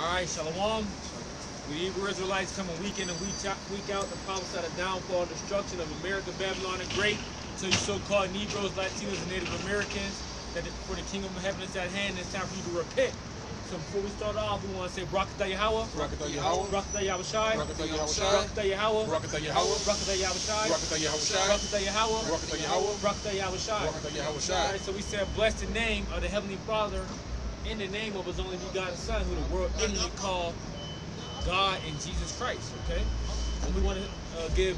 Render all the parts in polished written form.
Alright, Shalom. We Hebrew Israelites coming week in and week out to prophesy the downfall and destruction of America, Babylon, and Great, to you so-called Negroes, Latinos, and Native Americans, that for the kingdom of heaven is at hand, and it's time for you to repent. So before we start off, we want to say Barakatah Yahweh, Barakatah Yahweh, Barakatah Yahushai, Barakatah Yahushai, Barakatah Yahweh, Barakatah Yahweh, Barakatah Yahushai, Barakatah Yahushai, Barakatah Yahweh, Barakatah Yahweh, Barakatah Yahushai. Barakatah Yahushai. Alright, so we said, bless the name of the Heavenly Father in the name of His only begotten Son, who the world ignorantly called God and Jesus Christ, okay? And we want to give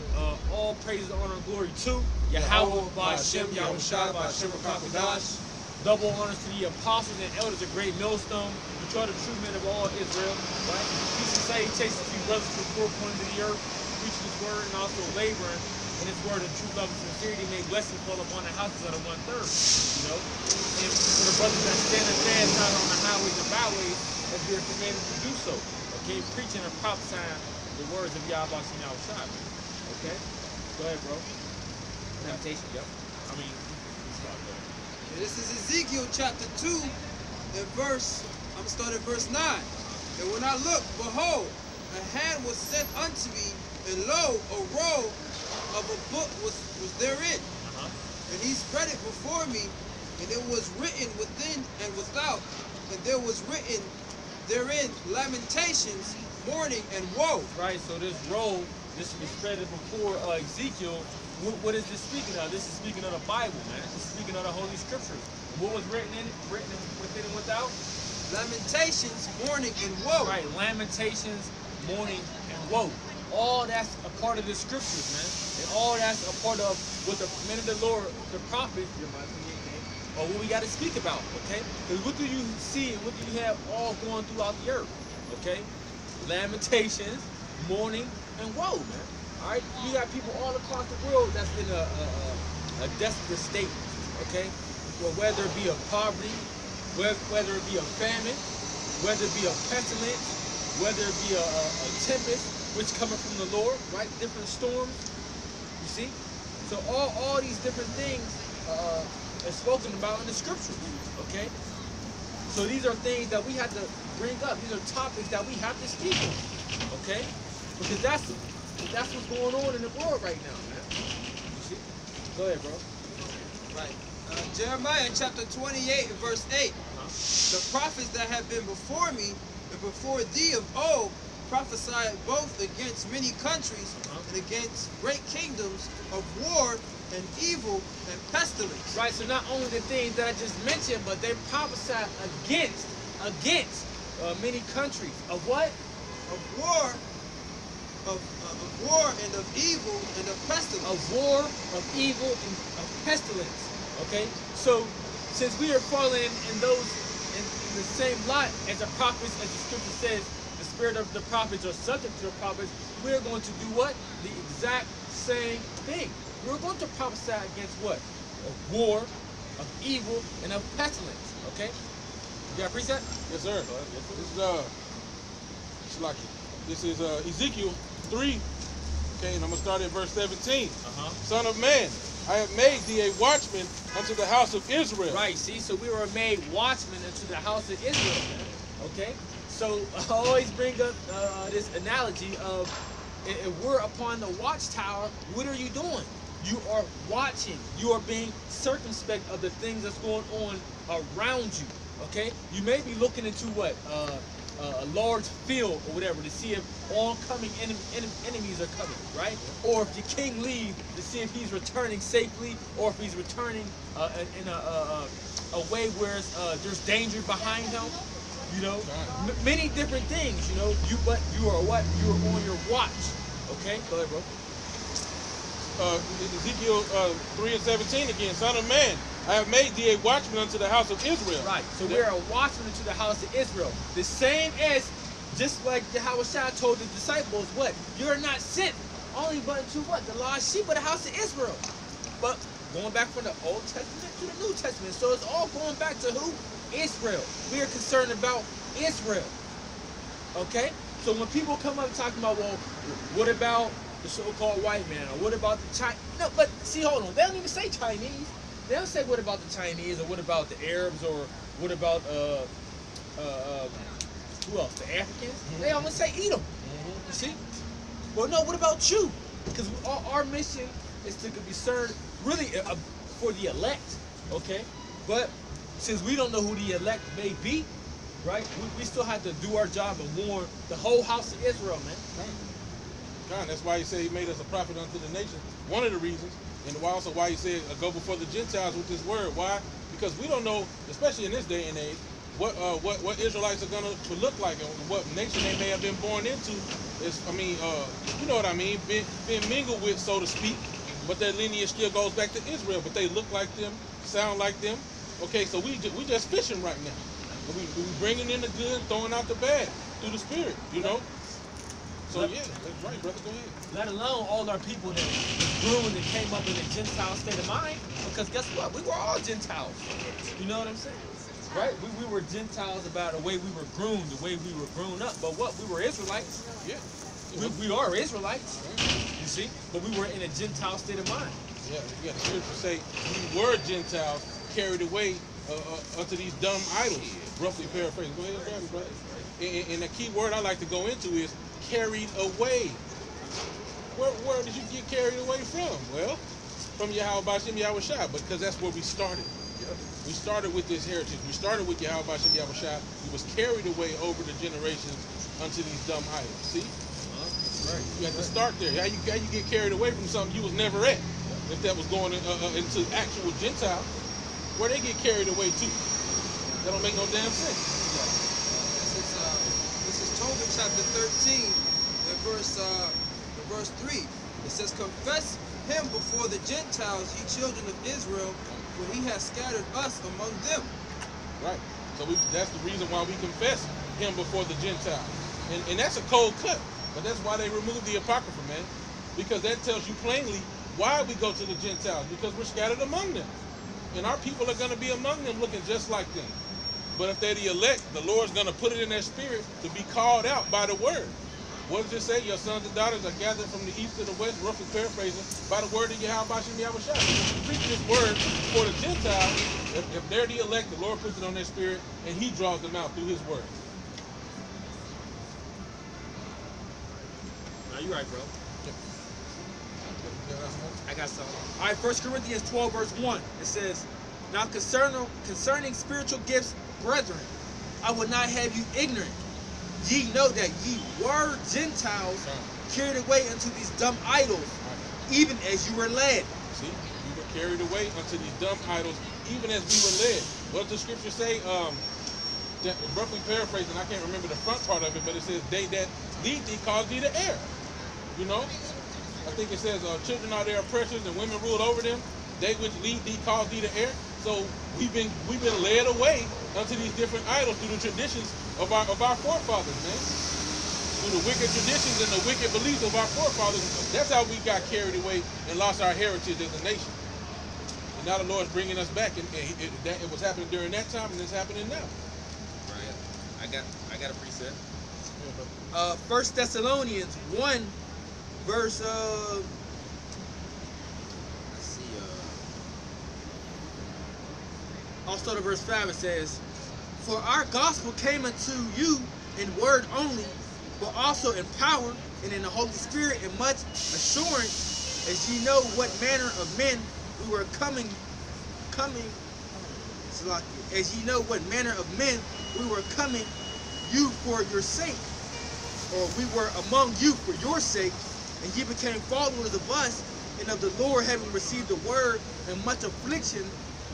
all praises, honor, and glory to Yahweh, Ba'Shem, Yahushai, Ba'Shem, Rakakadash. Double honors to the apostles and elders of Great Millstone, which are the true men of all Israel, right? Peace and salutations to you brothers from the four corners of the earth, preaching His word and also laboring in His word in truth, love, and sincerity. May blessings fall upon the houses of the 1/3, you know? And for the brothers that stand fast out on the highways and byways, as we are commanded to do so. Okay, preaching and prophesying the words of Yahweh Shem Yahushai. Okay? Go ahead, bro. Temptation, yep. I mean, this is Ezekiel chapter 2 and I'm going to start at verse 9. And when I looked, behold, a hand was sent unto me, and lo, a roll of a book was therein. And he spread it before me, and it was written within and without, and there was written therein lamentations, mourning, and woe. Right, so this roll, this was spread before Ezekiel. What is this speaking of? This is speaking of the Bible, man. This is speaking of the Holy Scriptures. What was written within and without? Lamentations, mourning, and woe. Right, lamentations, mourning, and woe. All that's a part of the Scriptures, man. And all that's a part of what the men of the Lord, the prophets, or what we got to speak about, okay? Because what do you see and what do you have all going throughout the earth, okay? Lamentations, mourning, and woe, man. All right, you got people all across the world that's in a desperate state, okay? Well, whether it be a poverty, whether it be a famine, whether it be a pestilence, whether it be a tempest, which coming from the Lord, right? Different storms, you see? So all these different things are spoken about in the Scriptures, okay? So these are things that we have to bring up. These are topics that we have to speak on, okay? Because that's what's going on in the world right now, man. You see? Go ahead, bro. Right. Jeremiah chapter 28 and verse 8. The prophets that have been before me and before thee of old prophesied both against many countries and against great kingdoms of war and evil and pestilence. Right, so not only the things that I just mentioned, but they prophesied against many countries. Of what? Of war. Of war and of evil and of pestilence. Of war, of evil, and of pestilence. Okay? So, since we are falling in the same lot as the prophets, as the Scripture says, the spirit of the prophets are subject to the prophets, we're going to do what? The exact same thing. We're going to prophesy against what? Of war, of evil, and of pestilence. Okay? You got a preset? Yes, sir. This is Ezekiel 3. Okay, and I'm going to start at verse 17. Son of man, I have made thee a watchman unto the house of Israel. Right, see, so we were made watchmen unto the house of Israel. Okay? So I always bring up this analogy of if we're upon the watchtower, what are you doing? You are watching. You are being circumspect of the things that's going on around you. Okay? You may be looking into what? A large field or whatever to see if oncoming enemies are coming, right? Or if the king leaves to see if he's returning safely, or if he's returning in a way where there's danger behind him. You know, many different things. You know, but you are what? You are on your watch. Okay, go ahead, bro. Ezekiel 3 and 17 again. Son of man, I have made thee a watchman unto the house of Israel. Right. So we're a watchman unto the house of Israel. The same as, just like Yahushua told the disciples, what? You're not sent only but unto what? The lost sheep of the house of Israel. But going back from the Old Testament to the New Testament. So it's all going back to who? Israel. We are concerned about Israel. Okay? So when people come up talking about, well, what about the so-called white man, or what about the Chinese? No, but see, hold on. They don't even say Chinese. They don't say what about the Chinese, or what about the Arabs, or what about Who else? The Africans? They almost say eat them. You see? Well, no, what about you? Because our mission is to be served really for the elect, okay? But since we don't know who the elect may be, right, we still have to do our job and warn the whole house of Israel, man. God, that's why he said he made us a prophet unto the nation. One of the reasons, and also why he said go before the Gentiles with this word. Why? Because we don't know, especially in this day and age, what Israelites are gonna look like and what nation they may have been born into. Is, I mean, you know what I mean, been mingled with, so to speak. But their lineage still goes back to Israel. But they look like them, sound like them. Okay, so we just fishing right now. We bringing in the good, throwing out the bad through the Spirit. You know. So yeah, that's right, brother. Go ahead. Let alone all our people that grew and came up in a Gentile state of mind. Because guess what? We were all Gentiles. You know what I'm saying? Right? We were Gentiles about the way we were groomed, the way we were grown up. But what? We were Israelites. Yeah. We are Israelites. You see? But we were in a Gentile state of mind. Yeah, the scripture say we were Gentiles carried away unto these dumb idols. Roughly paraphrasing. Go ahead, brother. And the key word I like to go into is carried away. Where did you get carried away from? Well, from Yahweh Bashem Yahushua, because that's where we started. We started with this heritage. We started with Yahweh Bashem Yahushua. We was carried away over the generations unto these dumb idols. See? Right. You have to start there. How you get carried away from something you was never at? If that was going into actual Gentiles, where they get carried away to? That don't make no damn sense. This is Tobit chapter 13, and verse 3. It says, "Confess him before the Gentiles, ye children of Israel, for he has scattered us among them." Right. So that's the reason why we confess him before the Gentiles. And that's a cold cut. But that's why they removed the Apocrypha, man. Because that tells you plainly why we go to the Gentiles. Because we're scattered among them. And our people are going to be among them looking just like them. But if they're the elect, the Lord's going to put it in their spirit to be called out by the word. What does it say? Your sons and daughters are gathered from the east to the west, roughly paraphrasing, by the word of Yahweh Bashem Yahushua. If you preach this word for the Gentiles, if they're the elect, the Lord puts it on their spirit, and he draws them out through his word. No, you're right, bro. I got something. All right, 1 Corinthians 12, verse 1. It says, "Now concerning spiritual gifts, brethren, I would not have you ignorant. Ye know that ye were Gentiles, carried away unto these dumb idols, even as you were led." See, we were carried away unto these dumb idols, even as we were led. What does the scripture say? Roughly paraphrasing, I can't remember the front part of it, but it says, "They that lead thee cause thee to err." You know, I think it says, "Children are their oppressors, and women ruled over them. They which lead thee cause thee to err." So we've been led away unto these different idols through the traditions of our forefathers, man. Through the wicked traditions and the wicked beliefs of our forefathers. That's how we got carried away and lost our heritage as a nation. And now the Lord's bringing us back, and it was happening during that time, and it's happening now. Right. I got a precept. 1 Thessalonians 1, verse I'll start at verse 5. It says, "For our gospel came unto you in word only, but also in power and in the Holy Spirit, and much assurance, as ye know what manner of men we were coming, as ye know what manner of men we were coming you for your sake, or we were among you for your sake, and ye became followers of us and of the Lord, having received the word and much affliction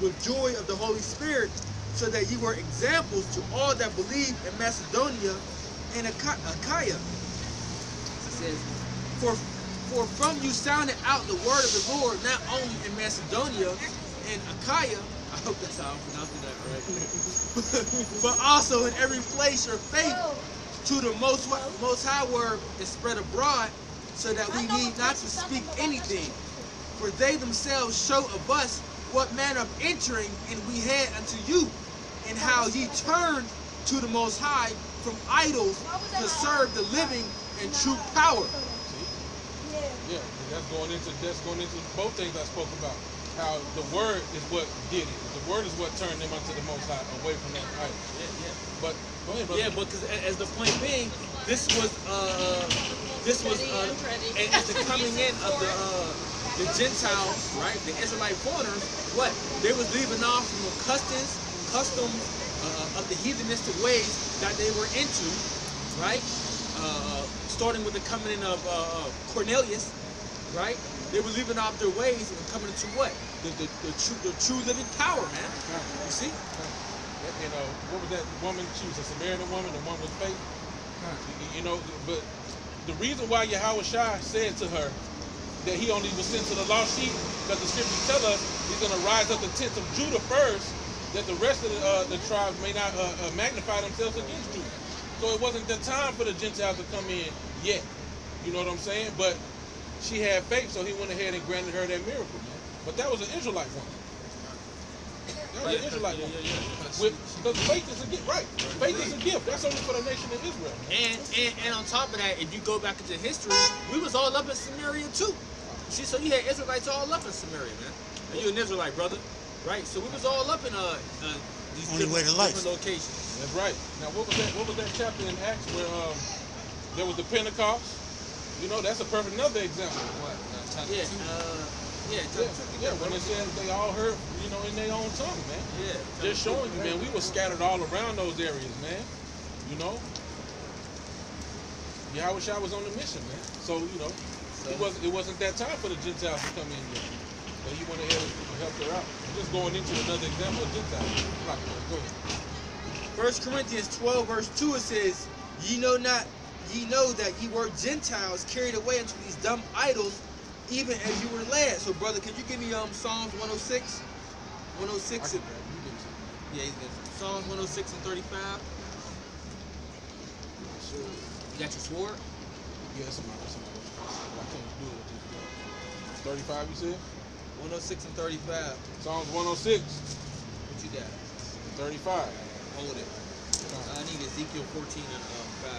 with joy of the Holy Spirit, so that ye were examples to all that believe in Macedonia and Achaia." It says, For from you sounded out the word of the Lord, not only in Macedonia and Achaia," I hope that's how I'm pronouncing that correctly, "but also in every place your faith to the most high word is spread abroad, so that we need not to speak anything. For they themselves show of us what manner of entering and we had unto you, and how ye turned to the Most High from idols to serve the living and true power." Yeah, that's going into both things I spoke about. How the word is what did it. The word is what turned them unto the Most High, away from that idol. Yeah. But Go ahead, brother. Yeah, because as the point being, this was as the coming in of the Gentiles, right? The Israelite foreigners. What they was leaving off from the customs of the heathenistic ways that they were into, right? Starting with the coming in of Cornelius, right? They were leaving off their ways and coming into what? The true living power, man. You see? You know, what was that woman? She was a Samaritan woman, the one with faith. You know, but the reason why Yahweh Shai said to her that he only was sent to the lost sheep, because the scriptures tell us he's going to rise up the tents of Judah first, that the rest of the tribes may not magnify themselves against Judah. So it wasn't the time for the Gentiles to come in yet. You know what I'm saying? But she had faith, so he went ahead and granted her that miracle. But that was an Israelite woman. That was an Israelite woman. Because faith is a gift, right? Faith is a gift. That's only for the nation of Israel. And on top of that, if you go back into history, we was all up in Samaria too. See, so you had Israelites all up in Samaria, man. And you're an Israelite, brother, right? So we was all up in these different locations. That's right. Now, what was that chapter in Acts where there was the Pentecost? You know, that's a perfect another example. What? When it says they all heard, you know, in their own tongue, man. Yeah. Just showing you, man, we were scattered all around those areas, man. You know? Yahweh Shai was on the mission, man. So, you know, it wasn't that time for the Gentiles to come in yet. But he went ahead and helped her out. Just going into another example of Gentiles. Go ahead. 1 Corinthians 12, verse 2, it says, Ye know that ye were Gentiles carried away into these dumb idols, even as you were led. So, brother, can you give me Psalms 106? 106. Yeah, he's good. Psalms 106 and 35. Sure. You got your sword? Yeah, somebody. I can't do it with this. 35, you said? 106 and 35. Psalms 106. What you got? 35. Hold it. I need Ezekiel 14 and 5.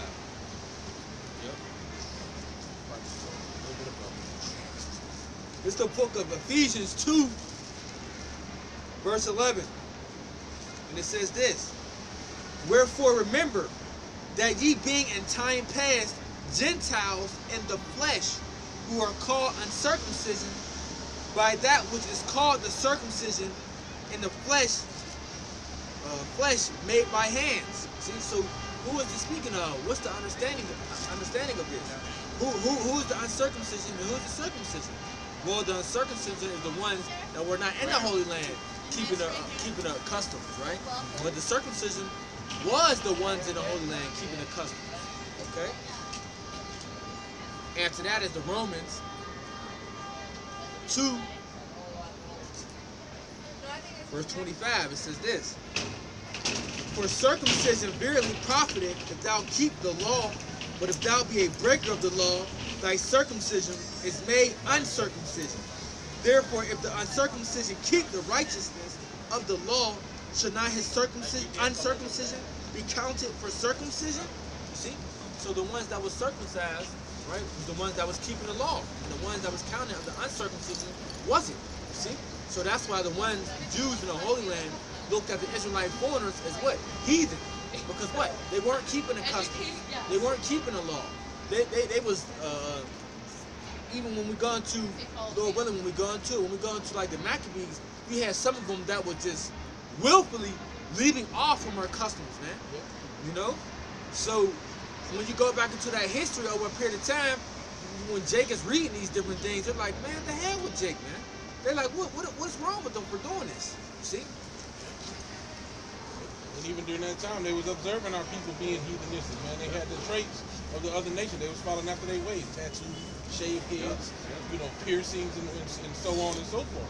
Yep. It's the book of Ephesians 2, verse 11. And it says this: Wherefore remember that ye being in time past Gentiles in the flesh, who are called uncircumcision, by that which is called the circumcision in the flesh, made by hands. See, so who is this speaking of? What's the understanding of this? Who is the uncircumcision and who is the circumcision? Well, the uncircumcision is the ones that were not in the Holy Land, keeping the customs, right? But the circumcision was the ones in the Holy Land keeping the customs. Okay. After that is the Romans 2, verse 25. It says this: For circumcision verily profiteth if thou keep the law, but if thou be a breaker of the law, thy circumcision is made uncircumcision. Therefore, if the uncircumcision keep the righteousness of the law, should not his uncircumcision be counted for circumcision? You see? So the ones that was circumcised, right, was the ones that was keeping the law. And the ones that was counted of the uncircumcision wasn't. You see? So that's why the ones, the Jews in the Holy Land, looked at the Israelite foreigners as what? Heathen. Because what? They weren't keeping the customs. They weren't keeping the law. They was even when we go into Lord willing, when we go into like the Maccabees, we had some of them that were just willfully leaving off from our customs, man. You know? So when you go back into that history over a period of time, when Jake is reading these different things, they're like, man, the hell with Jake, man. They're like, what's wrong with them for doing this? See? And even during that time, they was observing our people being heathenistic, man. They had the traits of the other nation. They was following after their ways. Tattoos, shaved heads, you know, piercings, and so on and so forth.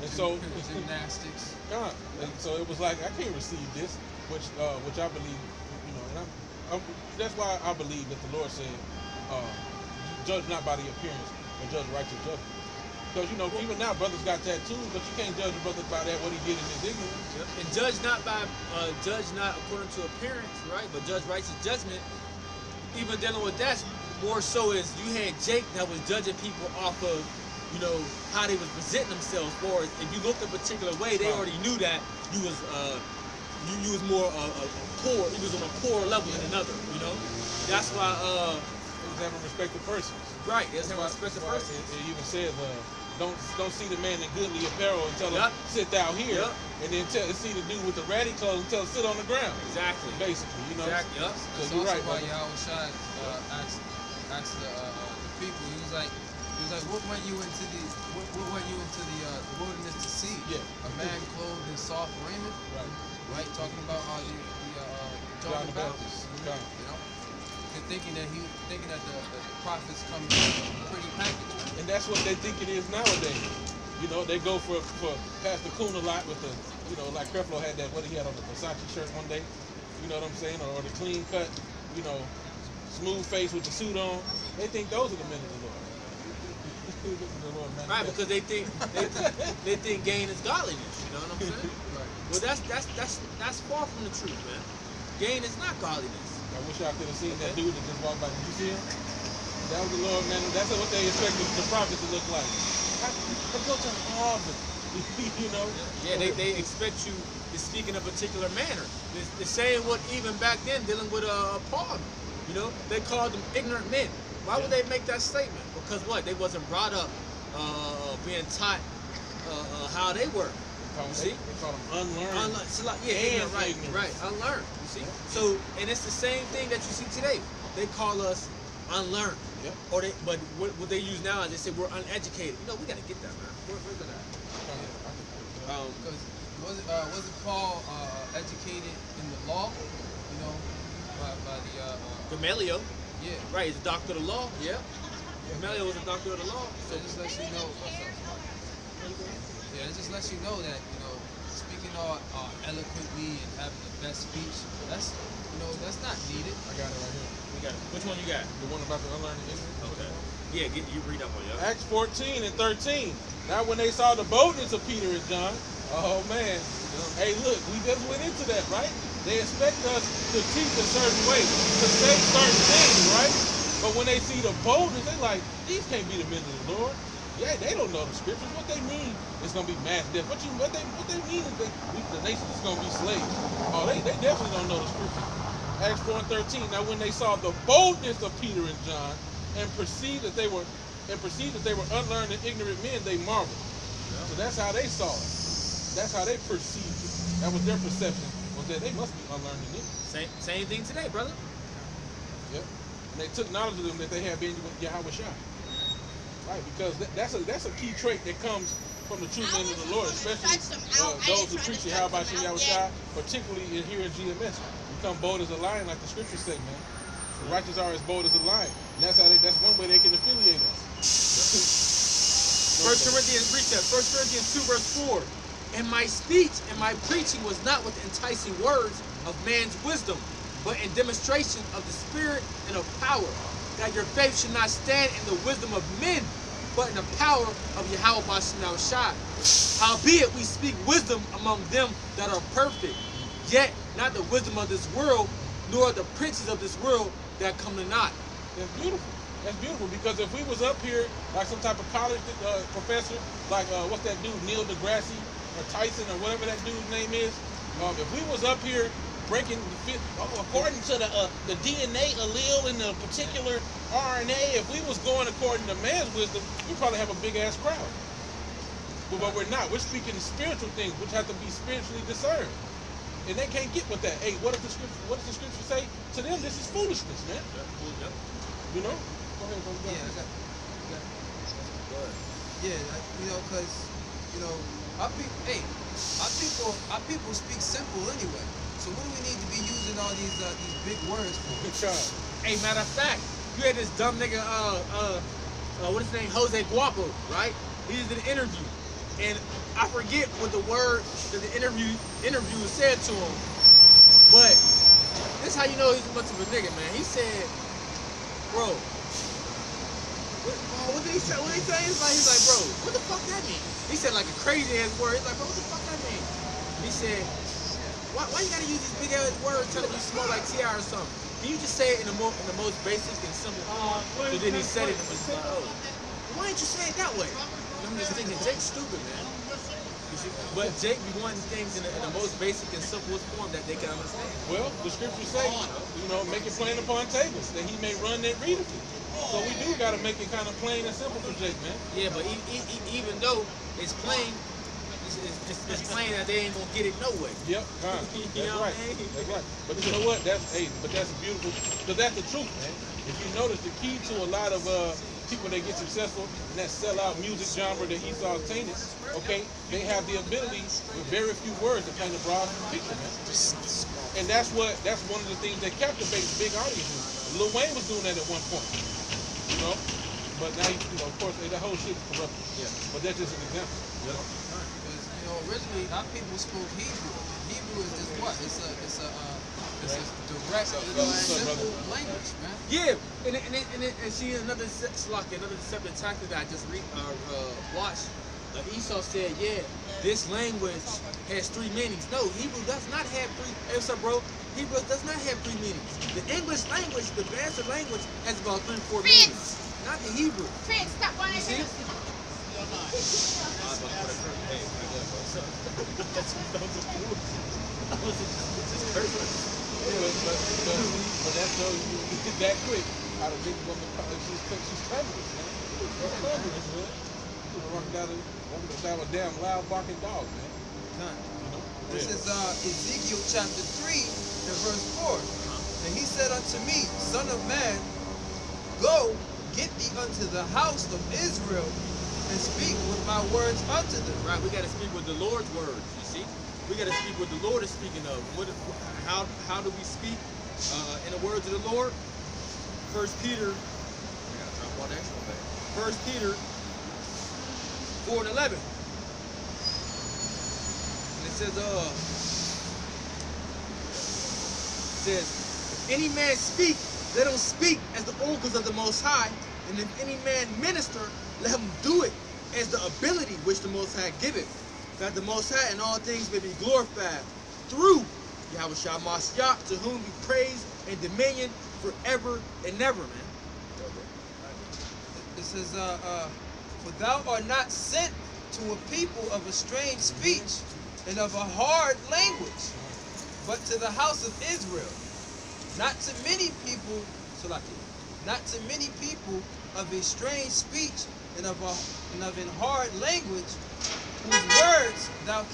And so gymnastics. God. And so it was like, I can't receive this, which I believe, you know, and that's why I believe that the Lord said, judge not by the appearance, but judge righteous judgment. Because, you know, even now brothers got tattoos, but you can't judge a brother by that, what he did in his ignorance. And judge not according to appearance, right? But judge righteous judgment. Even dealing with that, more so is you had Jake that was judging people off of, you know, how they was presenting themselves. For if you looked a particular way, they already knew that you was you was more poor. You was on a poor level than another. You know, that's why. Never respected persons. Right, that's how I respect the person. It even says, don't see the man in goodly apparel and tell him sit down here, and then see the dude with the ratty clothes and tell him sit on the ground. Exactly. Basically, you know. Exactly. Yep. So That's you're also right. why Yahweh Shai asked the people. He was like, what went you into the wilderness to see? Yeah. A man clothed in soft raiment. Right. Talking about how John the Baptist. You know. Thinking that the prophets come in a pretty package, and that's what they think it is nowadays. You know, they go for Pastor Coon a lot with the, you know, like Creflo had that, what he had on the Versace shirt one day. You know what I'm saying? Or the clean cut, you know, smooth face with the suit on. They think those are the men of the Lord. Right, because they think gain is godliness. You know what I'm saying? right? Well, that's far from the truth, man. Gain is not godliness. I wish I could have seen that dude that just walked by. Did you see him? That was the Lord, man. That's what they expect the prophet to look like. I go to Harvard, you know? Yeah, they expect you to speak in a particular manner. The same what even back then dealing with Paul. You know, they called them ignorant men. Why would they make that statement? Because what? They wasn't brought up being taught how they were. You see? They call them unlearned. Ignorant, right, unlearned. You see? So, and it's the same thing that you see today. They call us unlearned. Yep. Or but what they use now is they say we're uneducated. You know, we gotta get that, man. Where's that at? Because wasn't Paul educated in the law? You know, by the Gamaliel. Yeah. Right, he's a doctor of the law. Yeah. Gamaliel was a doctor of the law. So it just lets you know. Yeah, it just lets you know that, you know, speaking all eloquently and having the best speech, that's not needed. I got it right here. We got it. Which one you got? The one about the unlearned ignorant. Okay. Yeah, you read up on it. Acts 14 and 13. Now when they saw the boldness of Peter and John, oh man, hey look, we just went into that, right? They expect us to teach a certain way, to say certain things, right? But when they see the boldness, they like, these can't be the men of the Lord. Yeah, they don't know the scriptures. What they mean is gonna be mass death. What they mean is that the nation is gonna be slaves. Oh, they definitely don't know the scriptures. Acts 4 and 13. Now when they saw the boldness of Peter and John and perceived that they were unlearned and ignorant men, they marveled. Yeah. So that's how they saw it. That's how they perceived it. That was their perception, was that they must be unlearned and ignorant. Same thing today, brother. Yep. And they took knowledge of them that they had been Yahweh Shai. Right, because that's a key trait that comes from the true men of the Lord, especially those who preach Yahweh Shai, particularly here in GMS. Become bold as a lion, like the scriptures say, man. The righteous are as bold as a lion. And that's one way they can affiliate us. 1 Corinthians 2 verse 4. And my speech and my preaching was not with enticing words of man's wisdom, but in demonstration of the Spirit and of power, that your faith should not stand in the wisdom of men, but in the power of Yahweh Bashim Shai. Howbeit we speak wisdom among them that are perfect, yet not the wisdom of this world, nor the princes of this world that come to naught. That's beautiful. That's beautiful, because if we was up here like some type of college professor, like what's that dude, Neil deGrasse or Tyson or whatever that dude's name is, if we was up here breaking according to the DNA allele in the particular RNA, if we was going according to man's wisdom, we'd probably have a big ass crowd. But we're not. We're speaking spiritual things, which have to be spiritually discerned. And they can't get with that. Hey, what does the scripture say? To them, this is foolishness, man. Yep. You know? Go ahead, go ahead. Yeah, you know, because, you know, our people speak simple anyway. So what do we need to be using all these big words for? Good job. Hey, matter of fact, you had this dumb nigga, what is his name? Jose Guapo, right? He did an interview. And I forget what the word that the interviewer said to him. But this is how you know he's much of a nigga, man. He said, bro, what did he say? What did he say? He's like, bro, what the fuck that mean? He said like a crazy ass word. He's like, bro, what the fuck that mean? He said, why you gotta use these big ass words telling you smell like T.I. or something? Can you just say it in the most basic and simple form? So then he said it and was like, oh, why didn't you say it that way? I'm just thinking, Jake's stupid, man. You You see? But Jake be wanting things in the most basic and simplest form that they can understand. Well, the scriptures say, make it plain upon tables, that he may run that readeth it. So we do got to make it kind of plain and simple for Jake, man. Yeah, but even though it's plain, it's plain that they ain't gonna get it no way. Yep, that's right. That's right. But you know what? That's beautiful, because that's the truth, man. If you notice, the key to a lot of people that get successful in that sellout music genre that Esau's tainted, okay, they have the ability with very few words to paint a broad picture, man. And that's one of the things that captivates big audiences. Lil Wayne was doing that at one point, but now of course, that whole shit is corrupted. Yeah. But that's just an example. Yeah. Because originally our people spoke Hebrew. Hebrew is what? It's a direct, simple language, man. Yeah, and see another deceptive tactic that I just watched. Esau said, yeah, this language has 3 meanings. No, Hebrew does not have 3. Hey, what's up, bro? Hebrew does not have 3 meanings. The English language, the bastard language, has about 3 or 4 meanings. Not the Hebrew. Prince, stop on You see? But that shows you that quick how the big woman, she's fabulous, man. She's fabulous, man. Walking down a damn loud barking dog, man. This is Ezekiel chapter 3 and verse 4. And he said unto me, Son of man, go, get thee unto the house of Israel, and speak with my words unto them. Right, we got to speak with the Lord's words, you see? We got to speak what the Lord is speaking of. How do we speak in the words of the Lord? 1 Peter, I got to drop all that extra back. 1 Peter 4 and 11. And it says, if any man speak, let him speak as the oracles of the Most High, and if any man minister, let him do it as the ability which the Most High giveth, that the Most High in all things may be glorified through Yahushua Mashiach, to whom be praise and dominion forever and ever, man. It says, for thou art not sent to a people of a strange speech and of a hard language, but to the house of Israel, not to many people, not to many people of a strange speech and of an hard language, whose words thou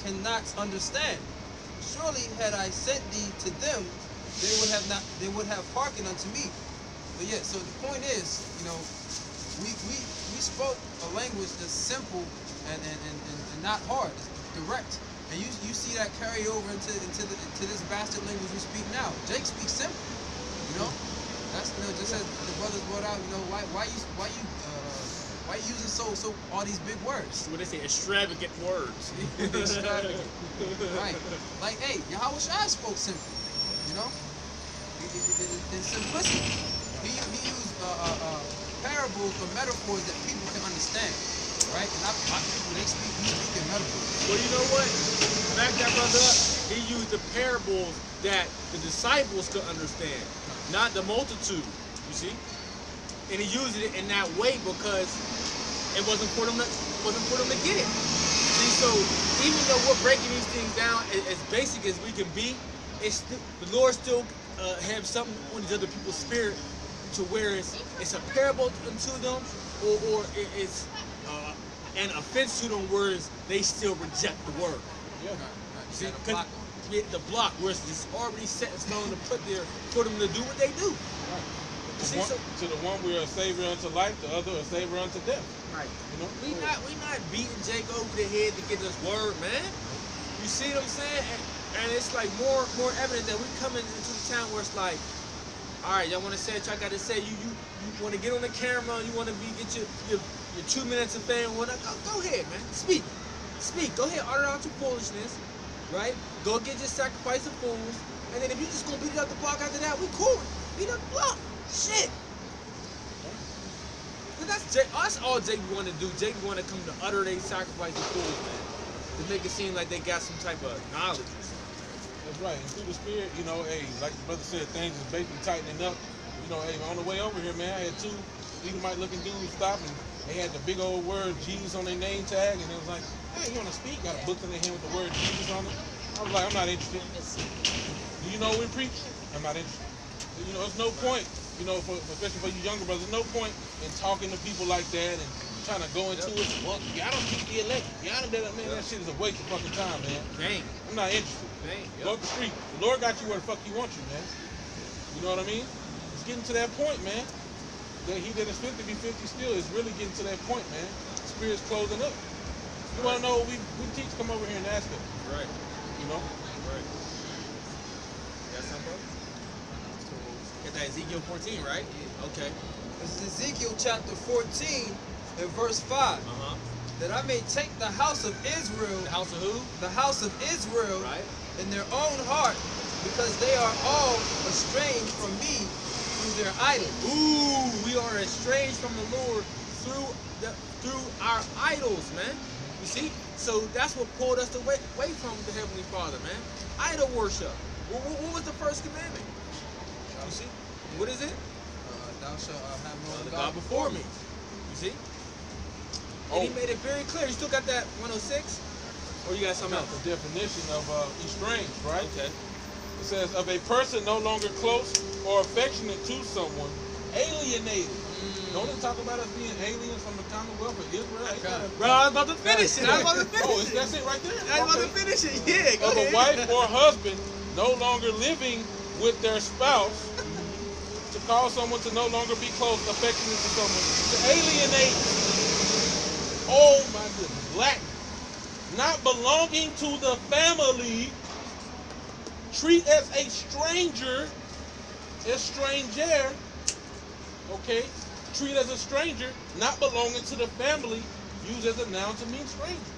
cannot understand. Surely had I sent thee to them, they would have hearkened unto me. But yeah, so the point is, we spoke a language that's simple and not hard, it's direct. And you see that carry over into this bastard language we speak now. Jake speaks simple, That's just as the brothers brought out, why you using so all these big words? What they say, extravagant words. Extravagant. Right. Like, hey, Yahushua spoke simple, in simplicity. He used parables or metaphors that people can understand. Right? And our people, he speak in metaphors. Well, you know what? Back that brother up. He used the parables that the disciples could understand, not the multitude. You see? And he used it in that way because it wasn't for them to get it. See, so even though we're breaking these things down as basic as we can be, the Lord still have something on these other people's spirit to where it's a parable unto them, or it's an offense to them words, they still reject the word. Yeah. See, the block where it's already set in stone to put there for them to do what they do. Right. See, to the one we are a savior unto life, the other a savior unto death. Right. We not beating Jake over the head to get this word, man. You see what I'm saying? And it's like more evident that we coming into the town where it's like, all right, y'all want to say what y'all got to say. You want to get on the camera. You want to get your 2 minutes of fame. Go ahead, man. Speak. Go ahead. Utter out your foolishness, right? Go get your sacrifice of fools. And then if you just gonna beat it up the block after that, we cool. Beat up the block. Shit. And that's all Jake want to do. Jake want to come to utter their sacrifice of fools, man. To make it seem like they got some type of knowledge or something. That's right. And through the spirit, hey, like the brother said, things is basically tightening up. Hey, on the way over here, man, I had two Edomite-looking dude stopped, and they had the big old word Jesus on their name tag, and it was like, hey, you want to speak? Got a book in their hand with the word Jesus on it. I was like, I'm not interested. Do you know we preach? I'm not interested. You know, there's no point, you know, especially for you younger brothers, there's no point in talking to people like that and trying to go into it. Well, y'all don't teach the elect. Y'all don't do that, man. That shit is a waste of fucking time, man. Dang. I'm not interested. Dang. Go up the street. The Lord got you where the fuck He wants you, man. You know what I mean? It's getting to that point, man. That He that is 50 be 50 still is really getting to that point, man. The Spirit's closing up. You want to know what we teach? Come over here and ask us. Right. You know? Right. Got something, bro? Get that Ezekiel 14, right? Okay. This is Ezekiel chapter 14 and verse 5. That I may take the house of Israel, The house of who? the house of Israel, Right. in their own heart, because they are all estranged from me through their idols. Ooh, we are estranged from the Lord through our idols, man. You see? So that's what pulled us away from the Heavenly Father, man. Idol worship. What was the first commandment? You see? What is it? Thou shalt have no The other God before me. You see? And He made it very clear. You still got that 106? Or you got something else? The definition of estranged, right? Okay. It says, of a person no longer close or affectionate to someone, alienated. Don't it talk about us being aliens from the Commonwealth of Israel? Bro, I was about to finish it. I was about to finish Oh, it. that's it right there? I was about to finish it. Yeah, go Of ahead. a wife or husband no longer living with their spouse, to cause someone to no longer be close, affectionate to someone, to alienate. Oh my goodness. Latin. Not belonging to the family, treat as a stranger, estranger, okay? Treat as a stranger, not belonging to the family, used as a noun to mean stranger.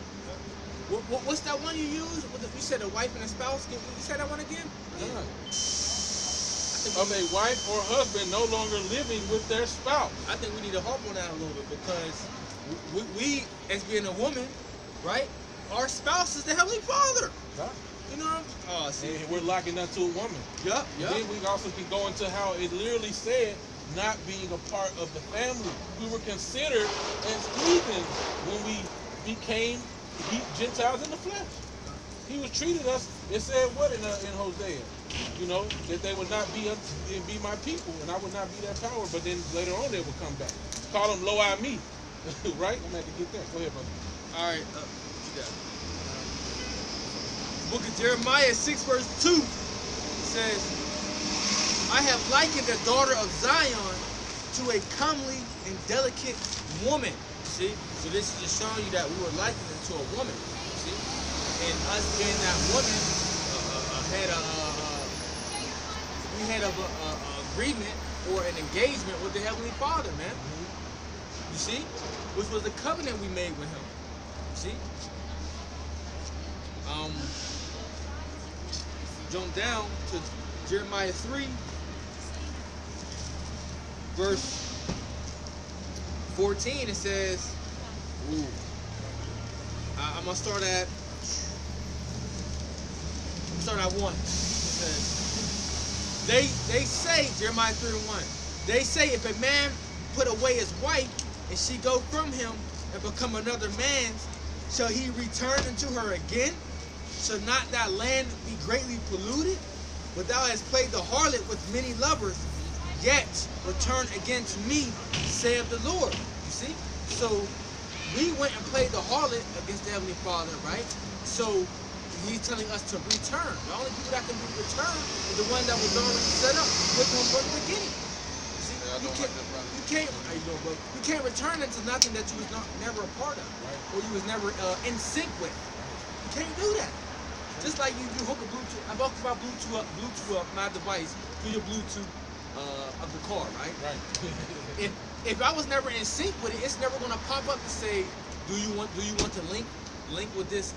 What's that one you used? You said a wife and a spouse. Can you say that one again? Of a wife or husband no longer living with their spouse. I think we need to harp on that a little bit because we as being a woman, right? Our spouse is the Heavenly Father. Huh? You know? Oh, see. And we're locking that to a woman. Yup, yup. Then we also can go into how it literally said not being a part of the family. We were considered as heathens when we became Gentiles in the flesh. He was treated us, it said what in Hosea? You know, that they would not be my people and I would not be their power, but then later on they would come back. Call them Lo-I me. Right? I'm going to have to get that. Go ahead, brother. All right. You got it. Book of Jeremiah 6 verse 2 says, I have likened the daughter of Zion to a comely and delicate woman. See? So this is just showing you that we were likening it to a woman. See? And us being that woman we had a agreement or an engagement with the Heavenly Father, man. You see? Which was the covenant we made with Him. You see? Jump down to Jeremiah 3, verse 14. It says, I'm gonna start at 1. It says, they say, Jeremiah 3:1, they say if a man put away his wife and she go from him and become another man's, shall he return unto her again? Shall not that land be greatly polluted? But thou hast played the harlot with many lovers, yet return again to me, saith the Lord. You see? So we went and played the harlot against the Heavenly Father, right? So He's telling us to return. The only people that can be returned is the one that was already set up with Him from the beginning. You see? You can't return into nothing that you was never a part of, right? Or you was never in sync with. You can't do that. Just like you hook a Bluetooth. I talked about Bluetooth my device through your Bluetooth of the car, right? Right. If I was never in sync with it, it's never gonna pop up to say, do you want to link with this?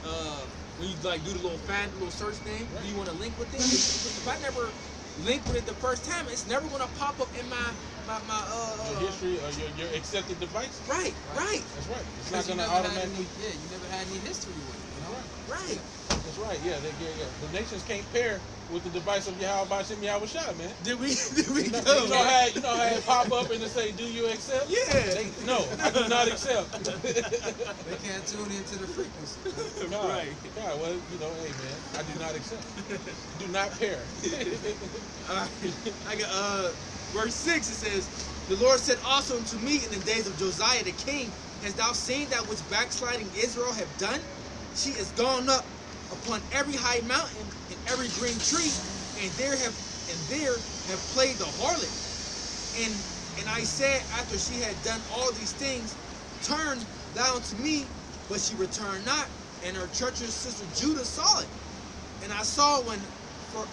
When you like do the little search thing, right. Do you want to link with it? If I never link with it the first time, it's never gonna pop up in my your history or your accepted device. Right. That's right. It's not gonna automatically. You never had any history with it. You know? Right. That's right. Yeah. The nations can't pair with the device of Yahweh Shem Yahweh Shai, man. Did we You know go? how it pop up and it say, "Do you accept?" Yeah. No, I do not accept. They can't tune into the frequency. God, Right. God, well, hey, man, I do not accept. Do not pair. I got verse 6. It says, "The Lord said also unto me in the days of Josiah the king, Hast thou seen that which backsliding Israel have done? She is gone up upon every high mountain and every green tree, and there have played the harlot. And I said, after she had done all these things, Turn thou unto me, but she returned not, and her treacherous sister Judah saw it. And I saw when for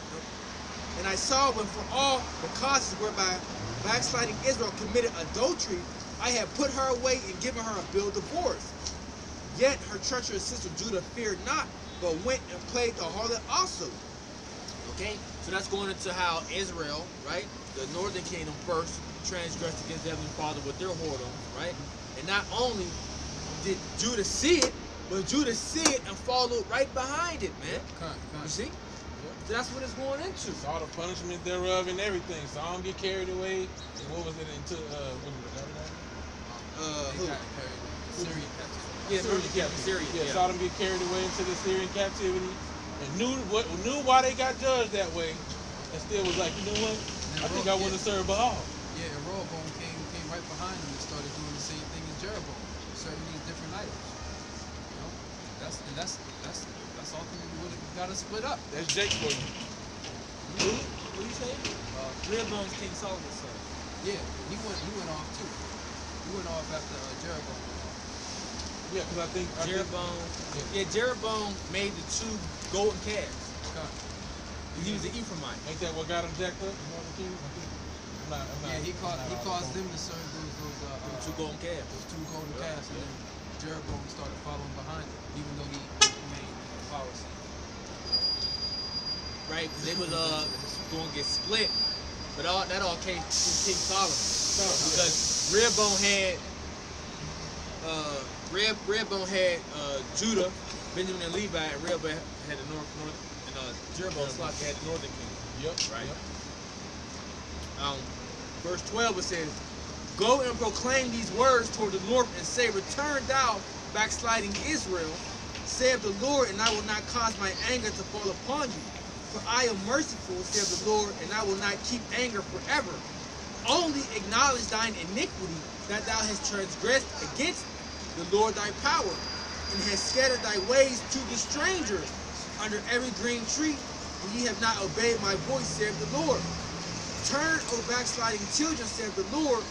all the causes whereby backsliding Israel committed adultery, I had put her away and given her a bill of divorce. Yet her treacherous sister Judah feared not, but went and played the harlot also." Okay, so that's going into how Israel, right, the northern kingdom first transgressed against the Heavenly Father with their whoredoms, right? And not only did Judah see it, but Judah see it and followed right behind it, man. You see? So that's what it's going into. Saw the punishment thereof and everything. Saw him get carried away. And what was it into? What was it? They got carried away. Syrian captivity. Yeah, northern kingdom, Syria. Yeah, saw them get carried away into the Syrian captivity, and knew why they got judged that way, and still was like, you know what? I think I want to serve Baal. Yeah, and Rehoboam came right behind him and started doing the same thing as Jeroboam, serving these different idols. You know, that's ultimately what it got us split up. That's Jake for you. Who? What you say? Rehoboam's King Solomon's son. Yeah, he went off too. He went off after Jeroboam. Yeah, because I think Jeroboam. Yeah, Jeroboam made the 2 golden calves. Okay. He was an Ephraimite. ain't that what got him jacked up? You know the king? I'm not, Yeah, he caused them to serve those 2 golden calves. those 2 golden calves, and then Jeroboam started following behind him, even though he remained a Pharisee. Right? Because they was going to get split. But that all came from King Solomon. Because Rehoboam had Judah, Benjamin and Levi, and Rehoboam had the north, and Jeroboam had the northern kingdom. Yep. Right. Yep. Verse 12 it says, "Go and proclaim these words toward the north, and say, Return thou, backsliding Israel, saith the Lord, and I will not cause my anger to fall upon you. For I am merciful, saith the Lord, and I will not keep anger forever. Only acknowledge thine iniquity, that thou hast transgressed against the Lord thy power, and hast scattered thy ways to the strangers under every green tree, and ye have not obeyed my voice, saith the Lord. Turn, O backsliding children, saith the Lord,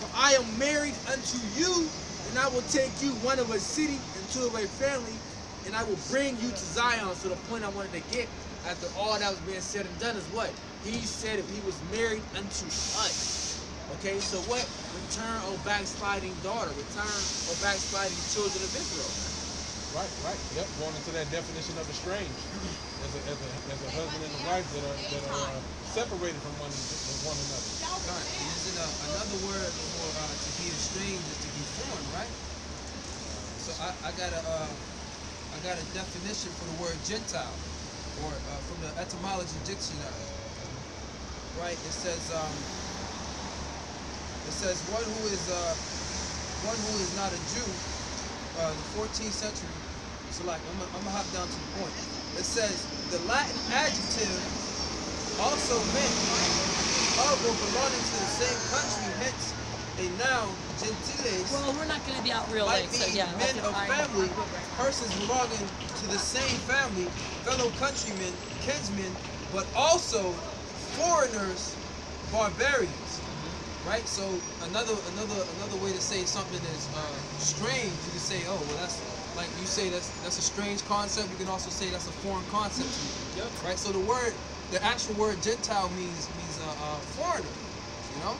for I am married unto you, and I will take you one of a city and 2 of a family, and I will bring you to Zion." So the point I wanted to get after all that was being said and done is what? He said if he was married unto us. Okay, so what? Return, O backsliding daughter. Return, O backsliding children of Israel. Right. Yep. Going into that definition of estranged, as a husband and a wife that are separated from one another. Right. And isn't another word for to be estranged is to be foreign, right? So I got a definition for the word Gentile, or from the etymology dictionary. Right. It says one who is not a Jew. The 14th century. So like I'm gonna hop down to the point. It says the Latin adjective also meant of or belonging to the same country, hence a noun, gentiles. Well, we're not going to be out real Might late, be so yeah. men of family, persons belonging to the same family, fellow countrymen, kinsmen, but also foreigners, barbarians. Right? So another way to say something is strange. You can say, oh well, that's like you say that's a strange concept. You can also say that's a foreign concept to you. Yep. Right? So the actual word Gentile means foreigner. You know,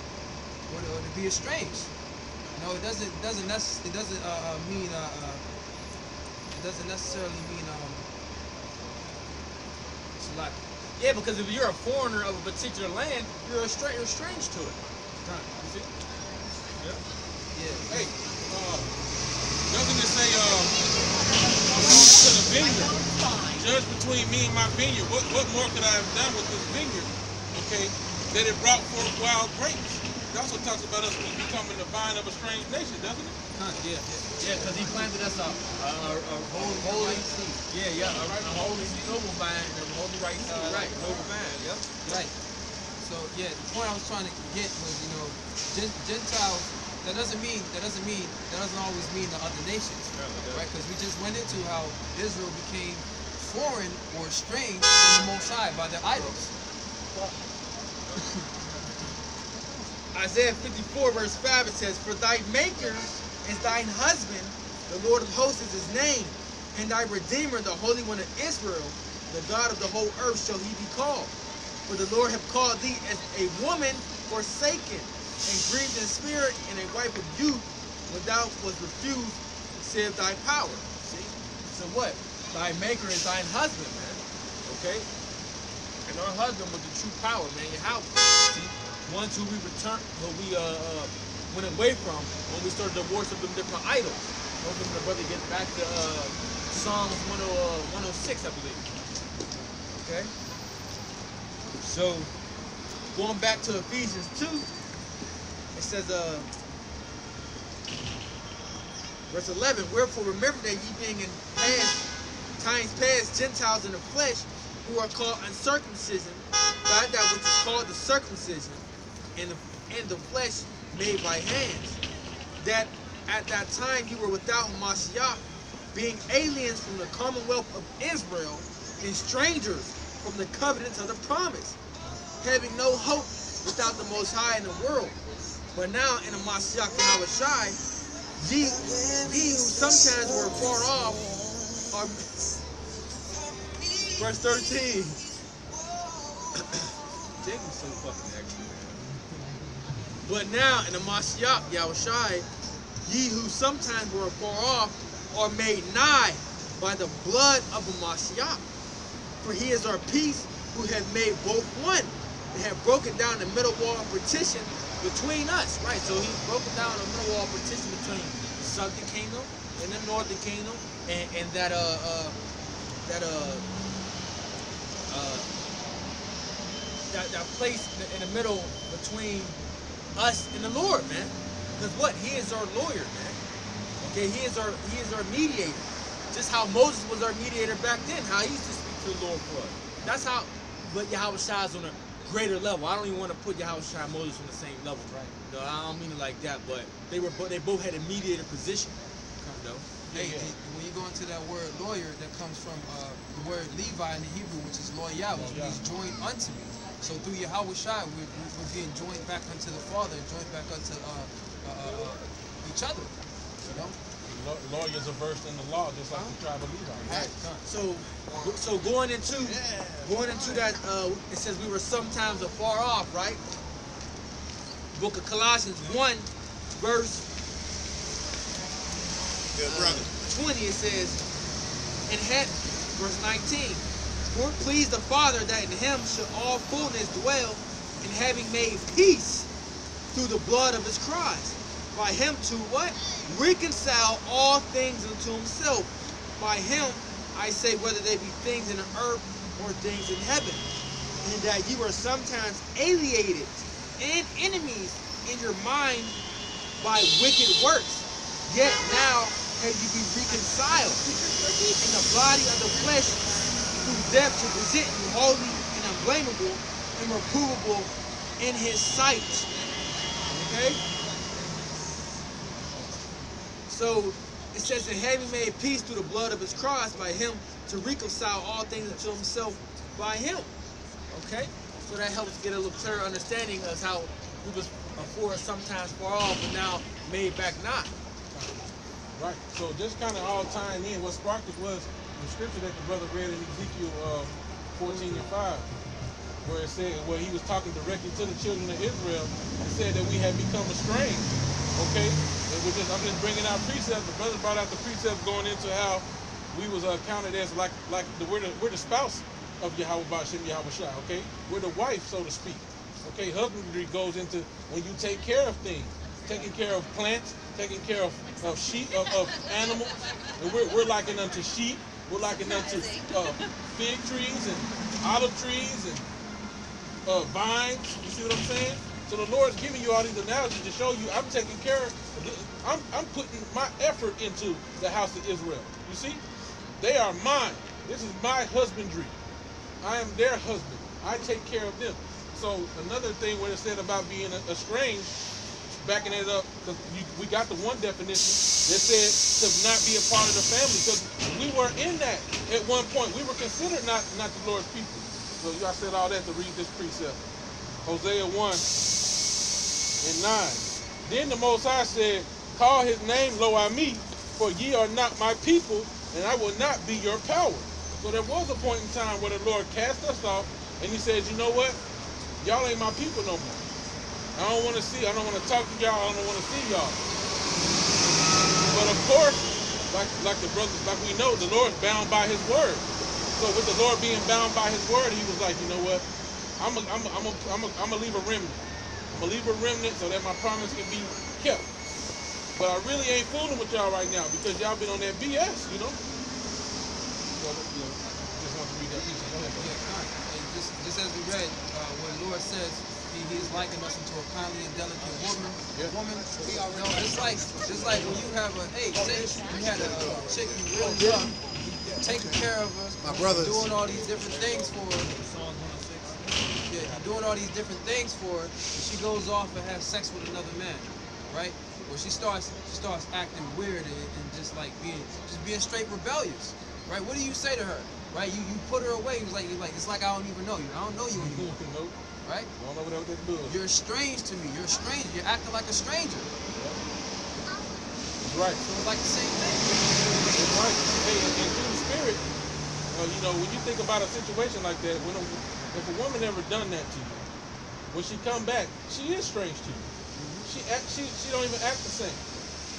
or to be estranged. No, it doesn't mean it doesn't necessarily mean select. Yeah, because if you're a foreigner of a particular land, you're strange to it. You see? Yeah. Yeah. Hey, doesn't it say to the vineyard? judge between me and my vineyard. What more could I have done with this vineyard? Okay, that it brought forth wild grapes. It also talks about us becoming the vine of a strange nation, doesn't it? Yeah, because he planted us a holy seed. Yeah, a holy noble vine, a holy right seed. Right. Noble vine. Yep. Right. So yeah, the point I was trying to get was, Gentiles. That doesn't always mean the other nations, right? Because we just went into how Israel became foreign or estranged from the Most High by their idols. Isaiah 54 verse 5, it says, "For thy maker is thine husband, the Lord of hosts is his name, and thy Redeemer, the Holy One of Israel, the God of the whole earth shall he be called. For the Lord hath called thee as a woman forsaken, and grieved in spirit, and a wife of youth, when thou was refused, saith thy power." See? So what? Thy maker is thine husband, man. Okay? And our husband was the true power, man. Yahweh. See? Ones who we returned, who we went away from when we started to worship them different idols. Hoping the brother gets back to Psalms 106, I believe. Okay? So, going back to Ephesians 2, it says, verse 11, "Wherefore remember that ye being in times past Gentiles in the flesh, who are called uncircumcision, by that which is called the circumcision, in the flesh made by hands, that at that time you were without Mashiach, being aliens from the commonwealth of Israel, and strangers from the covenants of the promise, having no hope without the Most High in the world. But now in the Mashiach Yahushai, ye who sometimes were far off are..." Verse 13. Jacob's so fucking extra. "But now in the Mashiach Yahushai, ye who sometimes were far off are made nigh by the blood of the Mashiach. For he is our peace, who hath made both one, and have broken down the middle wall of partition between us." Right, so he broke down the middle wall of partition between the southern kingdom and the northern kingdom, and that place in the middle between us and the Lord, man. Because what? He is our lawyer, man. Okay, he is our mediator. Just how Moses was our mediator back then, how he used to speak to the Lord for us. That's how, but Yahweh Shai is on a greater level. I don't even want to put Yahweh Shai and Moses on the same level, right? No, I don't mean it like that, but they both had a mediator position. You know? Hey, when you go into that word lawyer, that comes from the word Levi in the Hebrew, which is loyal, which means joined unto me. So through Yahweh Shai, we're being joined back unto the Father, joined back unto each other. You know? Lawyers are versed in the law, just like the tribe of Levi. Right. So going into that, it says we were sometimes afar off, right? Book of Colossians 1, verse 20, it says, verse 19, "For it pleased the Father that in him should all fullness dwell, and having made peace through the blood of his Christ, by him to" what? "Reconcile all things unto himself. By him, I say, whether they be things in the earth or things in heaven. And that you were sometimes alienated and enemies in your mind by wicked works. Yet now have you been reconciled in the body of the flesh through death, to present you holy and unblameable and reprovable in his sight." Okay? So it says that having made peace through the blood of his cross, by him to reconcile all things unto himself by him. Okay? So that helps get a little clearer understanding of how we was before sometimes far off, but now made back not. Right. So just kind of all tying in, what sparked it was the scripture that the brother read in Ezekiel 14 and 5, where it said, where he was talking directly to the children of Israel, and said that we had become estranged. Okay? I'm just bringing out precepts. The brother brought out the precepts going into how we was counted as we're the spouse of Yahweh Ba'ashem Yahweh Shai. Okay? We're the wife, so to speak. Okay? Husbandry goes into when you take care of things, taking care of plants, taking care of sheep, of animals. And we're likened unto sheep, We're likened unto fig trees and olive trees and vines. You see what I'm saying? So the Lord's giving you all these analogies to show you I'm taking care of. I'm putting my effort into the house of Israel. You see? They are mine. This is my husbandry. I am their husband. I take care of them. So another thing where it said about being estranged, backing it up, because we got the one definition that said to not be a part of the family, because we were in that at one point. We were considered not the Lord's people. So I said all that to read this precept. Hosea 1 and 9. Then the Most High said, call his name Lo-Ami, for ye are not my people, and I will not be your power. So there was a point in time where the Lord cast us off, and he says, you know what? Y'all ain't my people no more. I don't want to see, I don't want to talk to y'all, I don't want to see y'all. But of course, like the brothers, like we know, the Lord's bound by his word. So with the Lord being bound by his word, he was like, you know what? I'm gonna leave a remnant. I'm gonna leave a remnant so that my promise can be kept. But I really ain't fooling with y'all right now because y'all been on that BS, you know? So, just want to read that piece. Go ahead. And just as we read, when the Lord says he is likened us into a kindly and delicate woman. Yeah. You know, it's like when you have say you had a chick you really love, taking care of her, My brothers. doing all these different things for her. Yeah, you're doing all these different things for her, and she goes off and has sex with another man, right? Well, she starts acting weird and just being straight rebellious, right? What do you say to her, right? You put her away. You're like it's like I don't even know you. I don't know you anymore, Nope. right? I don't know what that does. You're estranged to me. You're a stranger. You're acting like a stranger. That's right. So it's like the same thing. That's right. Hey, and through the spirit, you know, when you think about a situation like that, if a woman ever done that to you, when she come back, she is strange to you. She don't even act the same.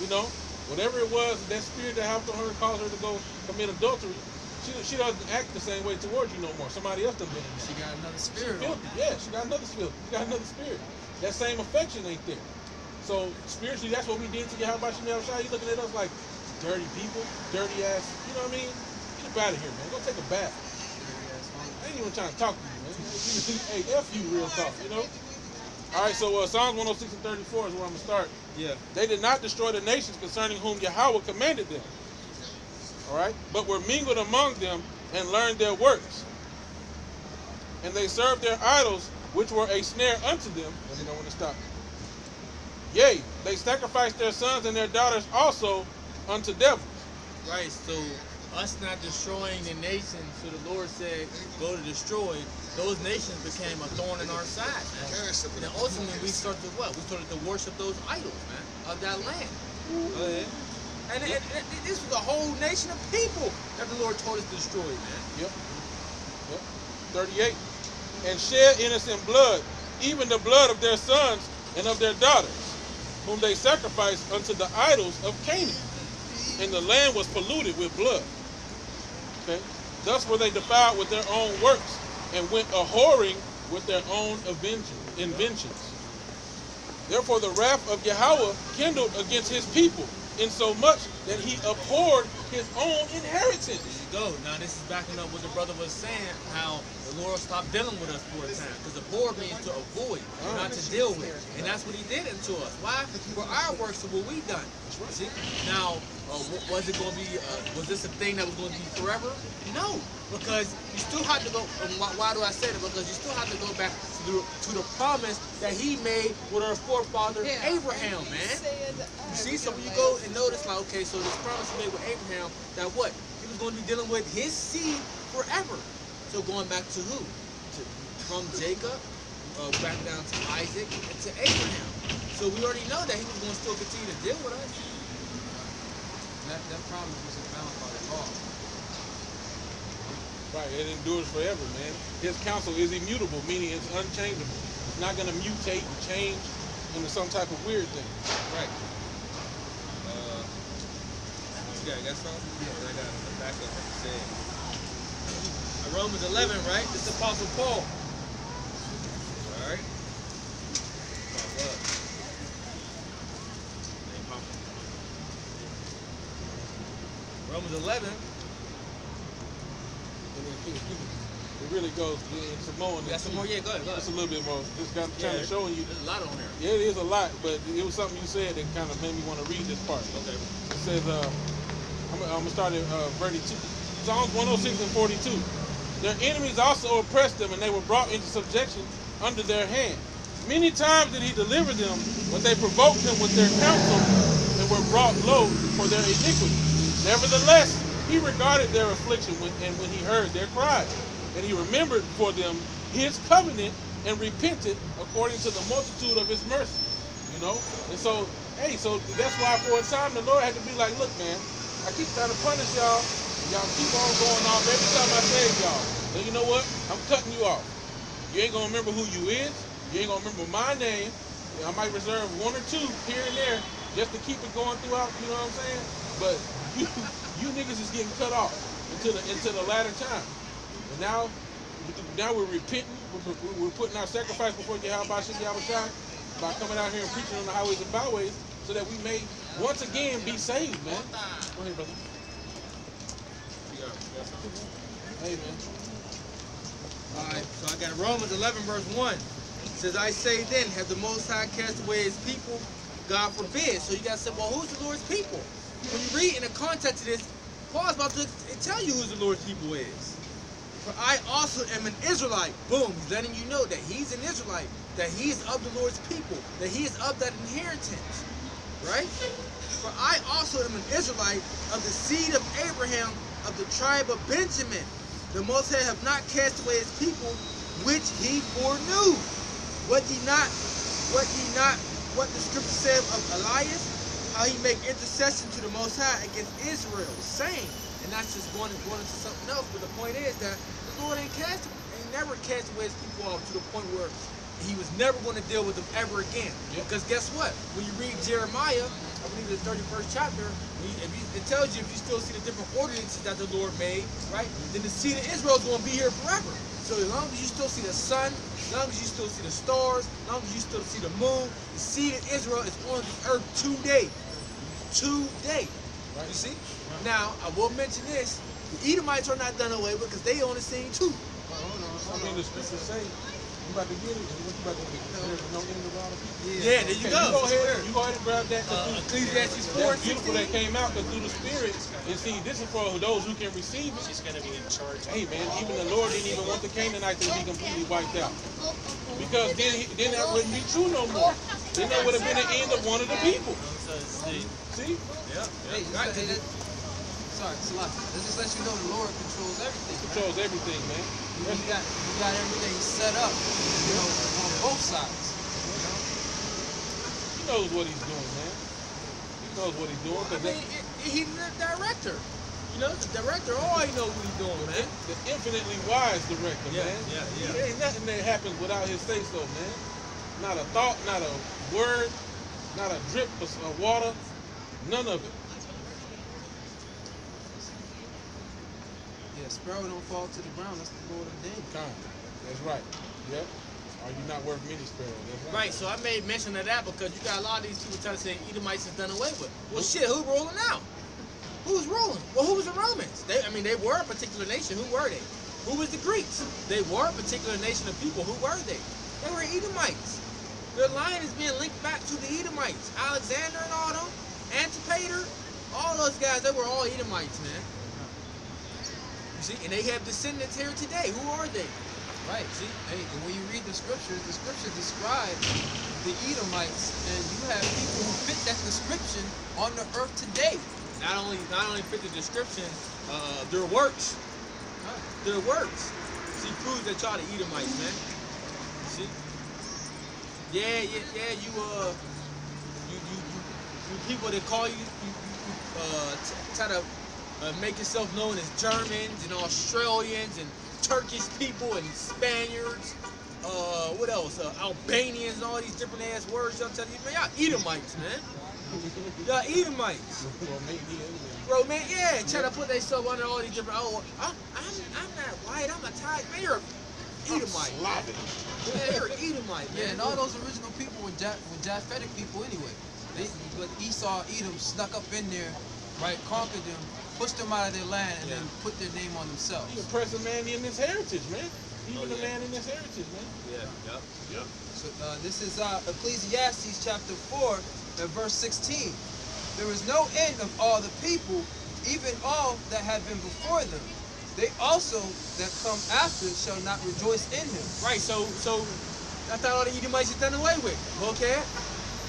You know, whatever it was, that spirit that helped her caused her to go commit adultery, she doesn't act the same way towards you no more. Somebody else done been in there. She got another spirit. Yeah, she got another spirit. She got another spirit. That same affection ain't there. So spiritually, that's what we did to you. How about you, Shai? You looking at us like dirty people, dirty ass. You know what I mean? Get up out of here, man. Go take a bath. I ain't even trying to talk to you, man. Hey, F you, real talk. You know. All right, so Psalms 106 and 34 is where I'm gonna start. Yeah. They did not destroy the nations concerning whom Yahweh commanded them. All right, but were mingled among them and learned their works. And they served their idols, which were a snare unto them. Let me know when to stop. Yea, they sacrificed their sons and their daughters also unto devils. Right, so us not destroying the nations, so the Lord said, go to destroy, those nations became a thorn in our side, man. And then ultimately we started to what? We started to worship those idols, man, of that land. Go ahead. And this was a whole nation of people that the Lord told us to destroy, man. Yep. 38. And shed innocent blood, even the blood of their sons and of their daughters, whom they sacrificed unto the idols of Canaan. And the land was polluted with blood. Okay? Thus were they defiled with their own works, and went a-whoring with their own inventions. Therefore the wrath of Yahweh kindled against his people, insomuch that he abhorred his own inheritance. There you go. Now this is backing up what the brother was saying, how the Lord stopped dealing with us for a time. Because abhor means to avoid, not to deal with. And that's what he did unto us. Why? For our works of what we done. See? Now, was it going to be, was this a thing that was going to be forever? No. Because you still have to go, why do I say that? Because you still have to go back to the promise that he made with our forefather Abraham, man. You see, so when you go and notice, like, okay, so this promise he made with Abraham, that what? He was going to be dealing with his seed forever. So going back to who? From Jacob, back down to Isaac, and to Abraham. So we already know that he was going to still continue to deal with us. That promise wasn't bound by the law. Right, it endures forever, man. His counsel is immutable, meaning it's unchangeable. It's not going to mutate and change into some type of weird thing. Right. You got something? Yeah, I got the backup that you said. Romans 11, right? This is Apostle Paul. All right. Romans 11, It really goes in Samoan. You got some more? Yeah, go ahead. Just a little bit more. Just got kind of showing you. There's a lot on there. Yeah, it is a lot, but it was something you said that kind of made me want to read this part. Okay. It says, I'm going to start at verse 2. Psalms 106 and 42. Their enemies also oppressed them, and they were brought into subjection under their hand. Many times did he deliver them, but they provoked him with their counsel and were brought low for their iniquity. Nevertheless, he regarded their affliction and when he heard their cry, and he remembered for them his covenant and repented according to the multitude of his mercy. You know? And so, hey, so that's why for a time the Lord had to be like, look, man, I keep trying to punish y'all. Y'all keep on going off every time I save y'all. So you know what? I'm cutting you off. You ain't going to remember who you is. You ain't going to remember my name. I might reserve one or two here and there just to keep it going throughout, you know what I'm saying? But you niggas is getting cut off into the latter time. And now we're repenting. We're putting our sacrifice before Yahweh by coming out here and preaching on the highways and byways so that we may once again be saved, man. Go ahead, brother. Hey, man. All right, so I got Romans 11, verse 1. It says, I say then, have the Most High cast away his people? God forbid. So you got to say, well, who's the Lord's people? When you read in the context of this, Paul's about to tell you who the Lord's people is. For I also am an Israelite. Boom, he's letting you know that he's an Israelite, that he is of the Lord's people, that he is of that inheritance, right? For I also am an Israelite of the seed of Abraham, of the tribe of Benjamin. The Most High have not cast away his people, which he foreknew. What the scripture said of Elias, how he make intercession to the Most High against Israel, saying, and that's just going into something else. But the point is that the Lord ain't never cast away his people off to the point where he was never going to deal with them ever again. Yep. Because guess what? When you read Jeremiah, I believe the 31st chapter, it tells you if you still see the different ordinances that the Lord made, right? Then the seed of Israel is going to be here forever. So as long as you still see the sun, as long as you still see the stars, as long as you still see the moon, the seed of Israel is on the earth today. Today. Right. You see? Right. Now, I will mention this. The Edomites are not done away with because they on the scene too. I mean, the scriptures say, you about to get it, and what you about to get? There's no end of all the people. Yeah, there you go. You go ahead and grab that. Ecclesiastes 4 that's beautiful that came out because through the Spirit, and see, this is for those who can receive it. She's going to be in charge. Hey, man, even the Lord didn't even want the Canaanites to be completely wiped out. Because then that wouldn't be true no more. Then that would have been the end of one of the people. See? Yeah. Hey, right. Sorry, that just lets you know the Lord controls everything. Controls everything, man. You got everything set up, you know, on both sides. You know? He knows what he's doing, man. He knows what he's doing. I mean, he's the director. You know, the director always knows what he's doing, man. The infinitely wise director, man. Yeah. There ain't nothing that happens without his say-so, man. Not a thought, not a word, not a drip of water, none of it. Yeah, sparrow don't fall to the ground. That's the Lord ordained. That's right. Yep. Are you not worth many sparrows? That's right. So I made mention of that because you got a lot of these people trying to say Edomites is done away with. Well, shit, who rolling out? Who's rolling? Well, who was the Romans? They were a particular nation. Who were they? Who was the Greeks? They were a particular nation of people. Who were they? They were Edomites. Their line is being linked back to the Edomites. Alexander and all them, Antipater, all those guys, they were all Edomites, man. You see, and they have descendants here today. Who are they? Right. See, hey, and when you read the scriptures describe the Edomites, and you have people who fit that description on the earth today. Not only fit the description, their works. Their works. See, proves that y'all the Edomites, man. See? Yeah. You people that call you try to make yourself known as Germans and Australians and Turkish people and Spaniards. What else? Albanians and all these different ass words. Y'all telling you, man, y'all Edomites, man. Y'all Edomites. Romanian, yeah, trying to put themselves under all these different. Oh, I'm not white. I'm a Thai. Man, you're Edomite. Yeah, you're Edomite. Yeah, and all those original people were Japhetic people anyway. But Esau, Edom snuck up in there right? Conquered them, pushed them out of their land, and then put their name on themselves. You oppress a man in his heritage, man. Even a yeah. man in his heritage, man. Yeah. Yep. So this is Ecclesiastes chapter 4 and verse 16. There is no end of all the people, even all that have been before them. They also that come after shall not rejoice in him. Right, so I thought all the Edomites is done away with. Okay?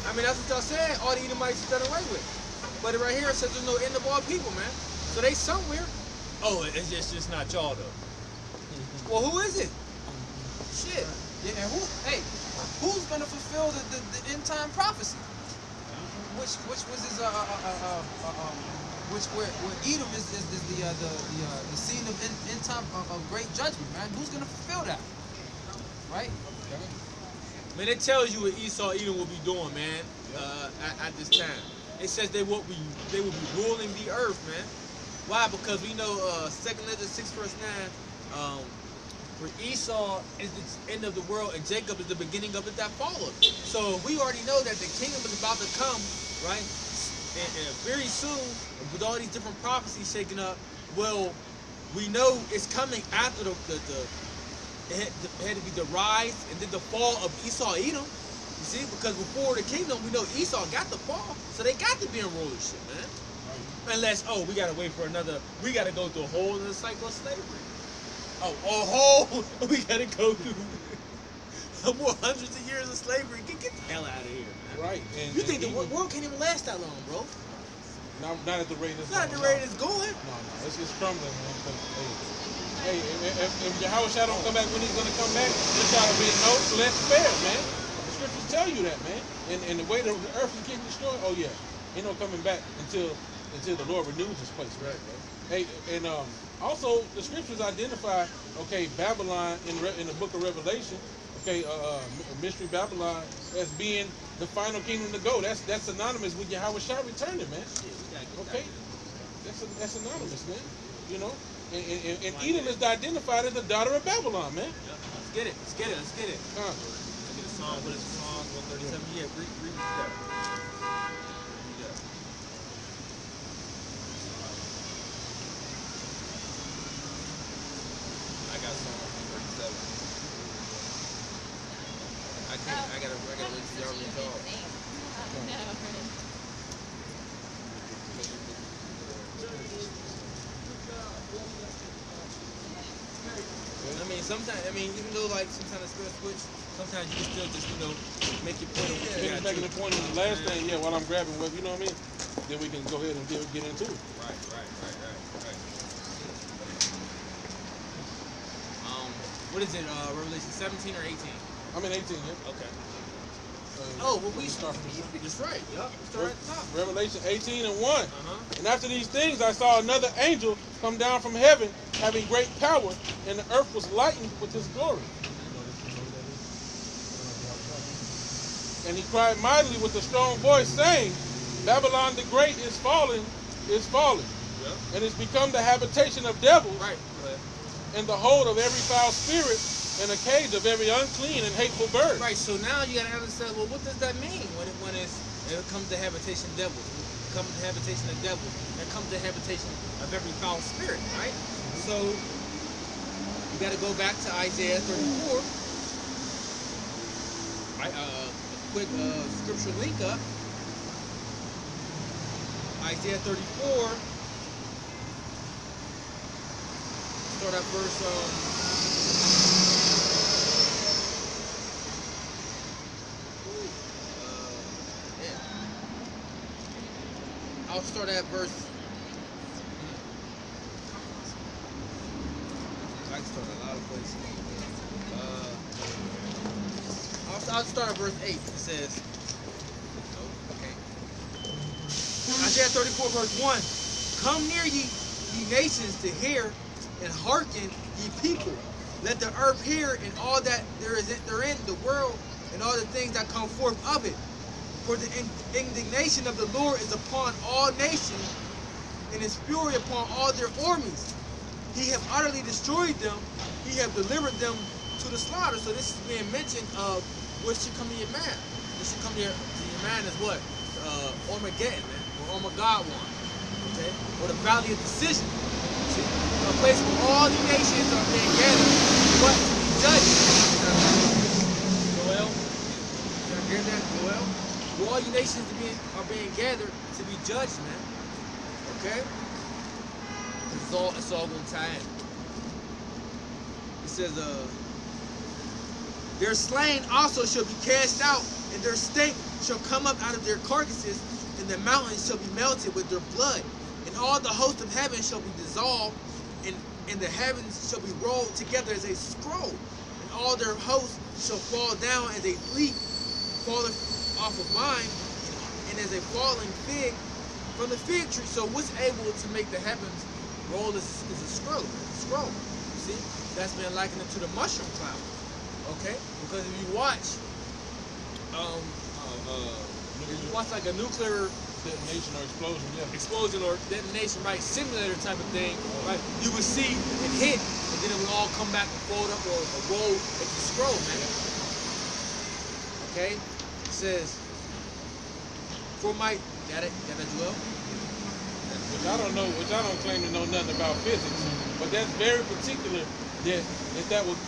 I mean, that's what y'all said. All the Edomites is done away with. But right here it says there's no end of all people, man. So they somewhere. Oh, it's just not y'all though. Well, who is it? Shit. Yeah, and who's gonna fulfill the end time prophecy? Which was his where Edom is the scene of end time of great judgment, man. Who's gonna fulfill that? Right? Man, it tells you what Esau Edom will be doing, man. At this time, it says they will be ruling the earth, man. Why? Because we know 2 Letter 6 verse 9. Where Esau is the end of the world and Jacob is the beginning of it that followed. So we already know that the kingdom is about to come, right? And very soon, with all these different prophecies shaking up, well, we know it's coming after it had to be the rise and then the fall of Esau Edom. You see, because before the kingdom, we know Esau got the fall, so they got to be in rulership, man. Unless, we gotta wait for we gotta go through a whole other cycle of slavery. We gotta go through more hundreds of years of slavery. Get the hell out of here, man. Right. You think the world can't even last that long, bro? Not at the rate it's Not at the rate it's going. No, it's just crumbling, man. But, hey, if Yahweh Shah don't come back when he's gonna come back, there shall be no less fair, man. The scriptures tell you that, man. And the way the earth is getting destroyed, ain't no coming back until the Lord renews this place, right, bro? Hey, and also the scriptures identify, Babylon in the book of Revelation, mystery Babylon as being the final kingdom to go. That's synonymous with Yahweh Shah returning, man. Okay, that's synonymous, man. You know, and Edom is identified as the daughter of Babylon, man. Let's get it. Huh. Let's get a song. What is the song? 137. Yeah, read that. I got song 137. I gotta wait till y'all read all. Even though sometimes it's spirit switch, sometimes you can still just make your point. Making the point in the last thing, while I'm grabbing web, you know what I mean? Then we can go ahead and get into it. Right. What is it? Revelation 17 or 18? I'm in 18, yeah. Okay. We start from the That's right. Yup. Start at the top. Revelation 18 and 1. And after these things, I saw another angel come down from heaven, having great power, and the earth was lightened with his glory. And he cried mightily with a strong voice, saying, Babylon the Great is fallen, and is become the habitation of devils, and the hold of every foul spirit, and a cage of every unclean and hateful bird. Right, so now you gotta understand, well, what does that mean when it comes to habitation of devils? It comes to habitation of devils. It comes to habitation of every foul spirit, right? So you gotta go back to Isaiah 34. Right, quick scripture link up. Isaiah 34. Start at verse I'll start at verse. I can start a lot of places. I'll start at verse 8. It says, Isaiah 34 verse 1. Come near ye nations to hear, and hearken ye people. Let the earth hear, and all that there is therein, the world, and all the things that come forth of it. For the indignation of the Lord is upon all nations, and his fury upon all their armies. He have utterly destroyed them. He have delivered them to the slaughter. So this is being mentioned of what should come to your man. What should come to your man is what? Armageddon, man. Or Armageddon. okay, or the valley of decision. See, a place where all the nations are being gathered, what to be judged. Joel, you hear that, Joel? Where all you nations are being gathered to be judged, man. Okay, it's all going to tie in. It says, their slain also shall be cast out, and their stink shall come up out of their carcasses, and the mountains shall be melted with their blood, and all the host of heaven shall be dissolved, and the heavens shall be rolled together as a scroll, and all their hosts shall fall down as a leaf falleth off a vine, and as a falling fig from the fig tree. So what's able to make the heavens roll is a scroll. You see, that's been likened to the mushroom cloud. Okay, because if you watch, like a nuclear detonation or explosion or detonation, right, simulator type of thing, right, you would see it hit, and then it would all come back and fold up or roll into the scroll, man. Okay, it says, got it, Joel? Which I don't claim to know nothing about physics, but that's very particular that would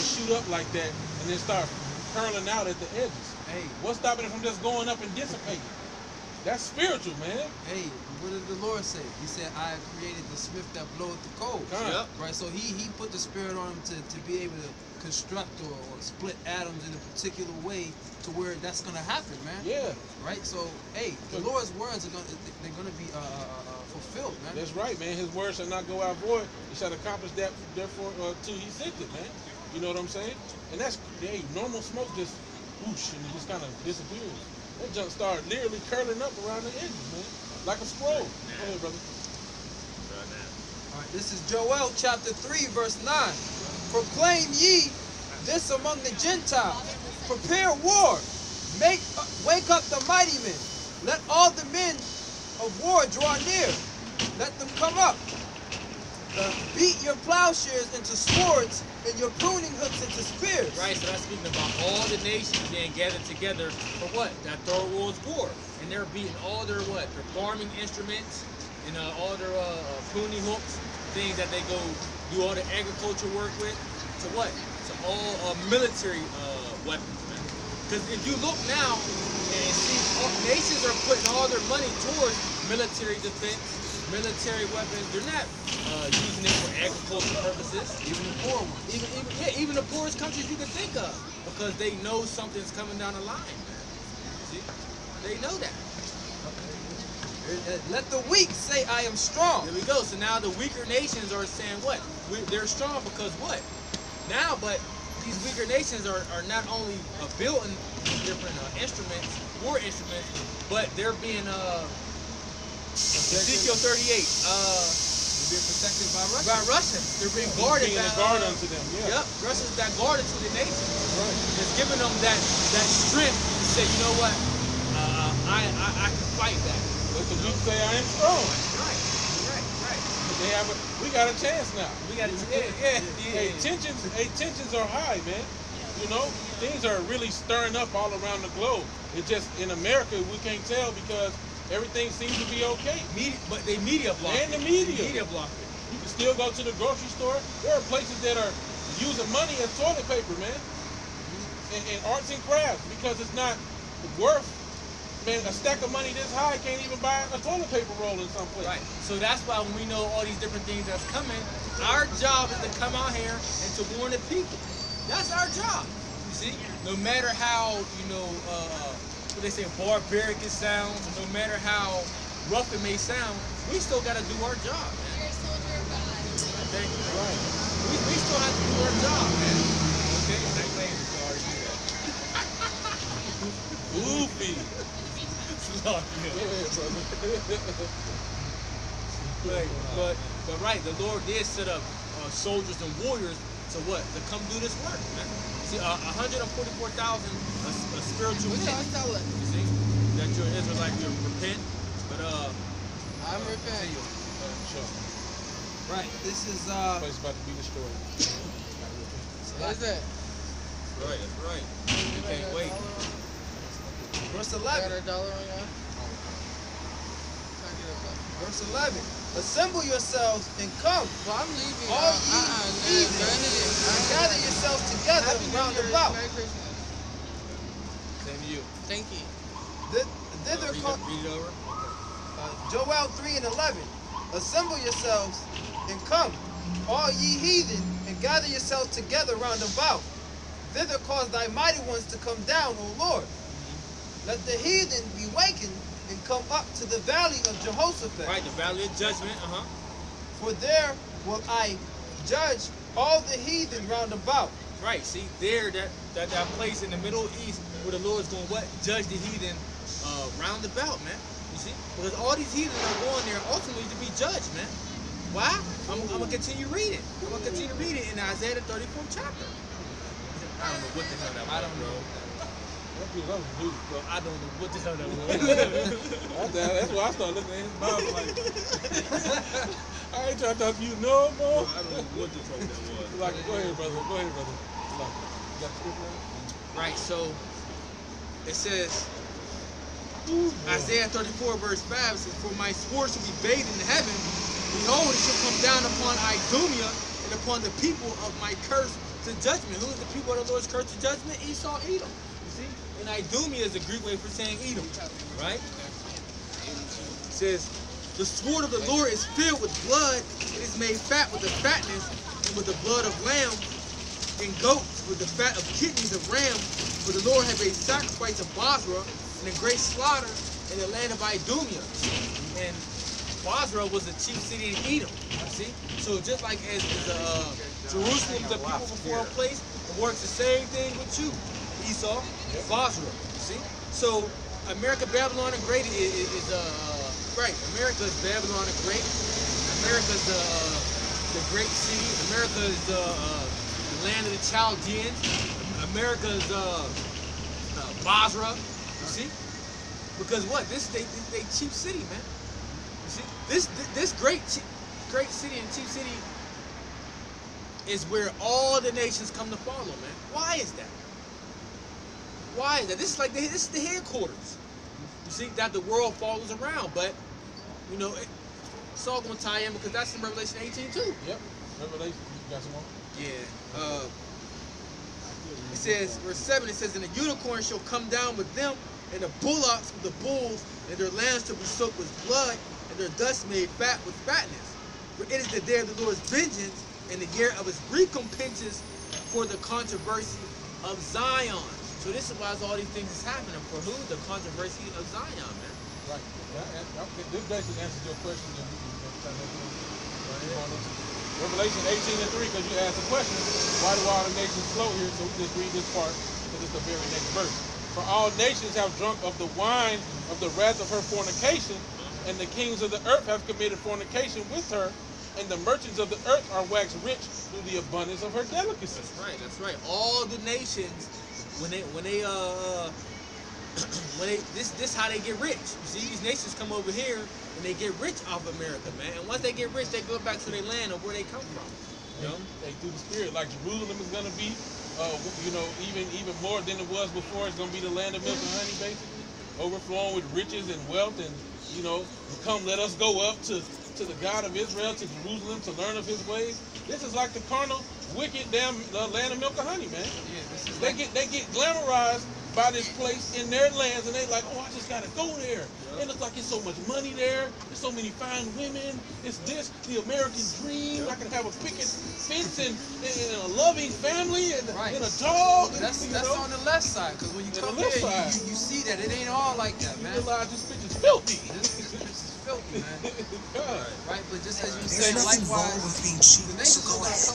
shoot up like that and then start curling out at the edges. Hey, what's stopping it from just going up and dissipating? That's spiritual, man. Hey, what did the Lord say? He said, I created the smith that bloweth the coals. Yep. Right, so he put the spirit on him to be able to construct or split atoms in a particular way to where that's going to happen, man. Yeah. Right, so, hey, the Lord's words they're going to be fulfilled, man. That's right, man. His word shall not go out void. He shall accomplish that, therefore, till he sent it, man. You know what I'm saying? And that's, hey, normal smoke just whoosh and it just kind of disappears. That junk started literally curling up around the edges, man. Like a scroll. Go ahead, brother. All right, this is Joel chapter 3, verse 9. Proclaim ye this among the Gentiles. Prepare war. Wake up the mighty men. Let all the men of war draw near. Let them come up. Beat your plowshares into swords and your pruning hooks into spears. Right, so that's speaking about all the nations being gathered together for what? That third world's war. And they're beating all their what? Their farming instruments and all their pruning hooks, things that they go do all the agriculture work with, to what? To all military weapons, man. Because if you look now and see, nations are putting all their money towards military defense, military weapons. They're not using it for agricultural purposes. Even the poor ones. Even the poorest countries you can think of, because they know something's coming down the line, man. See, they know that. Let the weak say, I am strong. There we go. So now the weaker nations are saying what? They're strong because what? Now, but these weaker nations are not only building different instruments, war instruments, but they're being Ezekiel 38. They're being protected by Russia. By Russians. They're being guarded. Being a guard unto them, yeah. Yep. Russians that guarded to the nation. Right. It's giving them that strength to say, you know what? I can fight that. Let the weak say, I am strong. Right. We got a chance now. We got a chance. Yeah. Hey, tensions are high, man. You know, things are really stirring up all around the globe. It's just in America we can't tell because everything seems to be okay. But they media block And it. the media. Media block it. You can still go to the grocery store. There are places that are using money as toilet paper, man. And arts and crafts because it's not worth. Man, a stack of money this high can't even buy a toilet paper roll in some place. Right. So that's why when we know all these different things that's coming, our job is to come out here and to warn the people. That's our job. You see, no matter how what they say, barbaric it sounds, no matter how rough it may sound, we still got to do our job, man. Okay? Right. We still have to do our job, man. Okay? Goofy. But right, the Lord did set up soldiers and warriors to what? To come do this work, man. See, 144,000 spiritual men. You see, that you're an Israelite, you repent, but I'm repenting. Right, this is place about to be destroyed. What is that? right, that's right. You can't wait. Verse 11. Got $1 on y'all? Verse 11. Assemble yourselves and come, Well, I'm leaving. all ye heathen, and gather yourselves together Happy New round Year. about. Merry Christmas. Same to you. Thank you. Thither come, Read it over. Joel 3 and 11. Assemble yourselves and come, all ye heathen, and gather yourselves together round about. Thither cause thy mighty ones to come down, O Lord. Let the heathen be wakened and come up to the valley of Jehoshaphat. Right, the valley of judgment. For there will I judge all the heathen round about. Right, see, there, that place in the Middle East where the Lord's going to what? Judge the heathen round about, man. You see? Because all these heathen are going there ultimately to be judged, man. Why? I'm going to continue reading. I'm going to continue reading in Isaiah the 34th chapter. I don't know what the hell that was. I don't know. Bro, I don't know what the hell that was. That's why I started looking at his Bible like, I ain't trying to talk to you no more. I don't know what the fuck that was. Like, go ahead, brother. Go ahead, brother. Like, you got the scripture on? Right, so it says, Isaiah 34 verse 5 says, for my sword shall be bathed in heaven. Behold, it shall come down upon Idumea and upon the people of my curse to judgment. Who is the people of the Lord's curse to judgment? Esau, Edom. You see? And Idumea is a Greek way for saying Edom. Right? It says, the sword of the Lord is filled with blood. It is made fat with the fatness and with the blood of lambs and goats, with the fat of kidneys of rams. For the Lord had made sacrifice of Basra and a great slaughter in the land of Idumea. And Basra was the chief city in Edom. See? So just like as Jerusalem, the people before a place, it works the same thing with you, Esau, Basra. See? So America, Babylon, and Great is right. America is Babylon the Great. America is the great city. America is the land of the Chaldeans. America is Basra. You see? Because what? This they chief city, man. You see? This great city and chief city is where all the nations come to follow, man. Why is that? Why is that? This is the headquarters. You see that the world follows around, but you know it's all going to tie in because that's in Revelation 18 too. Yep. Revelation. You got some more? Yeah. It says, verse 7, it says, and the unicorn shall come down with them, and the bullocks with the bulls, and their lambs shall be soaked with blood, and their dust made fat with fatness. For it is the day of the Lord's vengeance, and the year of his recompenses for the controversy of Zion. So this is why all these things is happening. For who? The controversy of Zion, man. Right. This basically answers your question. That we can try to Revelation 18 and 3, because you asked the question, why do all the nations flow here? So we just read this part, because it's the very next verse. For all nations have drunk of the wine of the wrath of her fornication, and the kings of the earth have committed fornication with her, and the merchants of the earth are waxed rich through the abundance of her delicacies. That's right. That's right. All the nations, this how they get rich. You see, these nations come over here and they get rich off America, man. And once they get rich, they go back to their land of where they come from. You know, they through the spirit, like Jerusalem is gonna be, even more than it was before. It's gonna be the land of milk and honey, basically, overflowing with riches and wealth. And come, let us go up to the God of Israel, to Jerusalem, to learn of His ways. This is like the carnal, wicked, damn land of milk and honey, man. Yeah, they get glamorized by this place in their lands, and they like, oh, I just gotta go there. It looks like it's so much money there. There's so many fine women. It's the American dream. I can have a picket fence and a loving family and a dog. That's on the left side, because when you come here, you see that it ain't all like that, man. You realize this bitch is filthy. This is filthy, man. Right, but just as you There's say, nothing wrong likewise, with being cheap, the so nations go are ahead.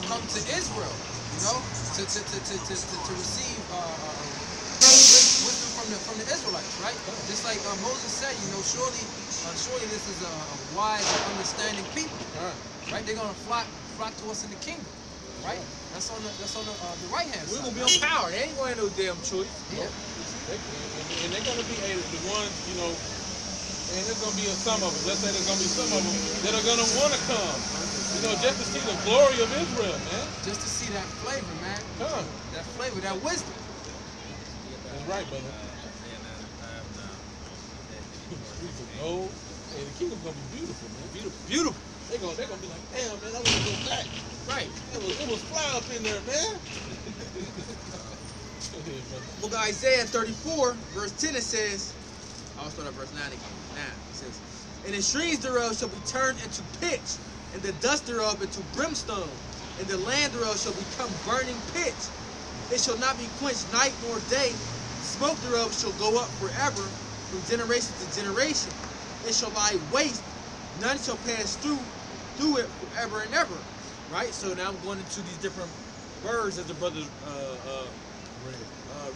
come to Israel, to receive wisdom from the Israelites, right? Just like Moses said, surely this is a wise and understanding people, right? They're gonna flock to us in the kingdom, right? That's on the right hand side. we're gonna be on power. They ain't going to no damn choice. Yeah. And they're gonna be the ones, and there's gonna be some of them. Let's say there's gonna be some of them that are gonna want to come, just to see the glory of Israel, man. Just to see that flavor, man. Come. That flavor, that wisdom. That's right, brother. streets of gold. Hey, the kingdom's gonna be beautiful, man. Beautiful, beautiful. They're gonna be like, damn, man, I want to go back. Right. It was fly up in there, man. Go ahead, brother. Book of Isaiah 34, verse 10, it says, I'll start at verse 9 again. Now, it says, and the streams thereof shall be turned into pitch, and the dust thereof into brimstone, and the land thereof shall become burning pitch. It shall not be quenched night nor day. Smoke thereof shall go up forever, from generation to generation. It shall lie waste. None shall pass through it forever and ever. Right? So now I'm going into these different words that the brother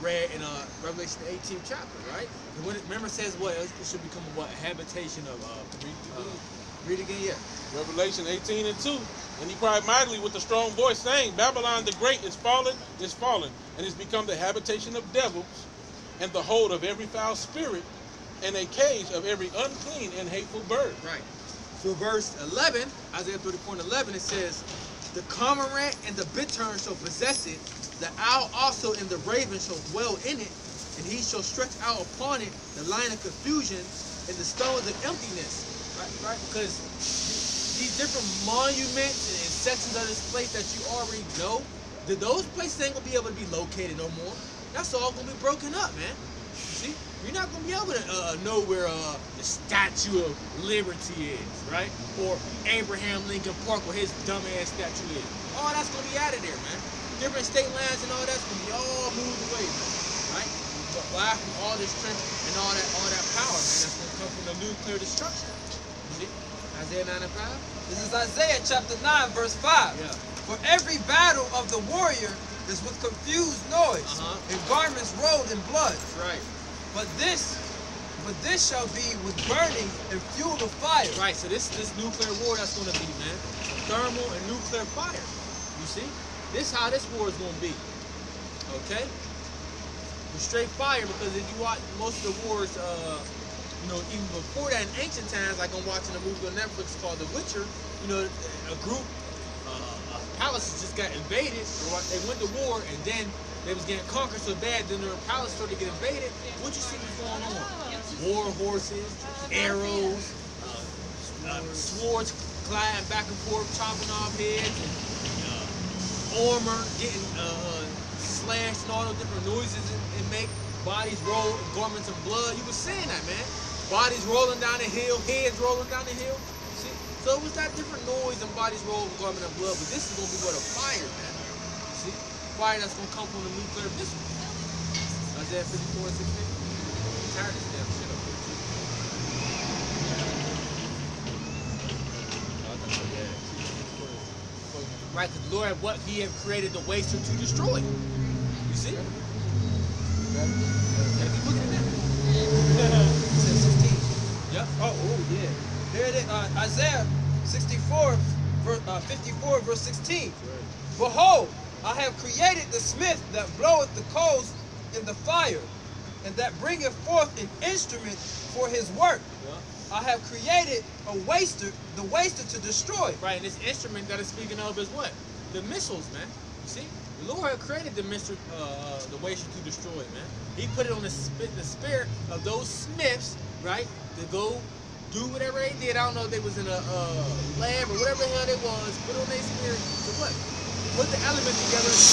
read in Revelation 18th chapter, right? And when remember it says what? It should become what? A habitation of read again, yeah. Revelation 18:2. And he cried mightily with a strong voice, saying, Babylon the great is fallen, and is become the habitation of devils, and the hold of every foul spirit, and a cage of every unclean and hateful bird. Right. So verse 11, Isaiah 34:11, it says, the cormorant and the bittern shall possess it, the owl also and the raven shall dwell in it, and he shall stretch out upon it the line of confusion and the stones of emptiness. Right? Because these different monuments and sections of this place that you already know, those places ain't gonna be able to be located no more. That's all gonna be broken up, man. See? You're not gonna be able to know where the Statue of Liberty is, right? Or Abraham Lincoln Park, where his dumbass statue is. All that's gonna be out of there, man. Different state lands and all that's gonna be all moved away, man. Right? But why from all this strength and all that power, man, that's gonna come from the nuclear destruction. See? Isaiah 9:5. This is Isaiah chapter 9, verse 5. Yeah. For every battle of the warrior is with confused noise, and garments rolled in blood. That's right. But this shall be with burning and fuel of fire. Right, so this nuclear war that's going to be, man, thermal and nuclear fire. You see? This how this war is going to be. Okay? With straight fire, because if you watch most of the wars, you know, even before that in ancient times, like I'm watching a movie on Netflix called The Witcher, you know, a group, palaces just got invaded, they went to war, and then they was getting conquered so bad, then their palace started to get invaded. What you see was going on? War horses, arrows, swords flying back and forth, chopping off heads, and armor getting slashed, and all those different noises it make. Bodies roll, garments of blood. You was saying that, man. Bodies rolling down the hill, heads rolling down the hill. See? So it was that different noise and bodies rolling, garment of blood, but this is going to be what a fire, man. See? Fire that's going to come from the nuclear missile. Isaiah 54:16. I'm tired of this damn shit up here. Right, because the Lord, what He have created the waster to destroy. You see? Have you looked at that? It says 16. Yep. Oh, yeah. There it is. Isaiah 54, 54, verse 16. Behold, I have created the smith that bloweth the coals in the fire, and that bringeth forth an instrument for his work. I have created a waster, the waster to destroy. Right, and this instrument that it's speaking of is what? The missiles, man. You see? The Lord created the waster to destroy, man. He put it on the spirit of those smiths, right, to go do whatever they did. I don't know if they was in a lab or whatever the hell they was. Put it on their spirit to what? Put the element together to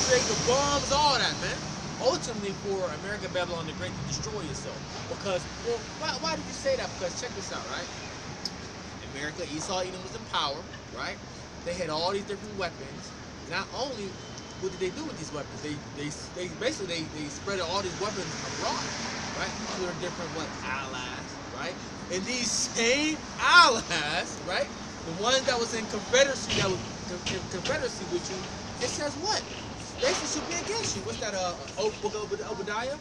create the bombs, all that, man. Ultimately for America, Babylon the Great to destroy itself. Because, well, why did you say that? Because check this out, right? America, Esau, Edom was in power, right? They had all these different weapons. Not only what did they do with these weapons, they basically spread all these weapons abroad, right? To their different allies, right? And these same allies, right? The ones that was in confederacy, confederacy with you, it says what? Basically should be against you. What's that? Book of Obadiah,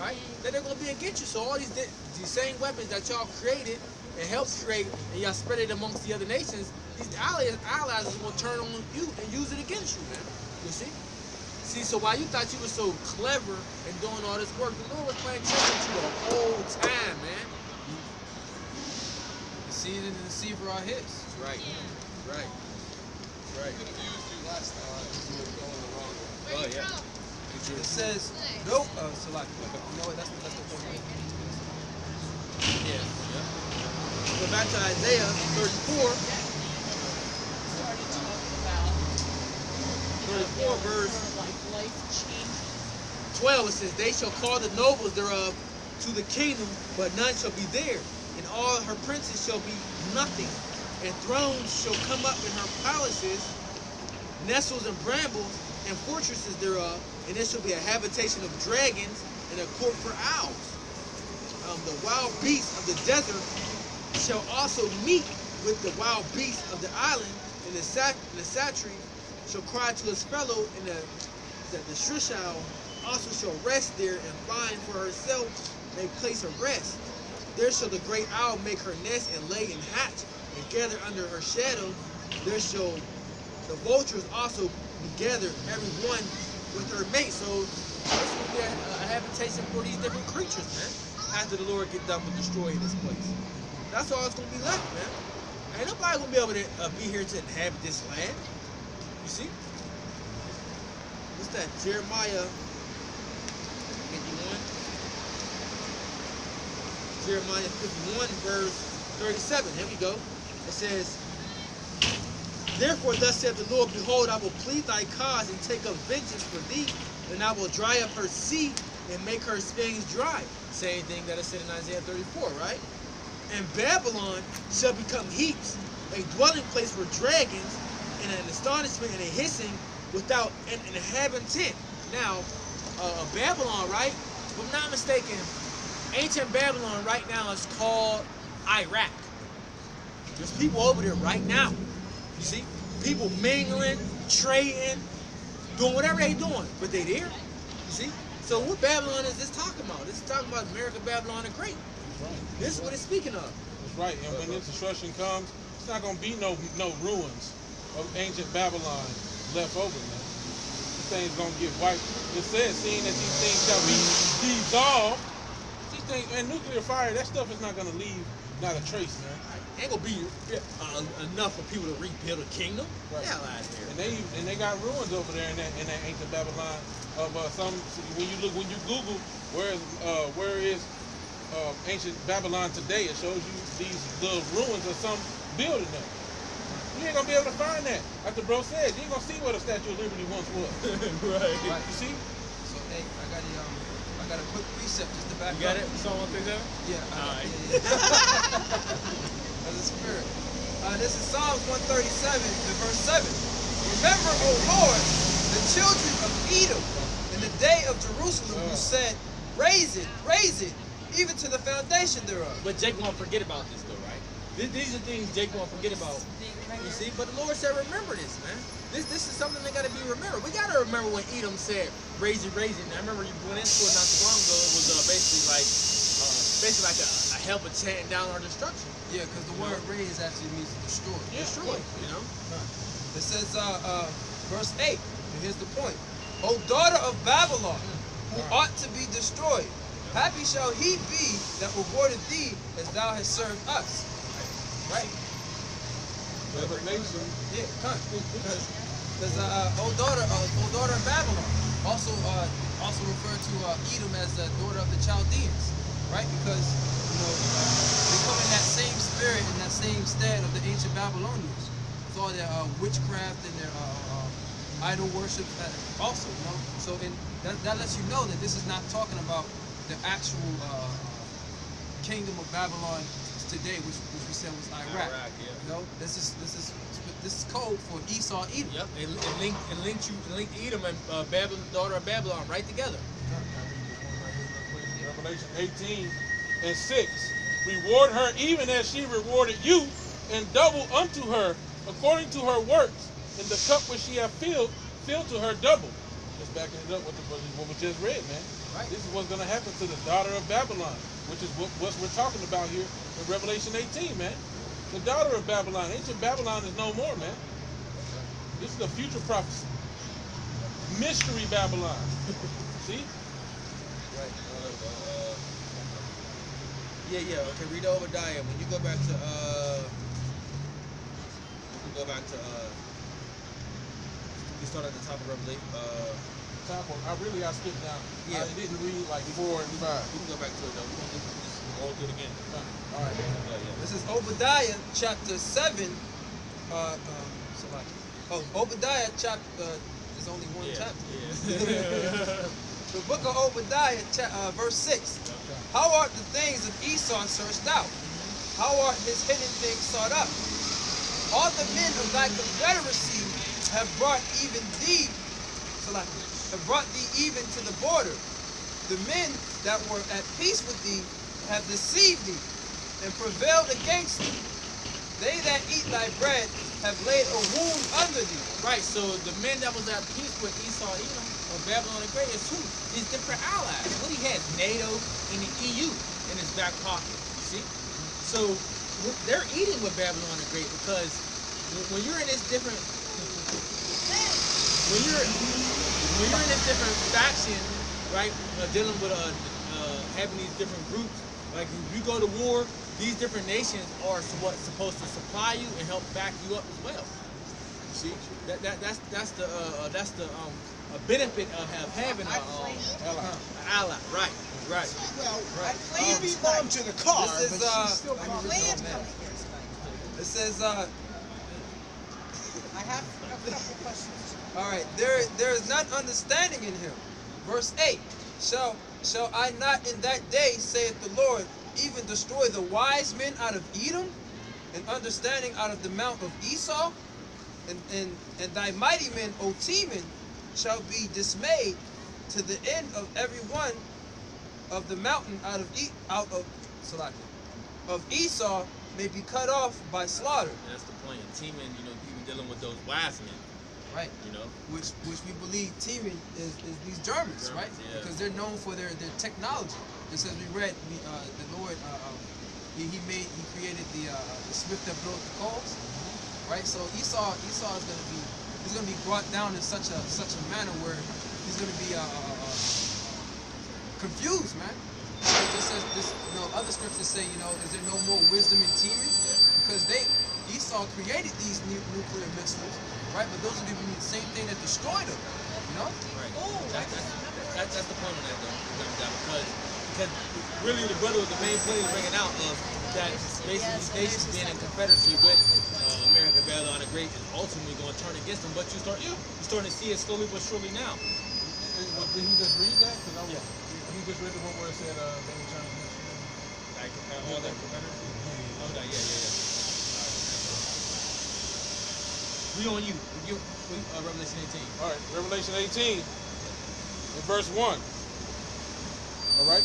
right? That they're gonna be against you. So all these same weapons that y'all created and helped create, and y'all spread it amongst the other nations, these allies is gonna turn on you and use it against you, man. You see? See, so while you thought you were so clever and doing all this work, the Lord was playing tricks with you the whole time, man. The seed and the deceiver are his. Right. Right. Right. Could have used you last time. You were going the wrong way. Oh yeah. It says, nope. Select. You know what? That's the whole thing. Yeah. Go back to Isaiah 34. 34 verse 12, it says, they shall call the nobles thereof to the kingdom, but none shall be there. And all her princes shall be nothing. And thrones shall come up in her palaces, nettles and brambles, and fortresses thereof. And there shall be a habitation of dragons, and a court for owls. The wild beasts of the desert shall also meet with the wild beasts of the island, and the satyr shall cry to his fellow, and the shrishow also shall rest there, and find for herself a place of rest. There shall the great owl make her nest, and lay and hatch, and gather under her shadow. There shall the vultures also be gathered, every one with her mate. So this will be a habitation for these different creatures, man, after the Lord get done with destroying this place. That's all it's going to be left, man. Ain't nobody going to be able to be here to inhabit this land. You see? What's that? Jeremiah 51. Jeremiah 51, verse 37. Here we go. It says, therefore thus saith the Lord, behold, I will plead thy cause, and take up vengeance for thee, and I will dry up her sea, and make her springs dry. Same thing that is said in Isaiah 34, right? And Babylon shall become heaps, a dwelling place for dragons, and an astonishment and a hissing without an inhabitant. Now, Babylon, right? If I'm not mistaken, ancient Babylon right now is called Iraq. There's people over there right now. You see? People mingling, trading, doing whatever they doing, but they there. You see? So what Babylon is this talking about? This is talking about America, Babylon, the Great. Right. This is what it's speaking of. That's right. And when this destruction comes, it's not going to be no ruins of ancient Babylon left over, man. These things going to get wiped. It says, seeing that these things shall be dissolved, these things, and nuclear fire, that stuff is not going to leave not a trace, man. Ain't gonna be enough for people to rebuild a kingdom. Right. Hell out of here. And they got ruins over there in that ancient Babylon of some. When you Google where is ancient Babylon today, it shows you the ruins of some building there. You ain't gonna be able to find that. Like the bro said, you ain't gonna see where the Statue of Liberty once was. Right. You see? So hey, I got a quick precept just to back You got up. it? Someone think that? Yeah. All right. As a spirit. This is Psalms 137, verse 7. Remember, O Lord, the children of Edom in the day of Jerusalem, who said, raise it, even to the foundation thereof. But Jake won't forget about this though, right? These are things Jake won't forget about. You see? But the Lord said, remember this, man. This is something that got to be remembered. We got to remember when Edom said, raise it. I remember you went into it not too long ago. It was basically like a help of chanting down our destruction. Yeah, because the word raise actually means destroy. Yeah, destroy, you know? It says, verse 8, and here's the point. O daughter of Babylon, who ought to be destroyed, happy shall he be that rewarded thee as thou hast served us. Right? Revelation. Yeah, because O daughter of Babylon, also referred to Edom as the daughter of the Chaldeans, right? Because they come in that same spirit and that same stead of the ancient Babylonians, with all their witchcraft and their idol worship. Also, so that lets you know that this is not talking about the actual kingdom of Babylon today, which we said was Iraq. Yeah. This is code for Esau, Edom. Yep. It linked Edom and Babylon, daughter of Babylon, right together. Revelation 18:6. Reward her even as she rewarded you, and double unto her according to her works, and the cup which she hath filled to her double. Just backing it up with what we just read, man. Right. This is what's going to happen to the daughter of Babylon, which is what we're talking about here in Revelation 18, man. The daughter of Babylon, ancient Babylon is no more, man. This is a future prophecy. Mystery Babylon. See? Right. Yeah. Okay, read Obadiah. When you go back to you start at the top of Revelation. I skipped down. Yeah. I didn't read like 4 and 5. We can go back to it though. All good again. All right. Yeah. This is Obadiah chapter 7. Obadiah chapter. There's only one chapter. Yeah. The book of Obadiah, verse 6. How art the things of Esau searched out? How art his hidden things sought up? All the men of thy confederacy have brought even thee, have brought thee even to the border. The men that were at peace with thee have deceived thee and prevailed against thee. They that eat thy bread have laid a wound under thee. Right, so the men that was at peace with Esau, Edom, or Babylon the Great is who? These different allies. What he had, NATO and the EU in his back pocket. You see? So they're eating with Babylon the Great because when you're in this different when you're in this different faction, right? Dealing with having these different groups, like if you go to war, these different nations are supposed to supply you and help back you up as well. See, that's the benefit of having an ally. Right. Well, Right. you belong to the car, This is, but she's still let me part read of it it. on that. It says, I have a couple questions. all right, there is not understanding in him. Verse 8, shall I not in that day, saith the Lord, even destroy the wise men out of Edom, and understanding out of the mount of Esau, and thy mighty men, O Teman, shall be dismayed to the end of every one of the mountain out of Esau may be cut off by slaughter. And that's the point. Teaming, even dealing with those wise men, Right. Which we believe Teman is these Germans, right? yeah. Because they're known for their technology. Just as we read, the Lord, he created the smith that bloweth the coals, right? So Esau is gonna be brought down in such a manner where he's gonna be confused, man. Just as this, other scriptures say, is there no more wisdom in Teman? Because Esau created these nuclear missiles, right? But those are going to be the same thing that destroyed them, Right. That's the point of that, though. Because really the brother was the main point of bringing out of that basically these nations being in confederacy with America, Babylon the Great, is ultimately going to turn against them. But you're starting to see it slowly but surely now. Did he just read that? He just read the one where it said they were trying to get Like all that confederacy. Oh, yeah. We on you. Revelation 18. All right, Revelation 18, in verse 1. All right?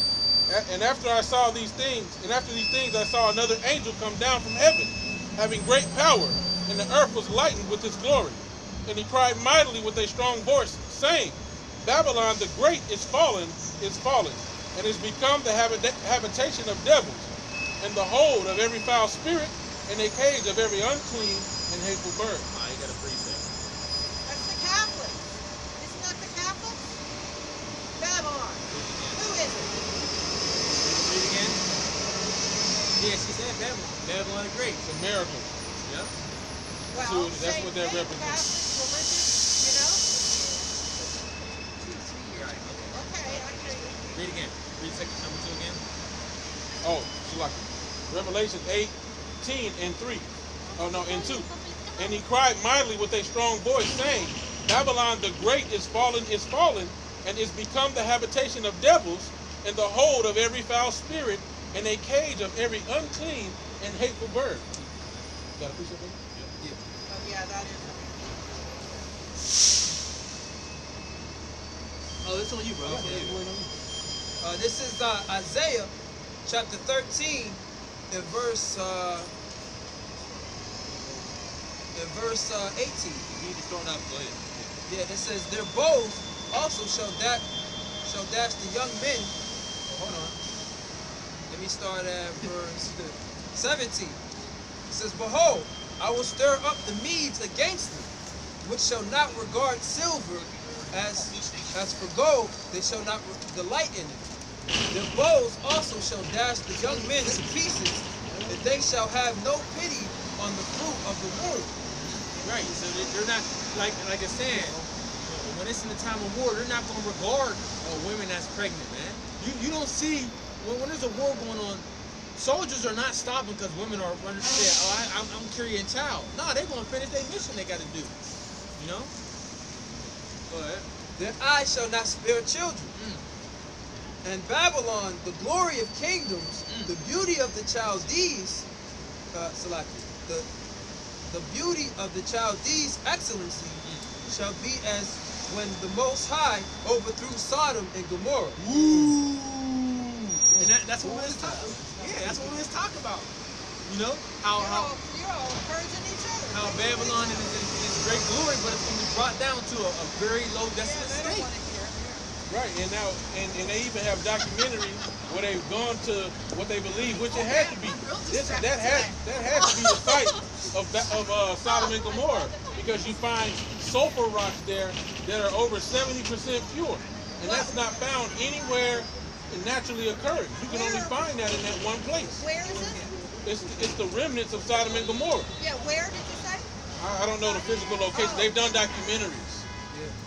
And after these things I saw another angel come down from heaven, having great power, and the earth was lightened with his glory. And he cried mightily with a strong voice, saying, Babylon the Great is fallen, and is become the habitation of devils, and the hold of every foul spirit, and a cage of every unclean and hateful bird. You got a precept. That's the Catholics. Isn't that the Catholics? Babylon. Who is it? Read again. Yeah, she said Babylon. Babylon the Great. It's America. Yeah. Well, that's what that represents. Catholic religion, Right. Okay, I hear you. Read again. Read section number 2 again. Oh, Shalaka. Revelation 18 and 3. Oh, no, and 2. And he cried mightily with a strong voice, saying, Babylon the Great is fallen, and is become the habitation of devils, and the hold of every foul spirit, and a cage of every unclean and hateful bird. Got a piece of it? Yeah, that is. Oh, it's on you, bro. It's on you. This is Isaiah chapter 13 and verse 18. You need to start up. Go ahead. Yeah, it says their bows also shall dash the young men. Hold on. Let me start at verse 17. It says, Behold, I will stir up the Medes against them, which shall not regard silver as for gold, they shall not delight in it. Their bows also shall dash the young men to pieces, and they shall have no pity on the fruit of the womb. Right. So they're not like I said. When it's in the time of war, they're not going to regard women that's pregnant, man. You don't see when there's a war going on. soldiers are not stopping because women are running. I'm carrying child. No, they're gonna finish their mission. They got to do. You know. Go ahead. Their eyes shall not spare children. And Babylon, the glory of kingdoms, the beauty of the Chaldees, the beauty of the Chaldees' excellency shall be as when the Most High overthrew Sodom and Gomorrah. Ooh. And that's what we was talking. Yeah, that's what we was talking about. You know how You're all encouraging each other. how Babylon is in great glory, but it's going to be brought down to a very low desolate They don't state. want to hear. Right, and now, and they even have documentaries where they've gone to what they believe, which it had to be. That had to be the site of Sodom and Gomorrah, because you find sulfur rocks there that are over 70% pure, and that's not found anywhere naturally occurring. You can only find that in that one place. Where is it? It's the remnants of Sodom and Gomorrah. Yeah, where did you say? I don't know the physical location. They've done documentaries.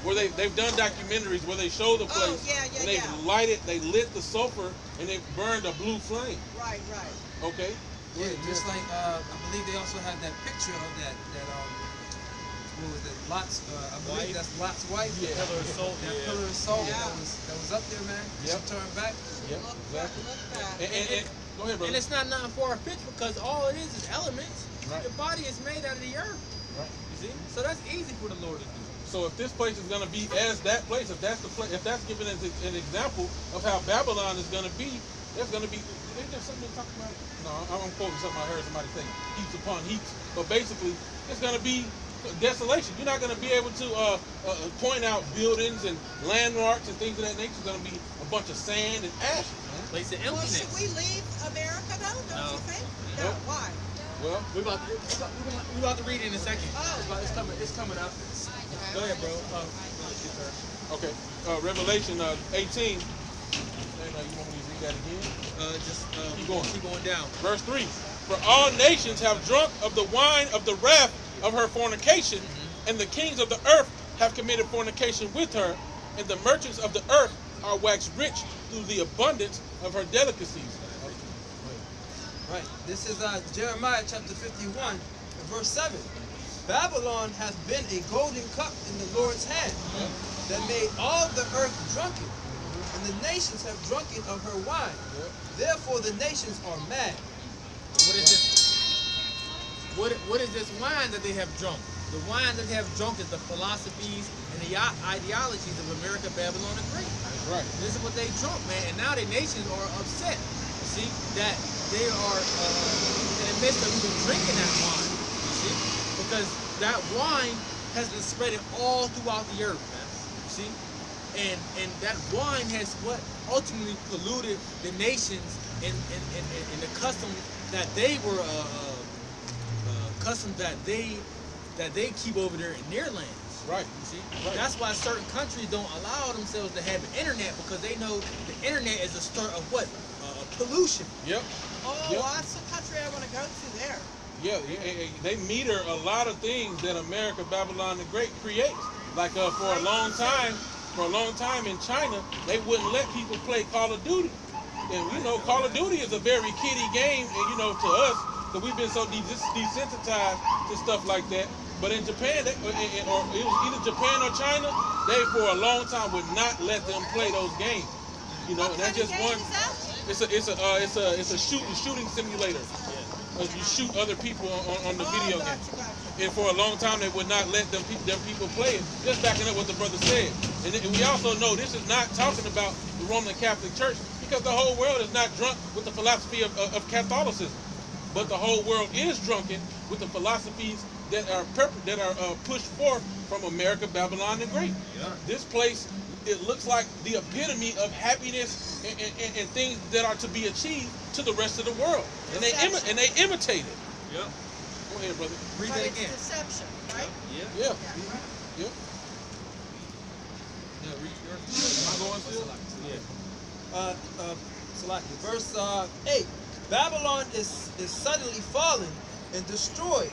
Where they've done documentaries where they show the place and they lit the sulfur and they burned a blue flame. Right. Okay. Yeah, just like I believe they also had that picture of that what was it? Lot's I believe that's Lot's wife. Yeah. Pillar of salt. That Yeah. pillar of salt Yeah. that was up there, man. Yep. She turned back. Yep. Look Exactly. back. And go ahead, brother. And it's not nothing far-fetched because all it is elements. Right. Your body is made out of the earth. Right. You see? So that's easy for the Lord to do. So if this place is going to be as that place, if that's the place, if that's given as an example of how Babylon is going to be, there's going to be. Ain't there something to talk about? No, I'm quoting something I heard somebody say, heaps upon heaps. But basically, it's going to be desolation. You're not going to be able to point out buildings and landmarks and things of that nature. It's going to be a bunch of sand and ash. Place of Well, emptiness. should we leave America though? Don't you think? No. Nope. Why? Well, We're about to read it in a second. Oh. It's coming up. Go ahead, bro. okay. Revelation 18. And, you want me to read that again? Keep going down. Verse 3. For all nations have drunk of the wine of the wrath of her fornication, and the kings of the earth have committed fornication with her, and the merchants of the earth are waxed rich through the abundance of her delicacies. Right. This is Jeremiah chapter 51, verse 7. Babylon hath been a golden cup in the Lord's hand, that made all the earth drunken, and the nations have drunken of her wine. Therefore the nations are mad. What is this? What is this wine that they have drunk? The wine that they have drunk is the philosophies and the ideologies of America, Babylon, and Greece. That's right. This is what they drunk, man. And now the nations are upset. You see that they are in the midst of even drinking that wine. You see, because that wine has been spreading all throughout the earth, man. You see, and that wine has what ultimately polluted the nations and the custom that they were customs that they keep over there in their lands. Right. You see, Right. that's why certain countries don't allow themselves to have internet, because they know the internet is a start of what pollution. Yep. Oh, Yep. well, that's the country I want to go to there. Yeah, they meter a lot of things that America, Babylon the Great creates. Like for a long time in China, they wouldn't let people play Call of Duty. And you know, Call of Duty is a very kiddie game, and you know, to us, because we've been so desensitized to stuff like that. But in Japan, or it was either Japan or China, they for a long time would not let them play those games. You know, and What that's kind just of one. game is that? It's a shooting simulator. You shoot other people on the video game. Gotcha. And for a long time, they would not let them people play it. Just backing up what the brother said. And we also know this is not talking about the Roman Catholic Church, because the whole world is not drunk with the philosophy of Catholicism. But the whole world is drunken with the philosophies that are pushed forth from America, Babylon, the Great. Yeah. This place, it looks like the epitome of happiness and things that are to be achieved to the rest of the world. And they imitate it. Yep. Go ahead, brother. Read But that it's again. deception, right? Yeah. Yeah. Yeah. Yep. Yeah. Read yours. Am I going still? Yeah. Salaki. Verse 8. Babylon is suddenly fallen and destroyed.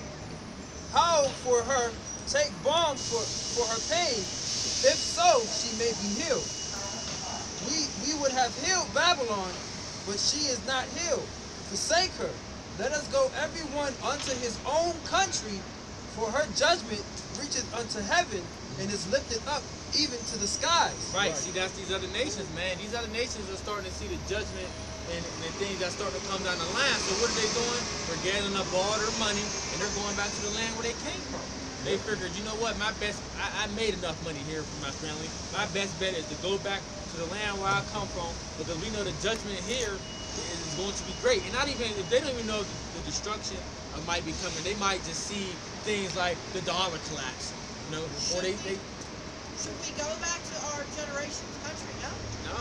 How for her take balm for her pain? If so, she may be healed. We would have healed Babylon, but she is not healed. For forsake her. Let us go everyone unto his own country, for her judgment reacheth unto heaven and is lifted up even to the skies. Right. See, that's these other nations, man. These other nations are starting to see the judgment and things that's starting to come down the line. So what are they doing? They're gathering up all their money and they're going back to the land where they came from. They figured, you know what, I made enough money here for my family. My best bet is to go back to the land where I come from, because we know the judgment here is going to be great. And not even, if they don't even know the destruction might be coming, they might just see things like the dollar collapse, you know, or they Should we go back to our generation's country? No. no.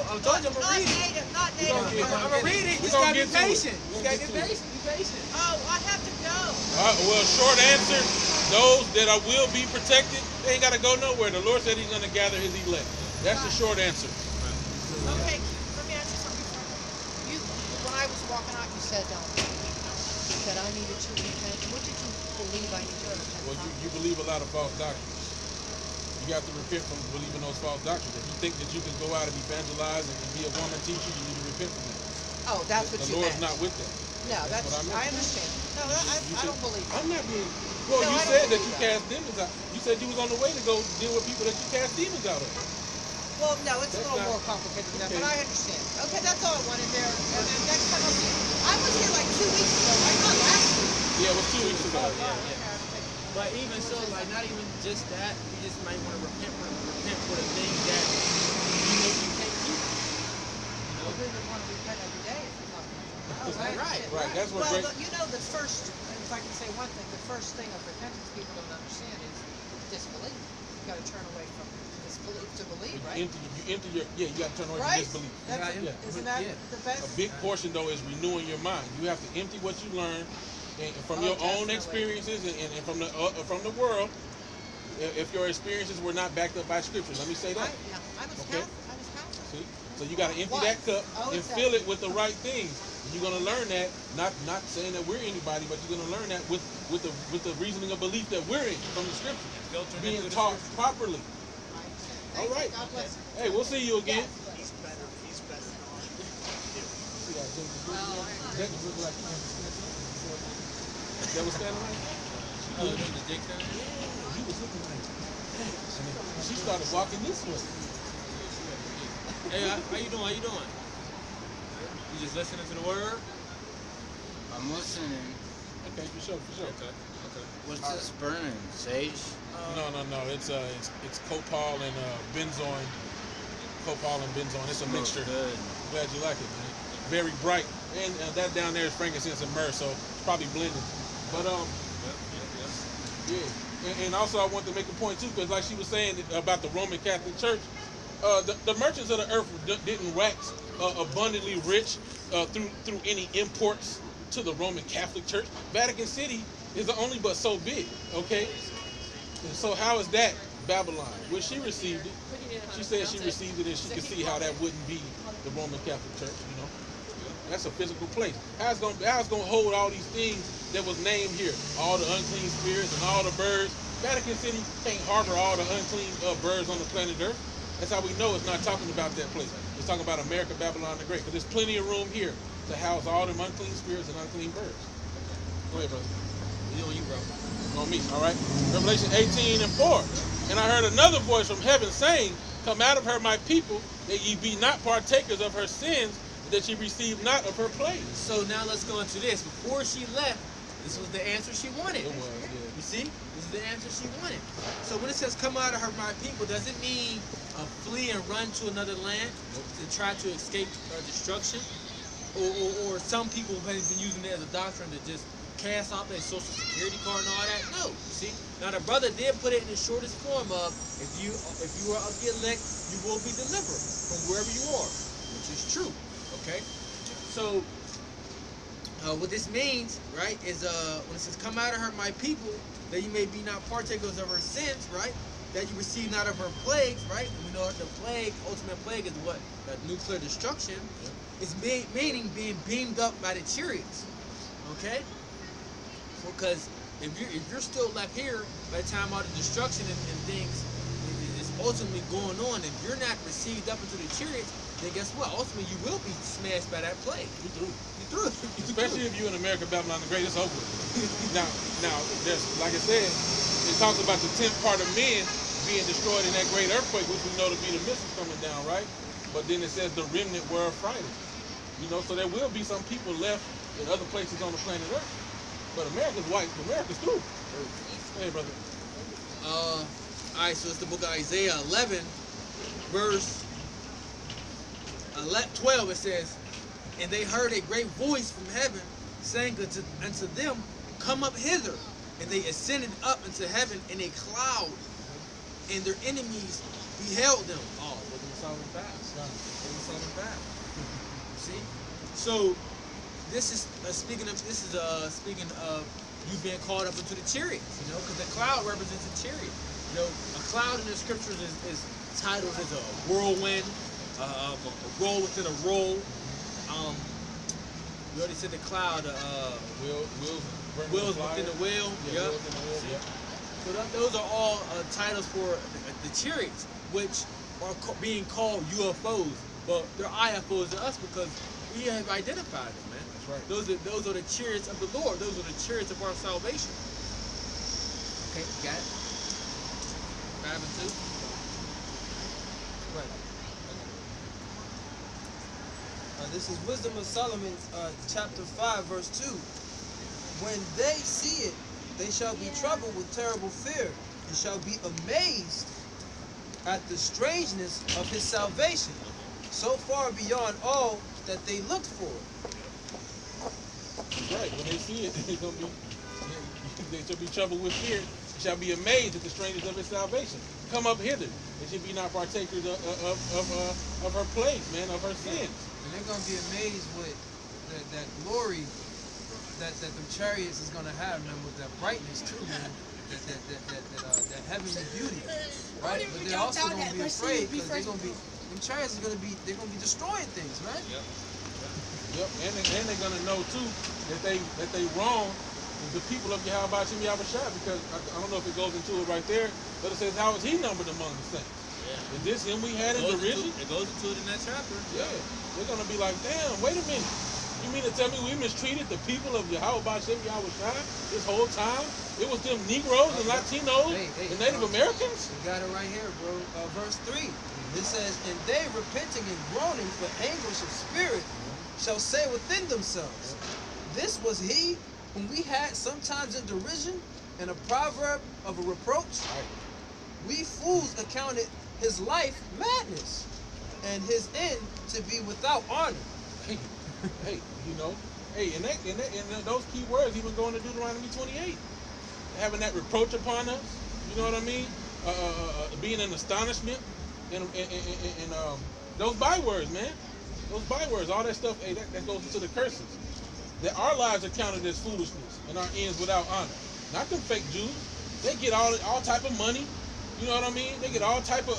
I told you I'm gonna read it. Not native. I'm gonna read it. You just gotta be patient. You gotta get patient. Be patient. Oh, I have to go. Well, short answer, those that will be protected, they ain't got to go nowhere. The Lord said he's going to gather his elect. That's the short answer. Okay, let me ask you something. When I was walking out, you said I needed to repent. What did you believe I needed to repent Well, from? you believe a lot of false doctrines. You got to repent from believing those false doctrines. If you think that you can go out and evangelize and be a woman teacher, you need to repent from that. Oh, that's what The you Lord's meant. not with that. No, that's what I meant. I understand. No, I don't believe that. I'm not being. Well, No, you I don't said that believe you that. cast demons out. You said you was on the way to go deal with people that you cast demons out of. Well, no, it's a That's little not- more complicated than that, okay. but I understand. Okay, that's all I wanted there. And then next time I'll see you. I was here like 2 weeks ago, right? Not last week. Yeah, it was 2 weeks ago. But even so, like, not even just that, you just might want to repent for the things that you know you can't keep. Well, we would want to repent every day if we're talking about that. Right. That's what Well, great. you know, the first, if I can say one thing, the first thing of repentance people don't understand is disbelief. You got to turn away from disbelief to believe, right? You got to turn away Right? from disbelief. That's, Yeah. Isn't that the best? A big portion though is renewing your mind. You have to empty what you learn and from Oh, your own definitely. experiences and from the world. If your experiences were not backed up by Scripture, let me say that. I was Okay. Catholic. I was Catholic. See, so you got to empty Why? that cup Oh, and exactly. fill it with the right things. And you're gonna learn that. Not saying that we're anybody, but you're gonna learn that with the reasoning of belief that we're in from the Scripture, Filtering being into the taught Scripture. properly. Thank All right. you. God bless you. Hey, we'll see you again. Yes. He's better. He's better. See that Jenkins look like that was standing right? Oh, the Jake down there? He was looking like and she started walking this way. Hey, how you doing? How you doing? You just listening to the word? I'm listening. Okay, for sure. Okay. What's this burning? Sage? No. It's copal and benzoin. Copal and benzoin. It's a Smells mixture. good. Glad you like it, man. Very bright. And that down there is frankincense and myrrh, so it's probably blended. But yeah. And also I want to make a point too, because like she was saying about the Roman Catholic Church, the merchants of the earth didn't wax abundantly rich through any imports to the Roman Catholic Church. Vatican City is only but so big, okay? And so how is that Babylon? Well, she received it. She said she received it and she could see how that wouldn't be the Roman Catholic Church, you know? That's a physical place. How's gonna hold all these things that was named here? All the unclean spirits and all the birds. Vatican City can't harbor all the unclean birds on the planet Earth. That's how we know it's not talking about that place. It's talking about America, Babylon the Great. Because there's plenty of room here to house all them unclean spirits and unclean birds. Go ahead, brother. You, bro. On me, all right? Revelation 18:4. And I heard another voice from heaven saying, "Come out of her, my people, that ye be not partakers of her sins, that ye receive not of her plagues." So now let's go into this. Before she left, this was the answer she wanted. It was, yeah. You see? This is the answer she wanted. So when it says come out of her, my people, does it mean flee and run to another land to try to escape destruction? Or some people have been using it as a doctrine to just cast off their social security card and all that? No. You see? Now the brother did put it in the shortest form of if you are of the elect, you will be delivered from wherever you are, which is true. Okay? So what this means, right, is when it says come out of her, my people, that you may be not partakers of her sins, right? That you receive not of her plagues, right? And we know the plague, ultimate plague, is what? That nuclear destruction. It's meaning being beamed up by the chariots. Okay? Because if you're still left here by the time all the destruction and things is ultimately going on. If you're not received up into the chariots, then guess what? Ultimately, you will be smashed by that plague. You through. You through. Especially if you're in America, Babylon the Great, it's over. now, there's, like I said, it talks about the 10th part of men being destroyed in that great earthquake, which we know to be the missiles coming down, right? But then it says the remnant were affrighted. You know, so there will be some people left in other places on the planet Earth. But America's white. America's through. Hey, brother. All right, so it's the book of Isaiah 11, verse 12. It says, and they heard a great voice from heaven, saying unto them, come up hither. And they ascended up into heaven in a cloud, and their enemies beheld them. Oh, but they saw them fast. They saw them fast. See? So this is speaking of you being caught up into the chariots, you know, because the cloud represents a chariot. You know, a cloud in the scriptures is titled as a whirlwind, a roll within a roll. We already said the cloud, wheels within the wheel. Yeah, wheels in the wheel, yeah. So those are all titles for the chariots, which are being called UFOs, but they're IFOs to us because we have identified them, man. That's right. Those are the chariots of the Lord. Those are the chariots of our salvation. Okay, got it? 5 and 2. Right. This is Wisdom of Solomon, chapter 5, verse 2. When they see it, they shall be troubled with terrible fear, and shall be amazed at the strangeness of his salvation, so far beyond all that they looked for. Right. When they see it, they shall be troubled with fear, and shall be amazed at the strangeness of his salvation. Come up hither. They should be not partakers of her plagues, man, of her sins. And they're going to be amazed with that glory that the chariots is going to have, man, with that brightness too, man. That heavenly beauty, right? But they're also going to be afraid because they're going to be, them chariots are going to be, they're going to be destroying things, man. Yep, and they're going to know too that they wrong the people of Yahweh Shem Yahushua, because I don't know if it goes into it right there, but it says, how is he numbered among the saints? Is this him we had in derision? It goes into it in that chapter. Yeah. They're going to be like, damn, wait a minute. You mean to tell me we mistreated the people of Yahweh Shem Yahushua this whole time? It was them Negroes and Latinos and Native Americans? You got it right here, bro. Verse 3. It says, and they repenting and groaning for anguish of spirit shall say within themselves, this was he whom we had sometimes in derision and a proverb of a reproach. We fools accounted his life madness and his end to be without honor. Hey, you know, and those key words even going to Deuteronomy 28, having that reproach upon us. You know what I mean? Being an astonishment and those bywords, man. Those bywords, all that stuff, hey, that goes into the curses. That our lives are counted as foolishness and our ends without honor. Not them fake Jews. They get all type of money. You know what I mean? They get all type of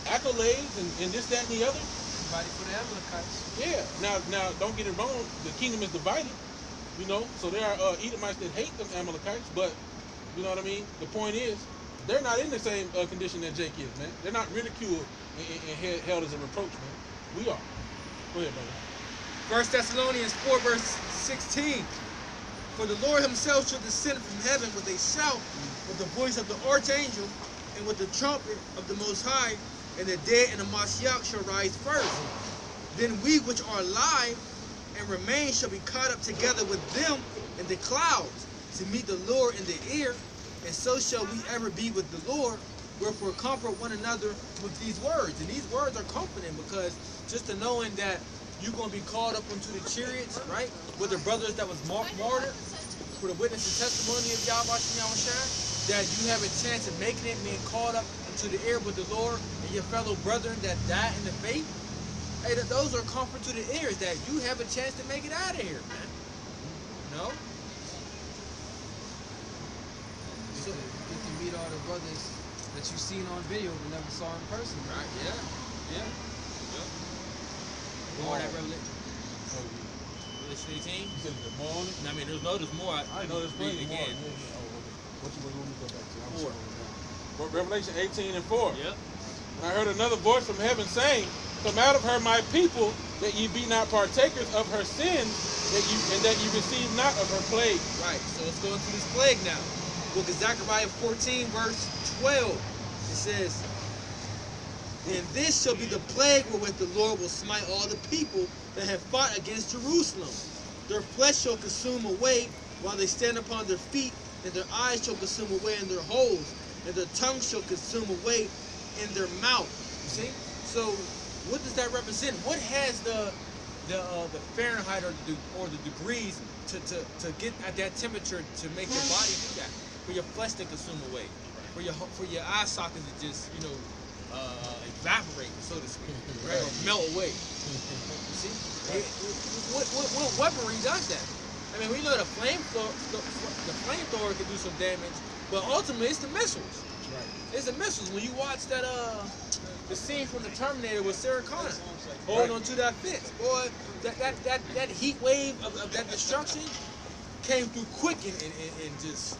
accolades and this, that, and the other. Everybody for the Amalekites. Yeah. Now, don't get it wrong. The kingdom is divided. You know, so there are Edomites that hate them Amalekites, but you know what I mean. The point is, they're not in the same condition that Jake is, man. They're not ridiculed and held as a reproach, man. We are. Go ahead, brother. 1 Thessalonians 4, verse 16. For the Lord himself shall descend from heaven with a shout, with the voice of the archangel, and with the trumpet of the Most High, and the dead and the Mashiach shall rise first. Then we which are alive and remain shall be caught up together with them in the clouds to meet the Lord in the air, and so shall we ever be with the Lord. Wherefore comfort one another with these words. And these words are comforting because just to knowing that you're going to be called up into the chariots, right, with the brothers that was martyred for the witness and testimony of Yahweh Shem Yahushua, that you have a chance of making it, being called up into the air with the Lord and your fellow brethren that died in the faith. Hey, those are comfort to the ears, that you have a chance to make it out of here, man. No? You can meet all the brothers that you've seen on video but never saw in person. Right, yeah. More that Revelation. Revelation 18? You said the morning? I mean, there's more. I know there's plenty more. again. Yeah. Oh, okay. What you want to go back to? I'm 4. Revelation 18 and 4. Yep. And I heard another voice from heaven saying, "Come out of her, my people, that ye be not partakers of her sins, that ye receive not of her plague." Right, so let's go into this plague now. Book of Zechariah 14, verse 12. It says, "And this shall be the plague wherewith the Lord will smite all the people that have fought against Jerusalem. Their flesh shall consume away while they stand upon their feet, and their eyes shall consume away in their holes, and their tongue shall consume away in their mouth." You see? So what does that represent? What has the Fahrenheit or the degrees to get at that temperature to make your body do that? For your flesh to consume away, for your eye sockets to just evaporate, so to speak, right? Or melt away. You see? What weaponry does that? I mean, we know the flamethrower can do some damage, but ultimately it's the missiles. Right. It's the missiles. When you watch that the scene from the Terminator with Sarah Connor holding on to that fence, boy, that heat wave of that destruction came through quick and just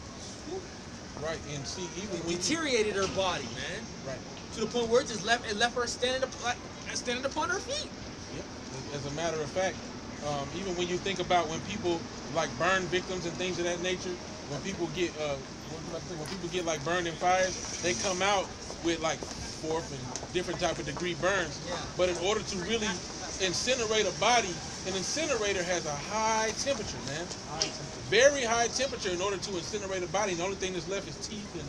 Right. And see, even when deteriorated her body, man. Right. To the point where it left her standing upon her feet. Yep. As a matter of fact, even when you think about when people like burn victims and things of that nature, when people get like burned in fires, they come out with like fourth and different type of degree burns. Yeah. But in order to really incinerate a body, an incinerator has a high temperature, man. Very high temperature in order to incinerate a body. The only thing that's left is teeth and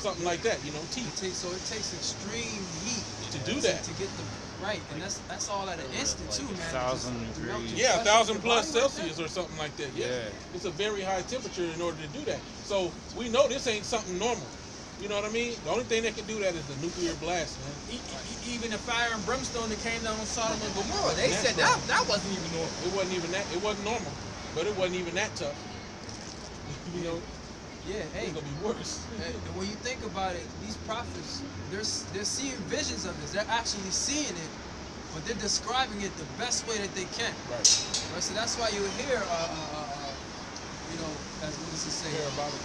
something like that, teeth. So it takes extreme heat To do that. to get the right, and that's all at an instant too, man. 1,000 Just melt degrees. your Yeah, flesh 1,000 with plus your body like Celsius or something like that. Yeah. Yeah. It's a very high temperature in order to do that. So we know this ain't something normal. You know what I mean? The only thing that can do that is the nuclear blast, man. Even the fire and brimstone that came down on Sodom and Gomorrah, they said that wasn't even normal. It wasn't even that. It wasn't normal, but it wasn't even that tough. You know, Yeah, hey, it's gonna be worse. and when you think about it, these prophets, they're seeing visions of this. They're actually seeing it, but they're describing it the best way that they can. Right. Right? So that's why you hear, as what does it say? Parabolic.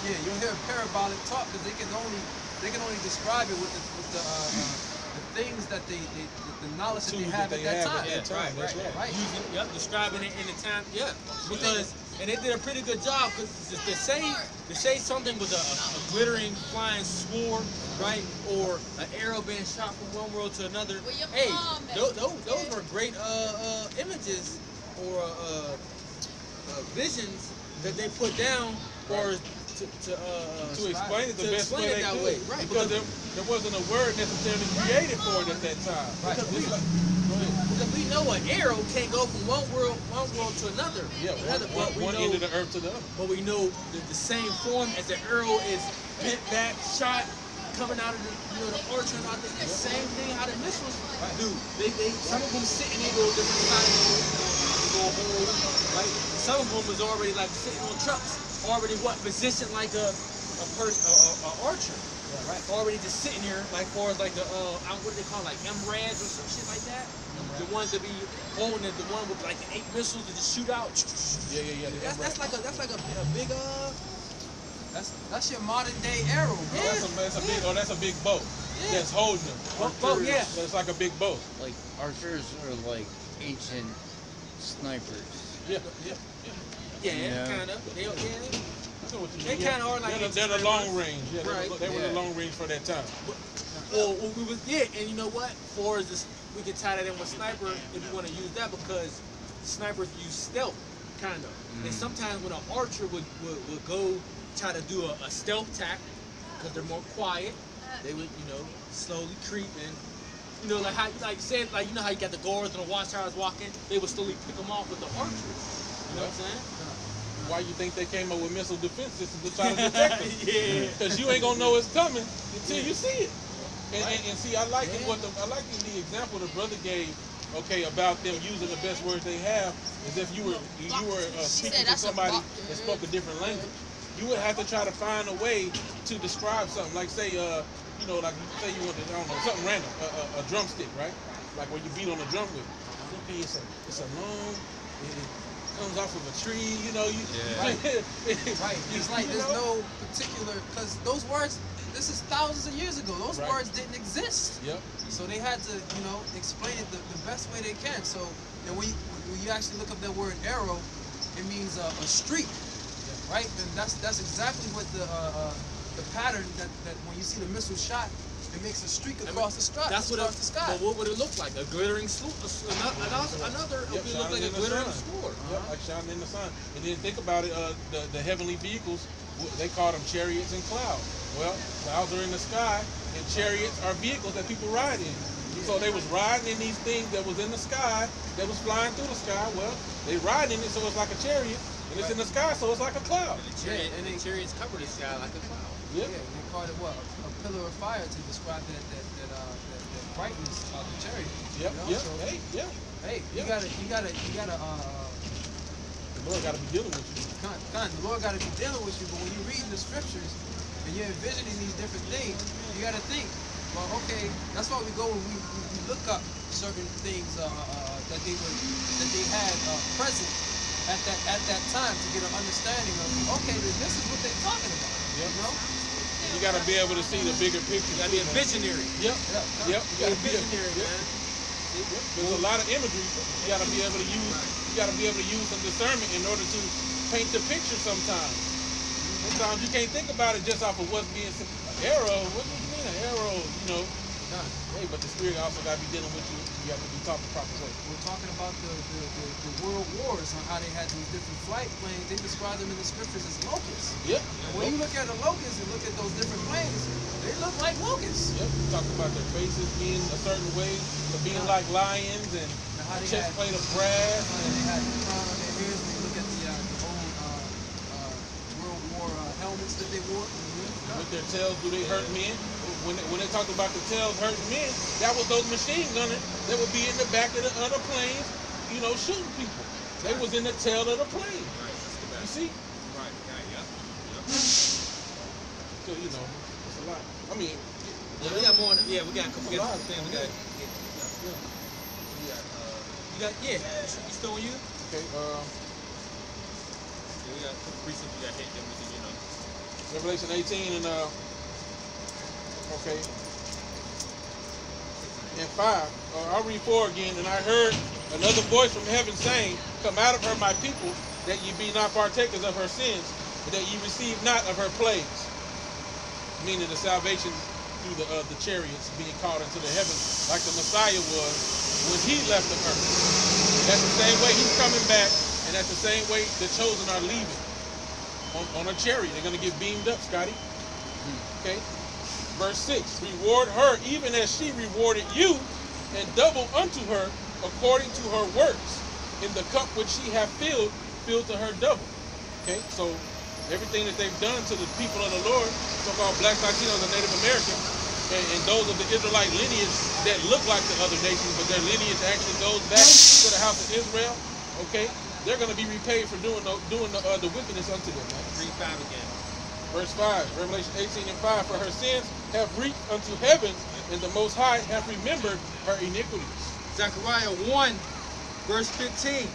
Yeah, you'll hear parabolic talk because they can only describe it with the things that the knowledge that they Tools have that at they that have time. at that time. That's right. Using, describing it in the time, because and they did a pretty good job because to say something was a glittering flying sword, right, or an arrow being shot from one world to another. Hey, those were great images or visions that they put down for To explain it the best way they that could. way, right? Because there wasn't a word necessarily created for it at that time. Right. Because we know an arrow can't go from one world to another. Yeah, one end of the earth to the other. But we know the same form as the arrow is bent back, shot, coming out of the archer and out there. The same thing how the missiles do. They some of them sit and they go different sides, they go whole, right? Some of them is already like sitting on trucks, already positioned like a archer. Yeah, right. Already just sitting here, like far as like the what do they call it, like MRADs or some shit like that. The ones that be holding it, the one with like the 8 missiles to just shoot out. Yeah. That's like a big That's your modern day arrow, bro. Oh, that's a big bow. Yeah. That's holding them. Bow, yeah. That's like a big bow. Like archers are like ancient snipers. Yeah. Yeah, kind of. They They kind of are like they're the long range. Yeah, Right. they were the long range for that time. Well, and you know what? For this, we can tie that in with sniper if you want to use that because snipers use stealth, kind of. And sometimes when an archer would go try to do a stealth attack because they're more quiet, they would slowly creep and like how you know how you got the guards and the watchtowers walking, they would slowly pick them off with the archers. You know what I'm saying? Why you think they came up with missile defense systems to try to detect them? Yeah. Because you ain't gonna know it's coming until you see it. And see, I like the example the brother gave. Okay, about them using the best words they have, is if you were speaking to somebody that spoke a different language, you would have to try to find a way to describe something. Like say, like say you want to, I don't know, something random, a drumstick, right? Like where you beat on a drum with. Okay, it's a long. Comes off of a tree, Right. It's like there's no particular, because those words, this is thousands of years ago. Those Right. words didn't exist. Yep. So they had to, explain it the best way they can. So, and when you actually look up that word arrow, it means a streak, right? And that's exactly what the pattern that when you see the missile shot, it makes a streak across the sky. That's what across the sky. But what would it look like? A glittering sword. Another. Yep, It would look shining like a in the glittering sun. sword. Yep, like shining in the sun. And then think about it, the heavenly vehicles, they call them chariots and clouds. Well, clouds are in the sky, and chariots are vehicles that people ride in. So they was riding in these things that was in the sky, that was flying through the sky. Well, they ride in it, so it's like a chariot, and it's in the sky, so it's like a cloud. And the chariots cover the sky like a cloud. Yep. Yeah, they called it what? A pillar of fire to describe that brightness of the chariot. Yep. Yep. So, Hey. you gotta The Lord got to be dealing with you. the Lord gotta be dealing with you. But when you read the scriptures and you're envisioning these different things, you gotta think, well, okay, that's why we go and we look up certain things that they had present at that time to get an understanding of, okay, this is what they're talking about. Yep. You know? You got to be able to see the bigger picture. You gotta be a visionary. Yep. Yeah. Yep. You got to be Visionary, yep. man. Yep. There's a lot of imagery. You got to be able to use. You got to be able to use some discernment in order to paint the picture. Sometimes you can't think about it just off of what's being said. Arrow. What do you mean an arrow? Hey, but the Spirit also got to be dealing with you. You got to be taught the proper way. We're talking about the world wars on how they had these different flight planes. They describe them in the scriptures as locusts. Yep. And when you look at the locusts and look at those different planes, they look like locusts. Yep. Talk about their faces being a certain way, being like lions, and how they chest had- plate of brass. They had the crown on their ears. When you look at the old World War helmets that they wore. With their tails, do they hurt men? When they talked about the tails hurting men, that was those machine gunners that would be in the back of the other planes, shooting people. They was in the tail of the plane. You see? Right. Yeah. So it's a lot. I mean, Yeah, we got more. Yeah, we got a couple things. We got. You still on you? okay. Yeah, we got a couple precepts we got hit. Then we can, Revelation 18 and okay. And 5. I'll read 4 again. And I heard another voice from heaven saying, "Come out of her, my people, that ye be not partakers of her sins, and that ye receive not of her plagues." Meaning the salvation through the chariots being called into the heavens, like the Messiah was when he left the earth. That's the same way he's coming back, and that's the same way the chosen are leaving. On a chariot. They're going to get beamed up, Scotty. Okay. Verse 6. Reward her even as she rewarded you, and double unto her according to her works. In the cup which she hath filled to her double. Okay. So everything that they've done to the people of the Lord, so-called Blacks, Latinos, and Native Americans, and those of the Israelite lineage that look like the other nations, but their lineage actually goes back to the house of Israel. Okay. They're going to be repaid for doing the wickedness unto them. Man. Read 5 again. Verse 5, Revelation 18 and 5, for her sins have reached unto heaven, and the Most High hath remembered her iniquities. Zechariah 1, verse 15.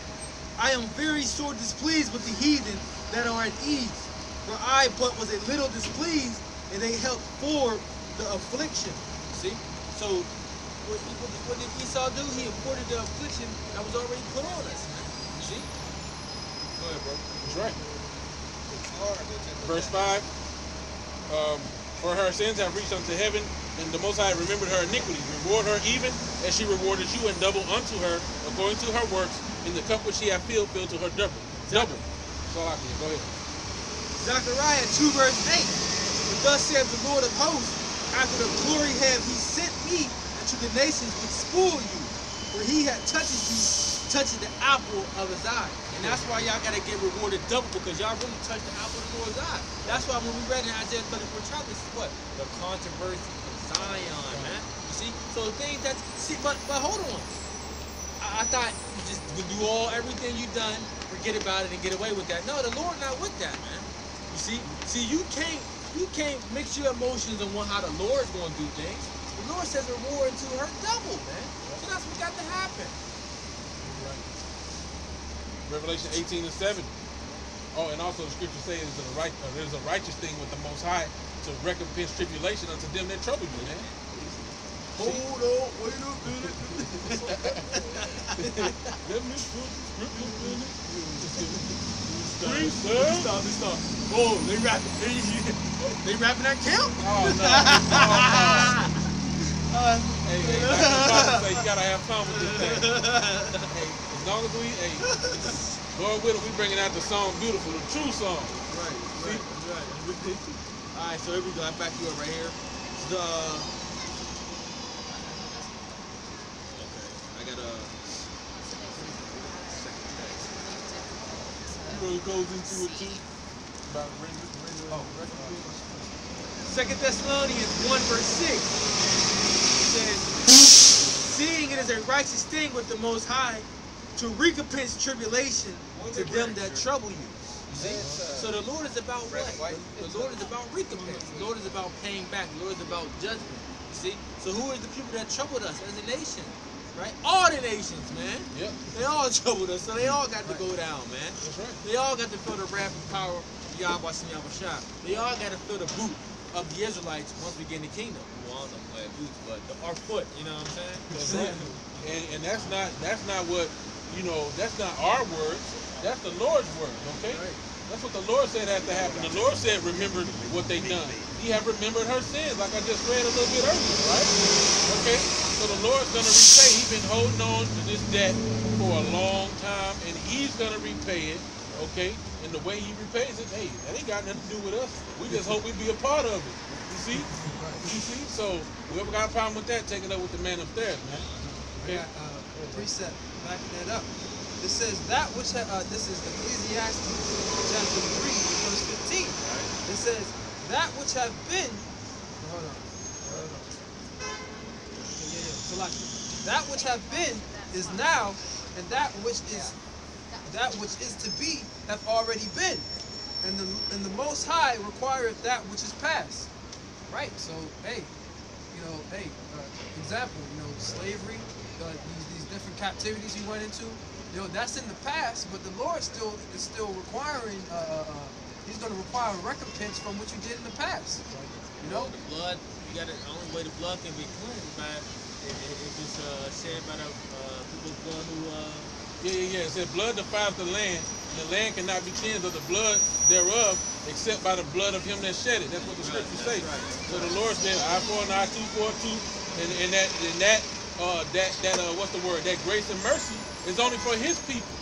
I am very sore displeased with the heathen that are at ease, for I but was a little displeased, and they helped for the affliction. See? So, what did Esau do? He imported the affliction that was already put on us. You see? Go ahead, bro. That's right. Verse 5, for her sins have reached unto heaven, and the Most High remembered her iniquities. Reward her even as she rewarded you, and double unto her according to her works. In the cup which she hath filled to her double. Double. That's all I can. Go ahead. Zechariah 2, verse 8. But thus saith the Lord of hosts, after the glory have he sent me unto the nations which spoil you, for he hath touched you, touching the apple of his eye. And that's why y'all gotta get rewarded double, because y'all really touched the apple of the Lord's eye. That's why when we read in Isaiah 34 chapter, this is what? The controversy of Zion, man. You see? So the things that but hold on. I thought you just would do everything you done, forget about it and get away with that. No, the Lord not with that, man. You see? See, you can't mix your emotions on how the Lord's gonna do things. The Lord says reward to her double, man. So that's what got to happen. Revelation 18 and 7. Oh, and also the scripture says there's a righteous thing with the Most High to to recompense tribulation unto them that trouble you, man. Hold on, wait a minute. Let me put the scriptures in it. Stop. Oh, they rapping. They rapping that camp? Oh, no. Hey, like the Bible say, you gotta have fun with this thing. Hey, as long as we, Lord willing, we bringing out the song beautiful, the true song. Right. All right, so here we go. I back you up right here. The I got a. He really goes into it too. About recompense. 2 Thessalonians 1 verse 6 says, seeing it is a righteous thing with the Most High to recompense tribulation to them that trouble you. See? So the Lord is about what? The Lord is about recompense. The Lord is about paying back. The Lord is about judgment. See? So who are the people that troubled us as a nation? Right? All the nations, man. Yep. They all troubled us, so they all got to go down, man. That's right. They all got to feel the wrath and power of Yahweh and Yahweh. They all got to feel the boot of the Israelites once we get in the kingdom. Well, I don't know about boots, but our foot, you know what I'm saying? That's right. And that's not what, that's not our words. That's the Lord's words, okay? Right. That's what the Lord said had to happen. The Lord said, remember what they done. He have remembered her sins, like I just read a little bit earlier, right? Okay? So the Lord's going to repay. He's been holding on to this debt for a long time, and he's going to repay it, okay? And the way he repays it, hey, that ain't got nothing to do with us. We just hope we be a part of it. You see? You see? So whoever got a problem with that, take it up with the man upstairs, man. Okay? I got a precept backing that up. It says that which, this is Ecclesiastes chapter 3, verse 15. It says, that which have been, hold on. That which have been is now, and that which is to be have already been. And the Most High requireth that which is past. Right? So, example, slavery, these different captivities you went into, that's in the past, but the Lord is still requiring, he's going to require a recompense from what you did in the past. The blood, the only way the blood can be cleansed by if it's shed by the people's blood who Yeah. It said blood defiles the land, and the land cannot be cleansed of the blood thereof, except by the blood of him that shed it. That's what the scriptures say. right. So the Lord said, eye for an eye, tooth for a tooth, and that what's the word? That grace and mercy is only for his people.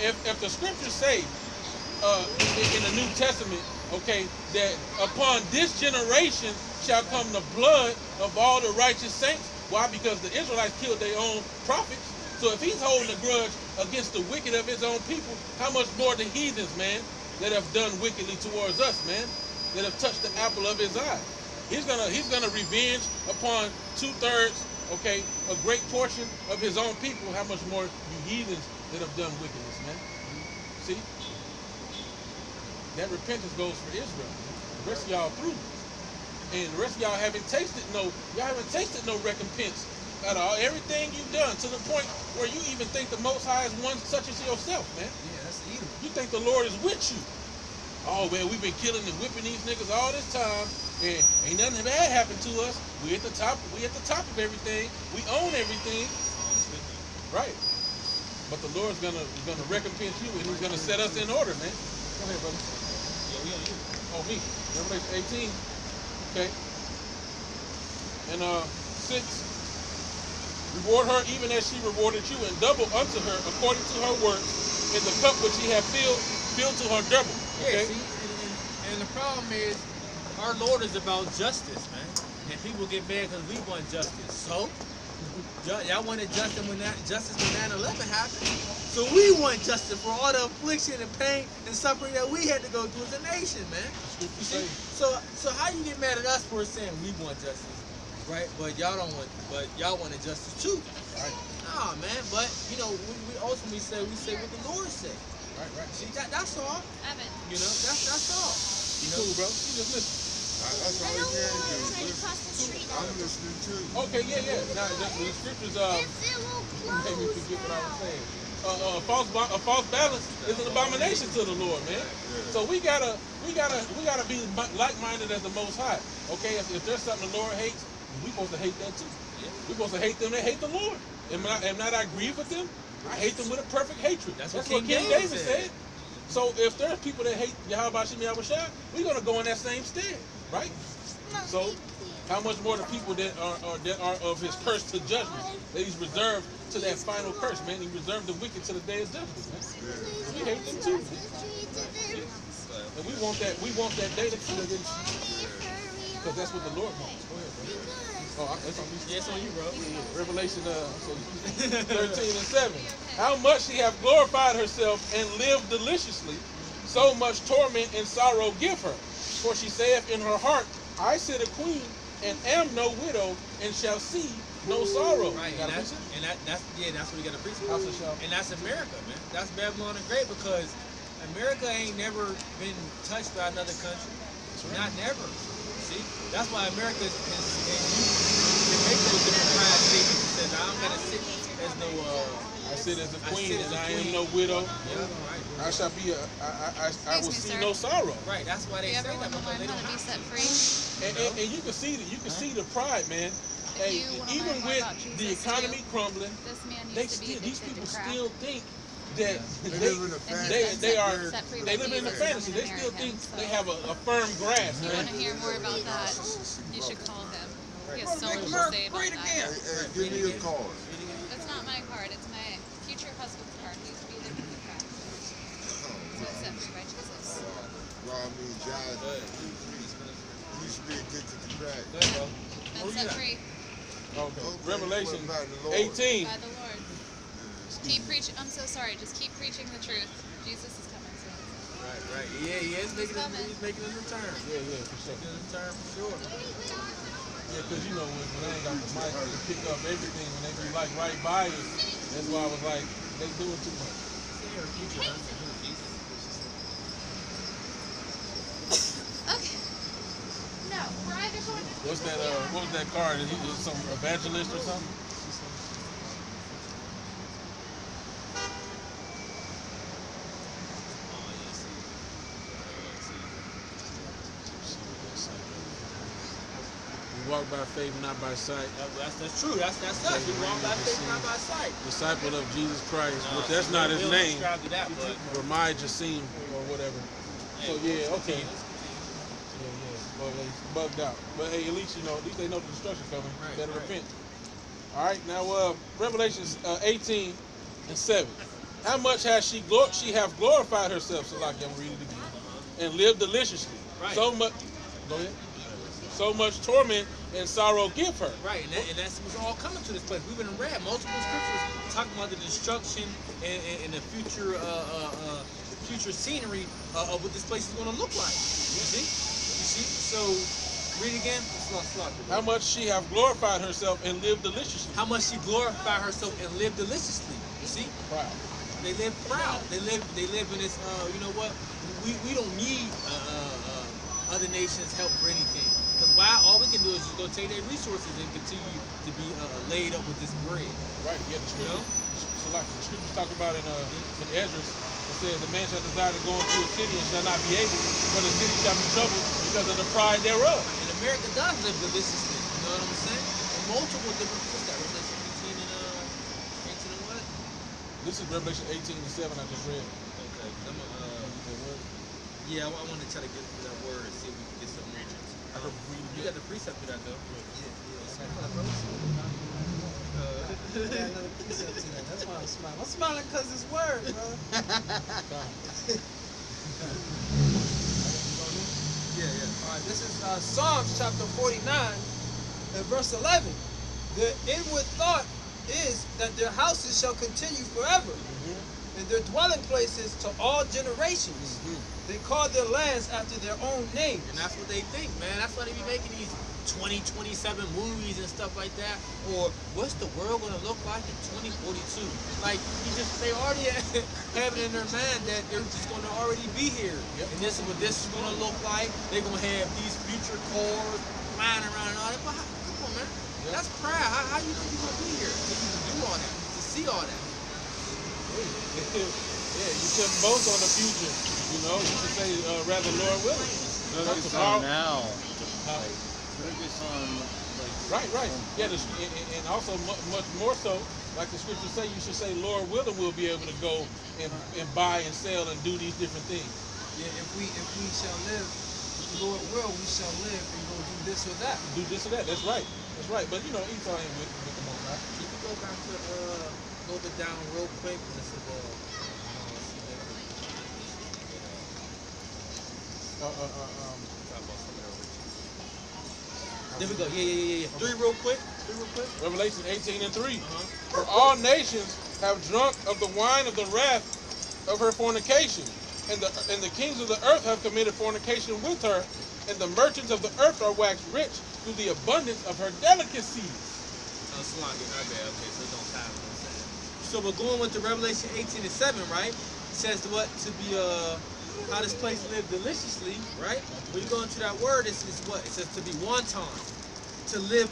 If the scriptures say in the New Testament, okay, that upon this generation shall come the blood of all the righteous saints. Why? Because the Israelites killed their own prophets. So if he's holding a grudge against the wicked of his own people, how much more the heathens, man, that have done wickedly towards us, man, that have touched the apple of his eye. He's gonna revenge upon 2/3, okay, a great portion of his own people. How much more you heathens that have done wickedness, man? See? That repentance goes for Israel. The rest of y'all through. And the rest of y'all haven't tasted no recompense out of everything you've done, to the point where you even think the Most High is one such as yourself, man. Yeah, that's evil. You think the Lord is with you. Oh, man, we've been killing and whipping these niggas all this time, and ain't nothing bad happened to us. We at the top of everything. We own everything. Right. But the Lord's gonna recompense you, and he's gonna set us in order, man. Go ahead, brother. Yeah, we on you. Oh, me. Revelation 18. Okay. And 6. Reward her even as she rewarded you, and double unto her according to her works, in the cup which ye have filled to her double. Okay. Yeah, see, and the problem is, our Lord is about justice, man. And people get mad because we want justice. So, y'all wanted justice when 9/11 happened. So we want justice for all the affliction and pain and suffering that we had to go through as a nation, man. You see? So how you get mad at us for saying we want justice, right? But y'all don't want, but y'all wanted justice too. Right. Nah, man. But we ultimately say what the Lord said. Right. See, that's all. Evan. That's all. Cool, bro. You just listen. That's all you can do. I'm listening too. Okay, yeah. Now the scriptures made me forget what I was saying. a false balance is an abomination to the Lord, man. So we gotta be like-minded as the Most High. Okay, if there's something the Lord hates, we supposed to hate that too. We supposed to hate them that hate the Lord. Am not I grieve with them? I hate them with a perfect hatred. That's what King David said. So if there's people that hate Yahweh Shem Yahushua, we're gonna go in that same stead, right? So how much more the people that are of his curse to judgment, that he's reserved to that final curse, man. He reserved the wicked to the day of judgment, man. We hate them too. And we want that day to come again. Because that's what the Lord wants. Go ahead, bro. Oh, that's on me. Yeah, it's on you, bro. Revelation 13 and 7. How much she hath glorified herself and lived deliciously, so much torment and sorrow give her. For she saith in her heart, I sit a queen and am no widow and shall see no sorrow. Right, and that's what we got to preach about. And that's America, man. That's Babylon the Great, because America ain't never been touched by another country. Not never. See, that's why America is they make those different pride statements. It says, I'm gonna sit as no. I sit as a queen, and I am no widow. Yeah, right. I shall be I will see no sorrow. Right, that's why they say that, because they don't be have set free. And you can see the pride, man. Hey, even with the economy crumbling, these people still think that they live in a fantasy. They still think they have a firm grasp. If you want to hear more about that, you should call him. He has so much to say about that. Give me a card. That's not my card. It's my future husband's card. He used to be addicted to crack. So it's set free by Jesus. Well, I mean, John, you should be addicted to crack. Been set free Okay. Revelation 18. by the Lord. Just keep preaching. I'm so sorry. Just keep preaching the truth. Jesus is coming soon. Right. Yeah, he's making a return. Yeah, for sure. Making a return for sure. Yeah, because you know, when I ain't got the mic, they pick up everything when they be like right by it. That's why I was like, they doing too much. Okay. No, we're either going to. What's that? What was that card? Is he some evangelist or something? We walk by faith, not by sight. That's true. That's us. We walk by faith, not by sight. Disciple of Jesus Christ. But that's not his name. Or my Jassim or whatever. So yeah, okay. Well, they bugged out. But hey, at least they know the destruction coming. Better repent. All right, now Revelation 18 and 7. How much has she have glorified herself? So like I'm reading it again. And lived deliciously. Right. So much. Go ahead. So much torment and sorrow give her. Right, and that's what's all coming to this place. We've been read multiple scriptures talking about the destruction and the future scenery of what this place is going to look like. You see? So read again. How much she have glorified herself and lived deliciously. How much she glorified herself and lived deliciously. You see? Proud. They live proud. They live in this. You know what? We don't need other nations' help for anything. Because all we can do is just go take their resources and continue to be laid up with this bread. Right. Yeah. The scriptures talk about in Esdras. It says the man shall desire to go into a city and shall not be able, for the city shall be troubled because of the pride thereof. And America does live deliciously. You know what I'm saying? And multiple different. What's that? Revelation 18 and what? This is Revelation 18 and 7. I just read. Okay. I want to try to get to that word and see if we can get some regions. You got the precept for that though. Another precept to that. That's why I'm smiling. I'm smiling because it's word, bro. All right, this is Psalms chapter 49 and verse 11. The inward thought is that their houses shall continue forever, and their dwelling places to all generations. They call their lands after their own names. And that's what they think, man. That's why they be making these 2027 movies and stuff like that. Or what's the world gonna look like in 2042? Like they already have it in their mind that they're just gonna already be here. And this is what this is gonna look like. They're gonna have these future cars flying around and all that. But come on, man. That's pride. How you know you're gonna be here? To do all that, to see all that. Yeah, you should both on the future. You know, you should say rather Lord willing. Focus tomorrow- on now. Huh? Like, focus on, like... Right. Yeah, and also much more so, like the scriptures say, you should say, Lord willing, we'll be able to go and buy and sell and do these different things. Yeah, if we shall live, if the Lord will, we shall live and go do this or that. Do this or that. That's right. But you know, Esau ain't with the Most High. Can you go back to a little bit down real quick? This is there we go. Yeah. Three real quick. Revelation 18:3. For all nations have drunk of the wine of the wrath of her fornication, and the kings of the earth have committed fornication with her, and the merchants of the earth are waxed rich through the abundance of her delicacies. Oh, Salaki, my bad. Okay, so it don't have no sense. So we're going with the Revelation 18:7, right? It says what? To be how this place live deliciously, right? When you go into that word, it's what? It says to be wanton, to live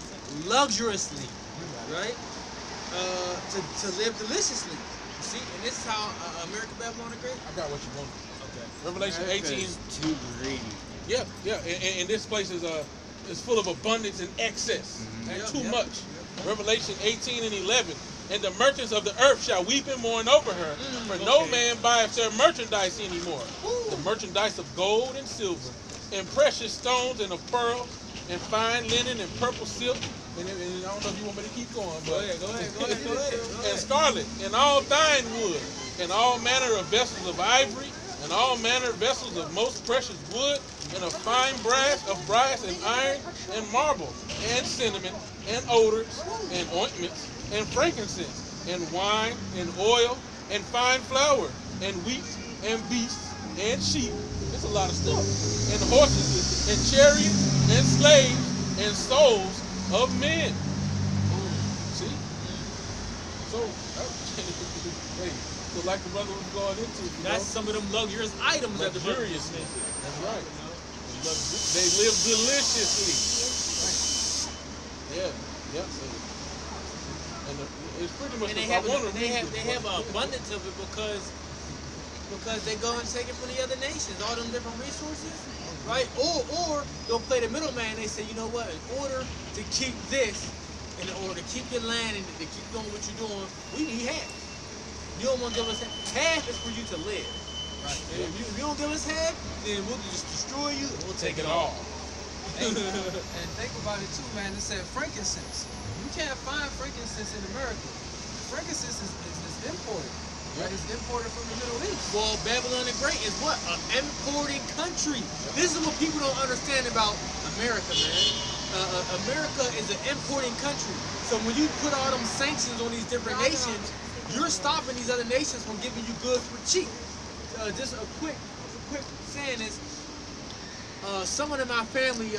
luxuriously, right? To live deliciously. You see, and this is how American Babylon the Great. I got what you wanted. Okay. Revelation America 18. is too greedy. Yeah. And this place is full of abundance and excess, and too much. Revelation 18:11. And the merchants of the earth shall weep and mourn over her, for no man buyeth their merchandise anymore. The merchandise of gold and silver, and precious stones, and of pearls, and fine linen, and purple silk. And I don't know if you want me to keep going, but Go ahead. and scarlet, and all fine wood, and all manner of vessels of ivory, and all manner of vessels of most precious wood, and of fine brass, and iron, and marble, and cinnamon, and odors, and ointments, and frankincense, and wine, and oil, and fine flour, and wheat, and beasts, and sheep. It's a lot of stuff. And horses, and chariots, and slaves, and souls of men. See? So, hey, so like the brother was going into, you That's know, some of them luxurious items that the brother just luxuriousness. mentioned. That's right. They live deliciously. Yeah. And it's pretty much. And they have an abundance of it because they go and take it from the other nations, all them different resources, right? Or they'll play the middleman. They say, you know what? In order to keep this, in order to keep your land and to keep doing what you're doing, we need half. You don't want to give us half. Half is for you to live. Right. And if you don't give us half, then we'll just destroy you and we'll take it all. And think about it too, man. It said frankincense. You can't find frankincense in America. Frankincense is imported. Right? It's imported from the Middle East. Well, Babylon the Great is what? An importing country. This is what people don't understand about America, man. America is an importing country. So when you put all them sanctions on these different nations, you're stopping these other nations from giving you goods for cheap. Just a quick saying is, someone in my family,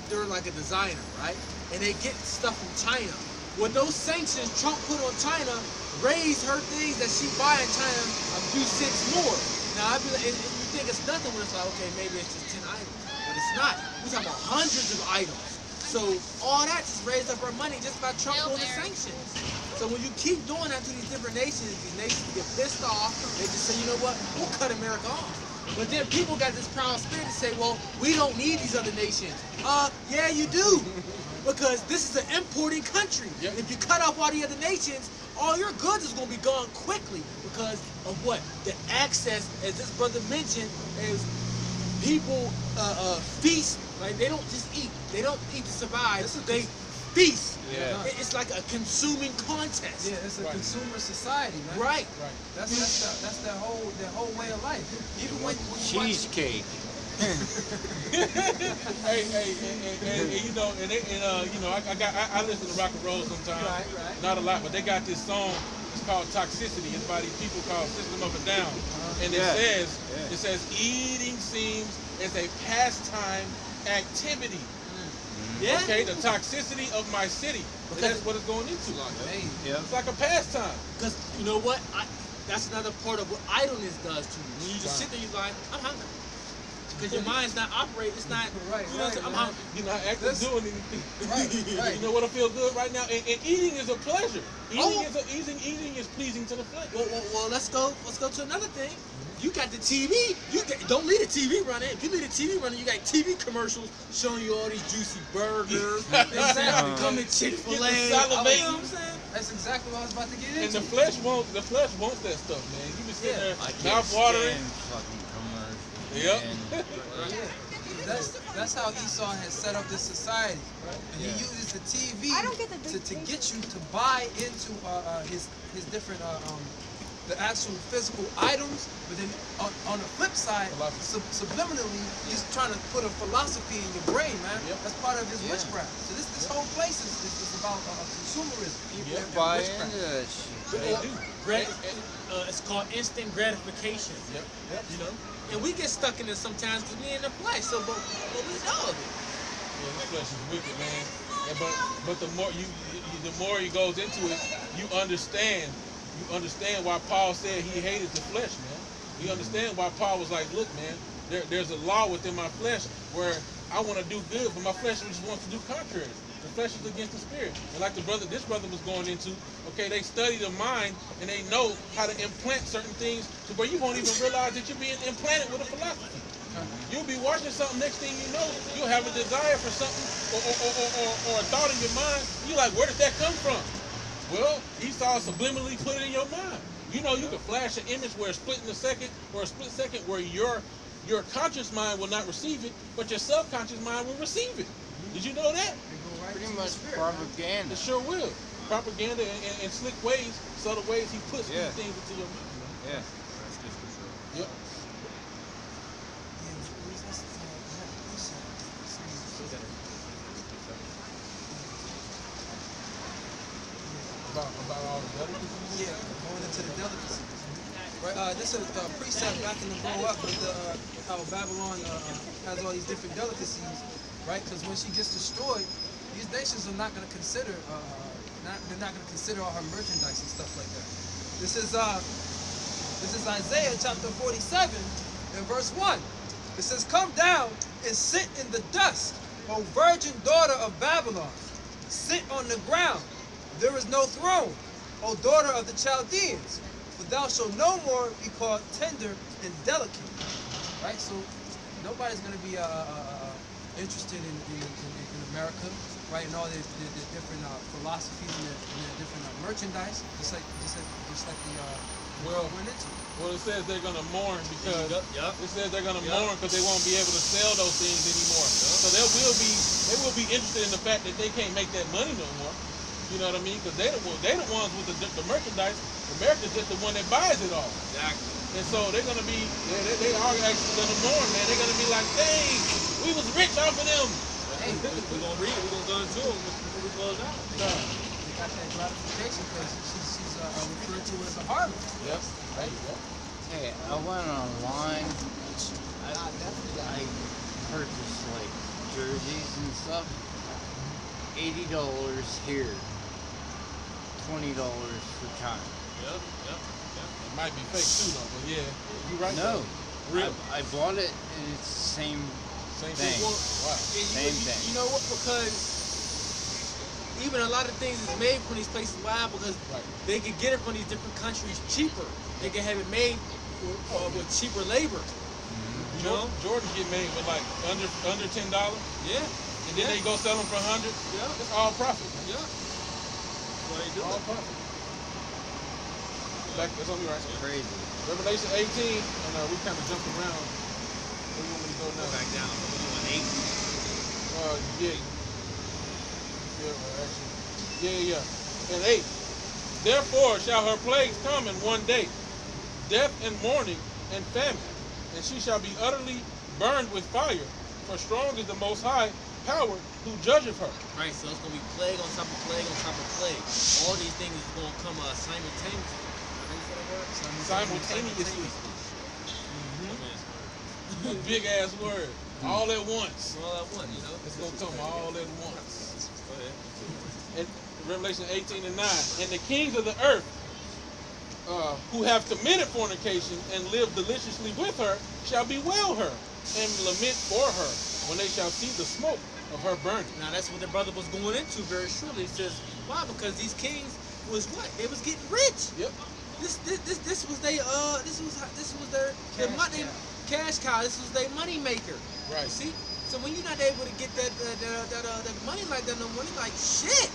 they're like a designer, right? And they get stuff from China. With those sanctions Trump put on China, raised her things that she buy in China a few cents more. Now, I'd be like, and you think it's nothing when it's like, okay, maybe it's just 10 items. But it's not. We're talking about hundreds of items. So all that just raised up our money just by Trump doing the sanctions. So when you keep doing that to these different nations, these nations get pissed off. They just say, you know what, we'll cut America off. But then people got this proud spirit to say, well, we don't need these other nations. Yeah, you do. Because this is an importing country. Yep. If you cut off all the other nations, all your goods is going to be gone quickly because of what? The access, as this brother mentioned, is people feast. Like, they don't just eat. They don't eat to survive. They feast. Yeah. It's like a consuming contest. Yeah, it's a consumer society, man. Right. That's their whole way of life. Even when Cheesecake. Hey, you know, I listen to rock and roll sometimes. Right. Not a lot, but they got this song. It's called Toxicity. It's by these people called System of a Down, and it says eating seems as a pastime activity. Yeah. Okay, the toxicity of my city. Because that's what it's going into. It's like a pastime. Because you know what? That's another part of what idleness does to you. When you just sit there, you're like, I'm hungry. because your mind's not operating. It's not. Right, You know what I'm right, saying? You're not actually doing anything. Right. You know what? I feel good right now, and eating is a pleasure. Oh. Eating is pleasing to the flesh. Well, let's go to another thing. You got the TV. Don't leave the TV running. If you leave the TV running, you got TV commercials showing you all these juicy burgers. You know what I'm saying? Come to Chick-fil-A. Get the You know salivating. what I'm saying? That's exactly what I was about to get And into. the flesh wants that stuff, man. You be sitting there I can't mouth watering. stand fucking commercials. Yep. man. Yeah. That's how Esau has set up this society. And he uses the TV I don't get the to dictation. get you to buy into his different the actual physical items, but then on the flip side, subliminally, he's trying to put a philosophy in your brain, man. Yep. That's part of his witchcraft. So this whole place is about consumerism. You and buy witchcraft. into that shit. They do. It's called instant gratification. Yep. You know, and we get stuck in it sometimes because we in the flesh. So, but we know of it. Yeah, this flesh is wicked, man. And but the more he goes into it, you understand why Paul said he hated the flesh, man. You understand why Paul was like, look, man, there's a law within my flesh where I want to do good, but my flesh just wants to do contrary. The flesh is against the spirit. And like this brother was going into, okay, they study the mind and they know how to implant certain things to where you won't even realize that you're being implanted with a philosophy. You'll be watching something, next thing you know, you'll have a desire for something or a thought in your mind. You're like, where did that come from? Well, Esau subliminally put it in your mind. You know, you can flash an image where a split second where your conscious mind will not receive it, but your subconscious mind will receive it. Did you know that? Pretty much propaganda. It sure will. Propaganda and slick ways, subtle ways he puts Yeah. these things into your mind. Yeah. Yep. About all the delicacies? Yeah, going into the delicacies. Right, this is a precept back in the grow up with how Babylon has all these different delicacies, right? Because when she gets destroyed, these nations are not going to consider, they're not going to consider all her merchandise and stuff like that. This is Isaiah chapter 47 and verse 1. It says, "Come down and sit in the dust, O virgin daughter of Babylon. Sit on the ground. There is no throne, O daughter of the Chaldeans. For thou shalt no more be called tender and delicate." Right? So nobody's going to be interested in America, right? And all the different philosophies and the different merchandise, just like the Well, went into. Well, it says they're gonna mourn because Yup. it says they're gonna mourn because they won't be able to sell those things anymore. So they will be interested in the fact that they can't make that money no more. You know what I mean? Because they the ones with the merchandise. America's just the one that buys it all. Exactly. And so they're gonna be they are actually gonna mourn, man. They're gonna be like, dang, we was rich off of them. Hey, We're gonna read. We're gonna go into them before we close out. they got that gratification because she's referred to as a harlot. Yep. There you go. Hey, I went online. I purchased like jerseys and stuff. $80 here. $20 for China. Yep. It might be fake too, though. But yeah, you right. No, Real. I bought it and it's the same Same thing. thing. Wow. Same thing. You know what? Because even a lot of things is made from these places. Why? Because Right. they can get it from these different countries cheaper. They can have it made with cheaper labor. You know? Jordans get made with like under $10, Yeah. and then they go sell them for 100. Yeah. It's all profit. Yeah. That's what they do. All profit. That's on me, right? Crazy. Revelation 18, and we kind of jumped around. Where you want me to go now? Back down. We're doing 8. Yeah. Yeah, actually. And 8. Therefore shall her plagues come in one day, death and mourning and famine, and she shall be utterly burned with fire, for strong is the Most High power who judgeth her. Right, so it's going to be plague on top of plague on top of plague. All these things is going to come simultaneously. How you say that word? Simultaneously. Big ass word. All at once. All at once, you know? It's going to come all at once. Go ahead. And Revelation 18 and 9. And the kings of the earth who have committed fornication and lived deliciously with her shall bewail her and lament for her when they shall see the smoke of her burning. Now that's what the brother was going into very surely. He says, why? Because these kings was what? They was getting rich. Yep. This was this was their cash cow. This was their money maker. Right. See? So when you're not able to get that money like that no money, like shit.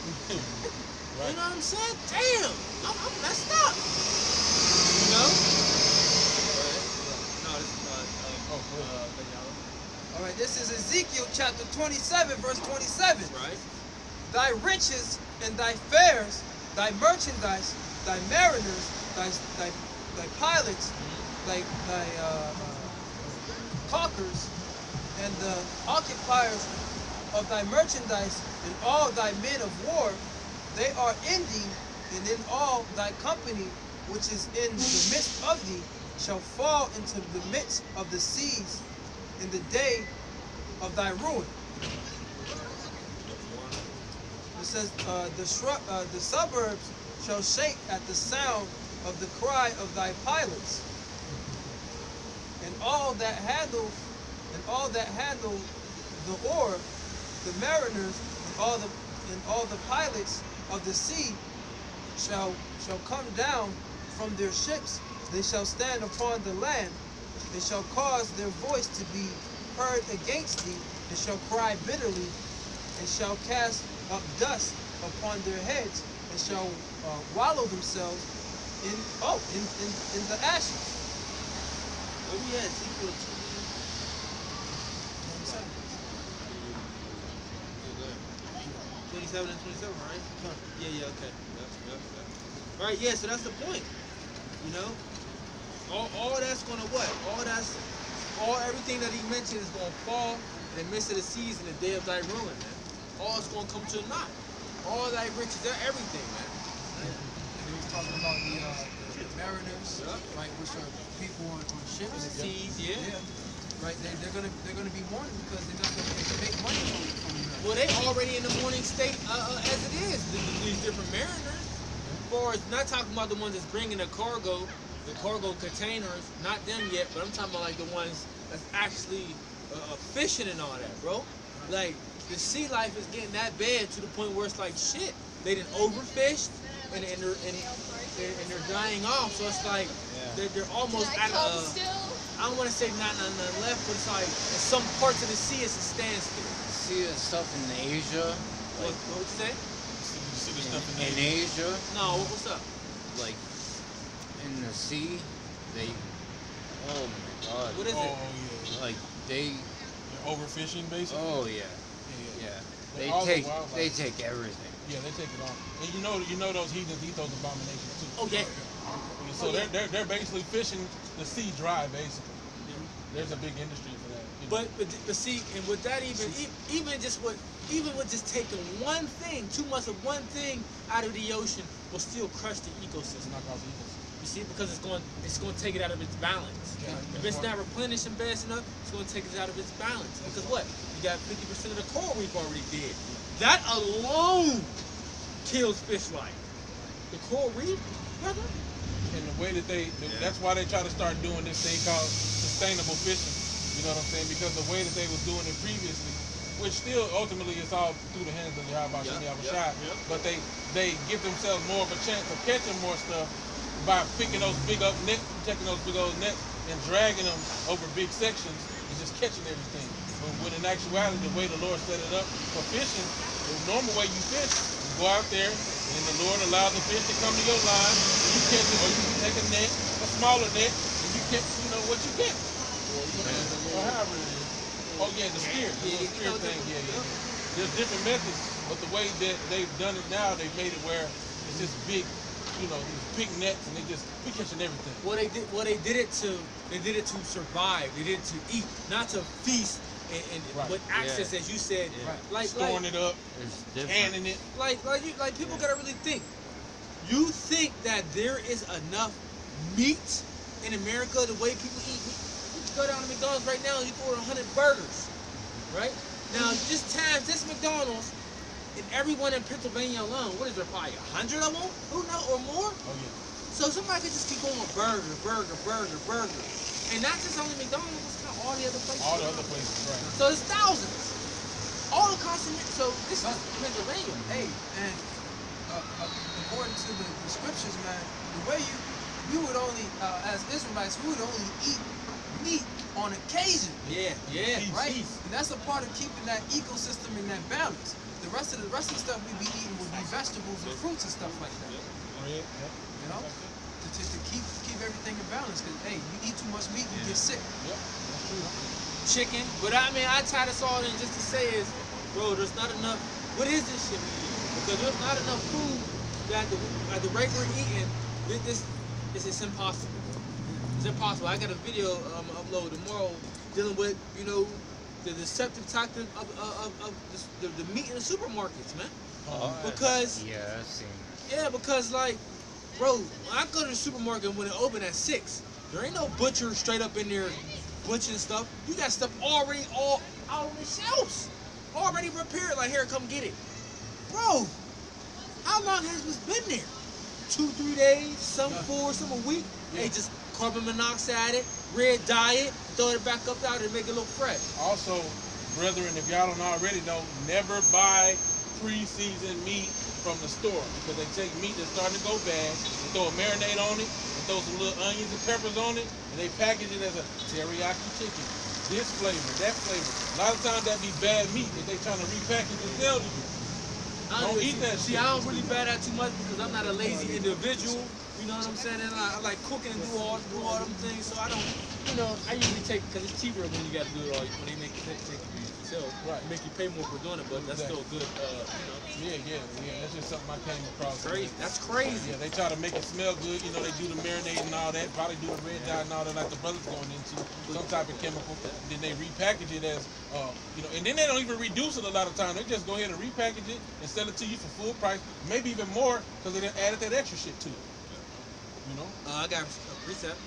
Right. You know what I'm saying? Damn, I'm messed up. You know? No, this is All right, this is Ezekiel chapter 27, verse 27. right. Thy riches and thy fares, thy merchandise, thy mariners, thy pilots, thy caulkers, and the occupiers of thy merchandise, and all thy men of war, they are in thee, and in all thy company which is in the midst of thee shall fall into the midst of the seas in the day of thy ruin. It says, the suburbs shall shake at the sound of the cry of thy pilots, and all that handle the oar, the mariners, and all the pilots of the sea shall come down from their ships. They shall stand upon the land, and shall cause their voice to be heard against thee, and shall cry bitterly, and shall cast up dust upon their heads, and shall wallow themselves in the ashes. Where we at? Ezekiel 27 and 27, right? Yeah, okay. Yep. Right, yeah, so that's the point. You know? All that's gonna what? Everything that he mentioned is gonna fall in the midst of the seas in the day of thy ruin, man. All is gonna come to naught. All thy riches, everything, man. He was talking about the mariners, right, which are people on ships. The seas, yeah. Right, they're gonna be mourning because they're not gonna make money from them. Well, they already in the mourning state as it is. These different mariners. As far as not talking about the ones that's bringing the cargo containers, not them yet, but I'm talking about like the ones that's actually fishing and all that, bro. Like the sea life is getting that bad to the point where it's like shit. They done overfished and they're dying off. So it's like they're almost at I don't want to say not nothing left, but it's like in some parts of the sea it's a standstill. See the stuff in Asia? What would you say? You see the stuff In Asia, No, what's up? like in the sea, they. Oh my God! What is it? Yeah. Like they. They're overfishing, basically. Oh yeah. Yeah. They All the take wildlife. everything. Yeah, they take it all. And you know those heathens eat those abominations too. Okay. So they're basically fishing the sea dry, basically. There's a big industry for that. You know. But see, and with that even with just taking one thing, too much of one thing out of the ocean will still crush the ecosystem. Knock off the ecosystem. You see, because it's going to take it out of its balance. Yeah, if it's not replenishing fast enough, it's going to take it out of its balance. Because what? You got 50% of the coral reef already dead. That alone kills fish life. The coral reef, brother. And the way that that's why they try to start doing this thing called sustainable fishing. You know what I'm saying? Because the way that they was doing it previously, which still ultimately is all through the hands of Yahweh Shai, but they give themselves more of a chance of catching more stuff by picking those big up nets, taking those big old nets and dragging them over big sections and just catching everything. But when in actuality, the way the Lord set it up for fishing, the normal way you fish, you go out there and the Lord allows the fish to come to your line, and you catch it, or you can take a net, a smaller net, and you catch, what you get. Or however it is. Oh yeah, the spear, the spear thing, yeah. There's different methods, but the way that they've done it now, they've made it where it's this big, these big nets, and we catching everything. They did it to survive. They did it to eat, not to feast and with access, as you said, like storing it up, canning it. Like people gotta really think. You think that there is enough meat in America the way people eat meat? You can go down to McDonald's right now and you can order 100 burgers, right? Now just times this McDonald's and everyone in Pennsylvania alone, what is there, probably 100 of them? Who knows, or more? Oh yeah. So somebody could just keep going burger. And not just only McDonald's, it's kind of all the other places. All the other places, right? So there's thousands. All across the so this is Pennsylvania. Hey, and according to the scriptures, man, the way we would only, as Israelites, we would only eat meat on occasion. Yeah. Right? And that's a part of keeping that ecosystem in that balance. The rest of the stuff we be eating would be vegetables and fruits and stuff like that. You know? To keep everything in balance. Because, hey, you eat too much meat, you get sick. Yep, that's true. Chicken. But I mean, I tie this all in just to say is, bro, there's not enough. What is this shit we eat? Because there's not enough food that at the rate we're eating, it's impossible. It's impossible. I got a video upload tomorrow dealing with, you know, the deceptive tactic of the meat in the supermarkets, man. Because yeah, I've seen it. yeah, because like, bro, when I go to the supermarket when it open at 6, there ain't no butcher straight up in there butchering stuff. You got stuff already all out on the shelves, already prepared. Like, here, come get it, bro. How long has this been there? 2-3 days, some 4, some a week. They just carbon monoxide it, red dye it, throw it back up out and make it look fresh. Also, brethren, if y'all don't already know, never buy pre-seasoned meat from the store because they take meat that's starting to go bad, they throw a marinade on it, they throw some little onions and peppers on it, and they package it as a teriyaki chicken. This flavor, that flavor. A lot of times that be bad meat that they trying to repackage and sell to you. Don't eat that See, shit. I don't really bad at too much because I'm not a lazy individual. You know what I'm saying? And I like cooking and do all them things. So I don't, you know, I usually take because it's cheaper when you got to do it all. When they make it take you yourself, Right. Make you pay more for doing it, but that's still good. You know, Yeah. That's just something I came across. crazy. That's crazy. Yeah, they try to make it smell good. You know, they do the marinade and all that. Probably do the red dye and all that, like the brother's going into some type of chemical. Then they repackage it as, you know, and then they don't even reduce it a lot of time. They just go ahead and repackage it and sell it to you for full price, maybe even more because they added that extra shit to it. You know? I got a precept.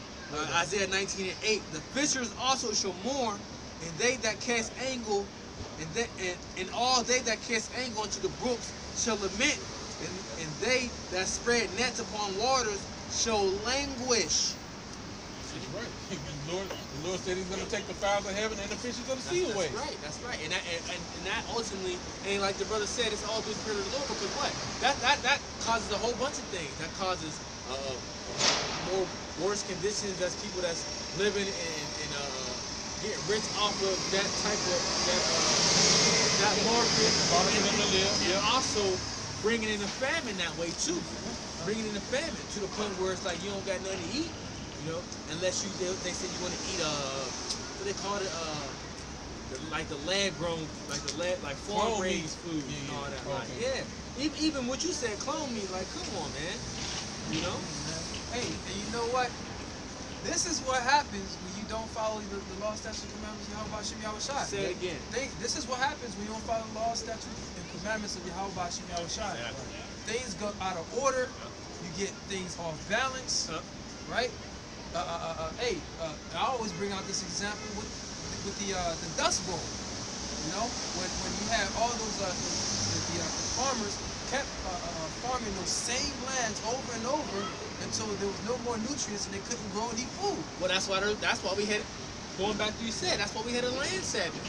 Isaiah 19:8. The fishers also shall mourn, and they that cast angle, and all they that cast angle into the brooks shall lament, and they that spread nets upon waters shall languish. That's right. The Lord said He's going to take the fowls of heaven and the fishes of the sea away. That's right. And that ultimately, and like the brother said, it's all through the Spirit of the Lord. Because what? That causes a whole bunch of things. That causes worse conditions. That's people that's living and getting rich off of that type of that market. And also bringing in a famine that way too. Bringing in a famine to the point where it's like you don't got nothing to eat. You know, unless they said you want to eat what they call it, like the lab grown, like farm raised food and all that. Okay. Yeah, even what you said, clone meat. Like, come on, man. You know. Hey, and you know what? This is what happens when you don't follow the law, statutes, and commandments of Yahweh Shem Yahushai. Say it again. This is what happens when you don't follow the law, statutes, and commandments of Yahweh Shem Yahushai. Things go out of order. You get things off balance, right? Hey, I always bring out this example with the Dust Bowl. You know, when you have all those the farmers kept farming those same lands over and over until there was no more nutrients and they couldn't grow any food. Well, that's why we had, going back to you said, that's why we had a land Sabbath.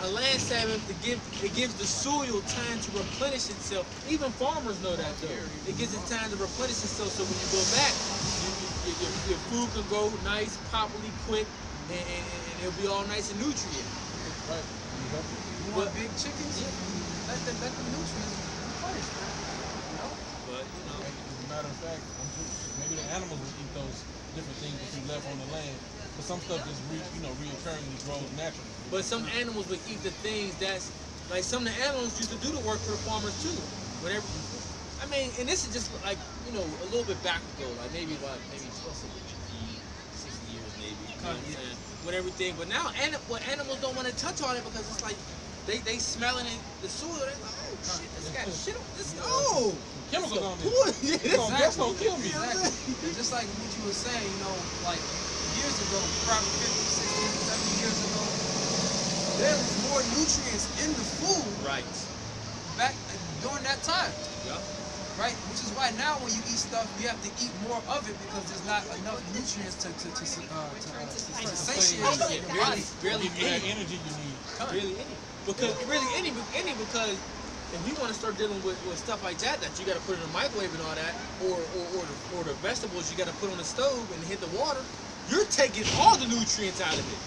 A land Sabbath it gives the soil time to replenish itself. Even farmers know that though. It gives it time to replenish itself. So when you go back, your food can grow nice, properly, quick, and it'll be all nice and nutrient. Right. You want big chickens? Let the nutrients replenish, man. You know? But you know. As a matter of fact, maybe the animals will eat those different things that you left on the land. But some stuff just reoccurringly grows naturally. But some animals would eat the things that's like some of the animals used to do the work for the farmers too. Whatever. I mean, and this is just like, you know, a little bit back ago, like maybe 60 years maybe. You know what I'm saying? With everything. But now animals don't want to touch on it because it's like they smelling it, the soil, they're like, oh shit, this got shit on this. Oh, chemicals on this. Yeah, That's gonna kill me. Exactly. And just like what you were saying, you know, like years ago, probably 50, 60, 70 years ago, there was more nutrients in the food right. back during that time. Yeah. right? Which is why now when you eat stuff, you have to eat more of it because there's not enough nutrients to satiate your body. Barely Give you that any. energy you need. Really any. Because because if you want to start dealing with stuff like that you got to put in the microwave and all that, or the vegetables you got to put on the stove and hit the water, you're taking all the nutrients out of it,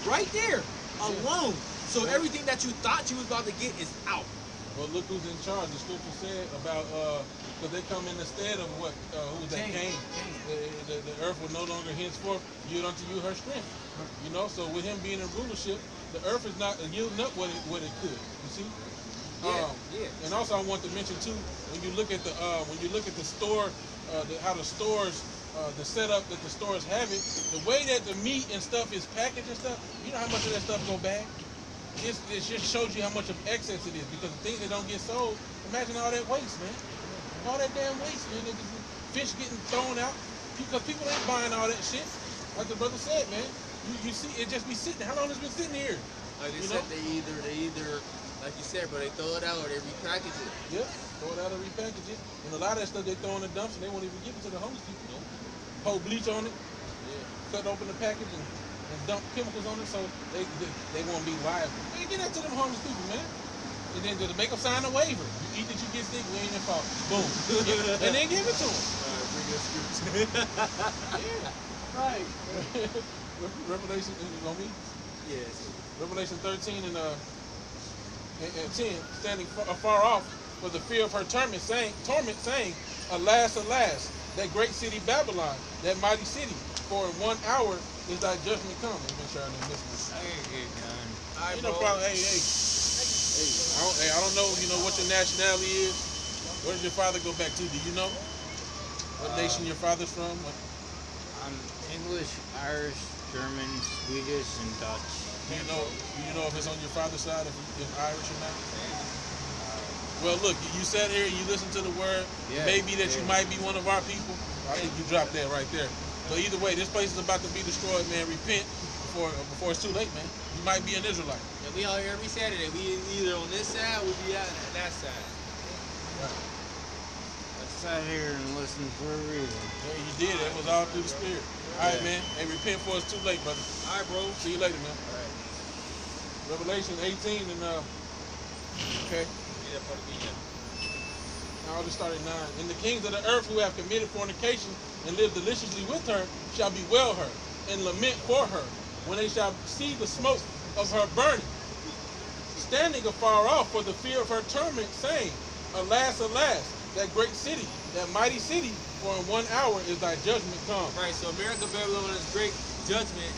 right there, alone. So everything that you thought you was about to get is out. Well, look who's in charge. The scripture said about because they come in the stead of what? Who was that? Cain. The earth will no longer henceforth yield unto you her strength. You know, so with him being in rulership, the earth is not yielding up what it could. You see. And also, I want to mention too, when you look at the store, how the stores, the setup that the stores have it, the way that the meat and stuff is packaged and stuff, you know how much of that stuff go bad. It just shows you how much of excess it is, because the things that don't get sold, imagine all that waste, man. All that damn waste, man. The fish getting thrown out because people ain't buying all that shit. Like the brother said, man. You see, it just be sitting. How long has it been sitting here? Like they said, they either, like you said, bro, they throw it out or they repackage it. Yeah, throw it out or repackage it. And a lot of that stuff they throw in the dumps and they won't even give it to the homeless people. Pour bleach on it. Yeah. Cut open the package and dump chemicals on it so they won't be liable. Man, get that to them homeless people, man. And then to make them sign a waiver. You eat that you get sick, we ain't your fault. Boom. And then give it to them. All right, bring your scripture. Yeah. Right. Revelation, on me? Yes. Revelation 13 and 10, standing afar off for the fear of her torment, saying, Alas, alas, that great city Babylon, that mighty city, for in 1 hour is thy judgment come. I'm gonna try to miss this. You know, probably, hey, I don't know, you know, what your nationality is. Where does your father go back to? Do you know? What nation your father's from? I'm English, Irish, German, Swedish, and Dutch. Do you know if it's on your father's side, if Irish or not? Well, look, you sat here and you listened to the word. Yeah, Maybe that you might be one of our people. I think you dropped that right there. But either way, this place is about to be destroyed, man. Repent before it's too late, man. You might be an Israelite. Yeah, we out here every Saturday. We either on this side or we be out on that side. Right. I sat here and listened for a reason. Yeah, you did. That was all through the Spirit. All right, man. Hey, repent before it's too late, brother. All right, bro. See you later, man. All right. Revelation 18 and okay. Yeah, part of the I'll just start at 9. And the kings of the earth who have committed fornication and lived deliciously with her shall bewail her and lament for her when they shall see the smoke of her burning, standing afar off for the fear of her torment, saying, Alas, alas, that great city, that mighty city, for in 1 hour is thy judgment come. Right, so America, Babylon's great judgment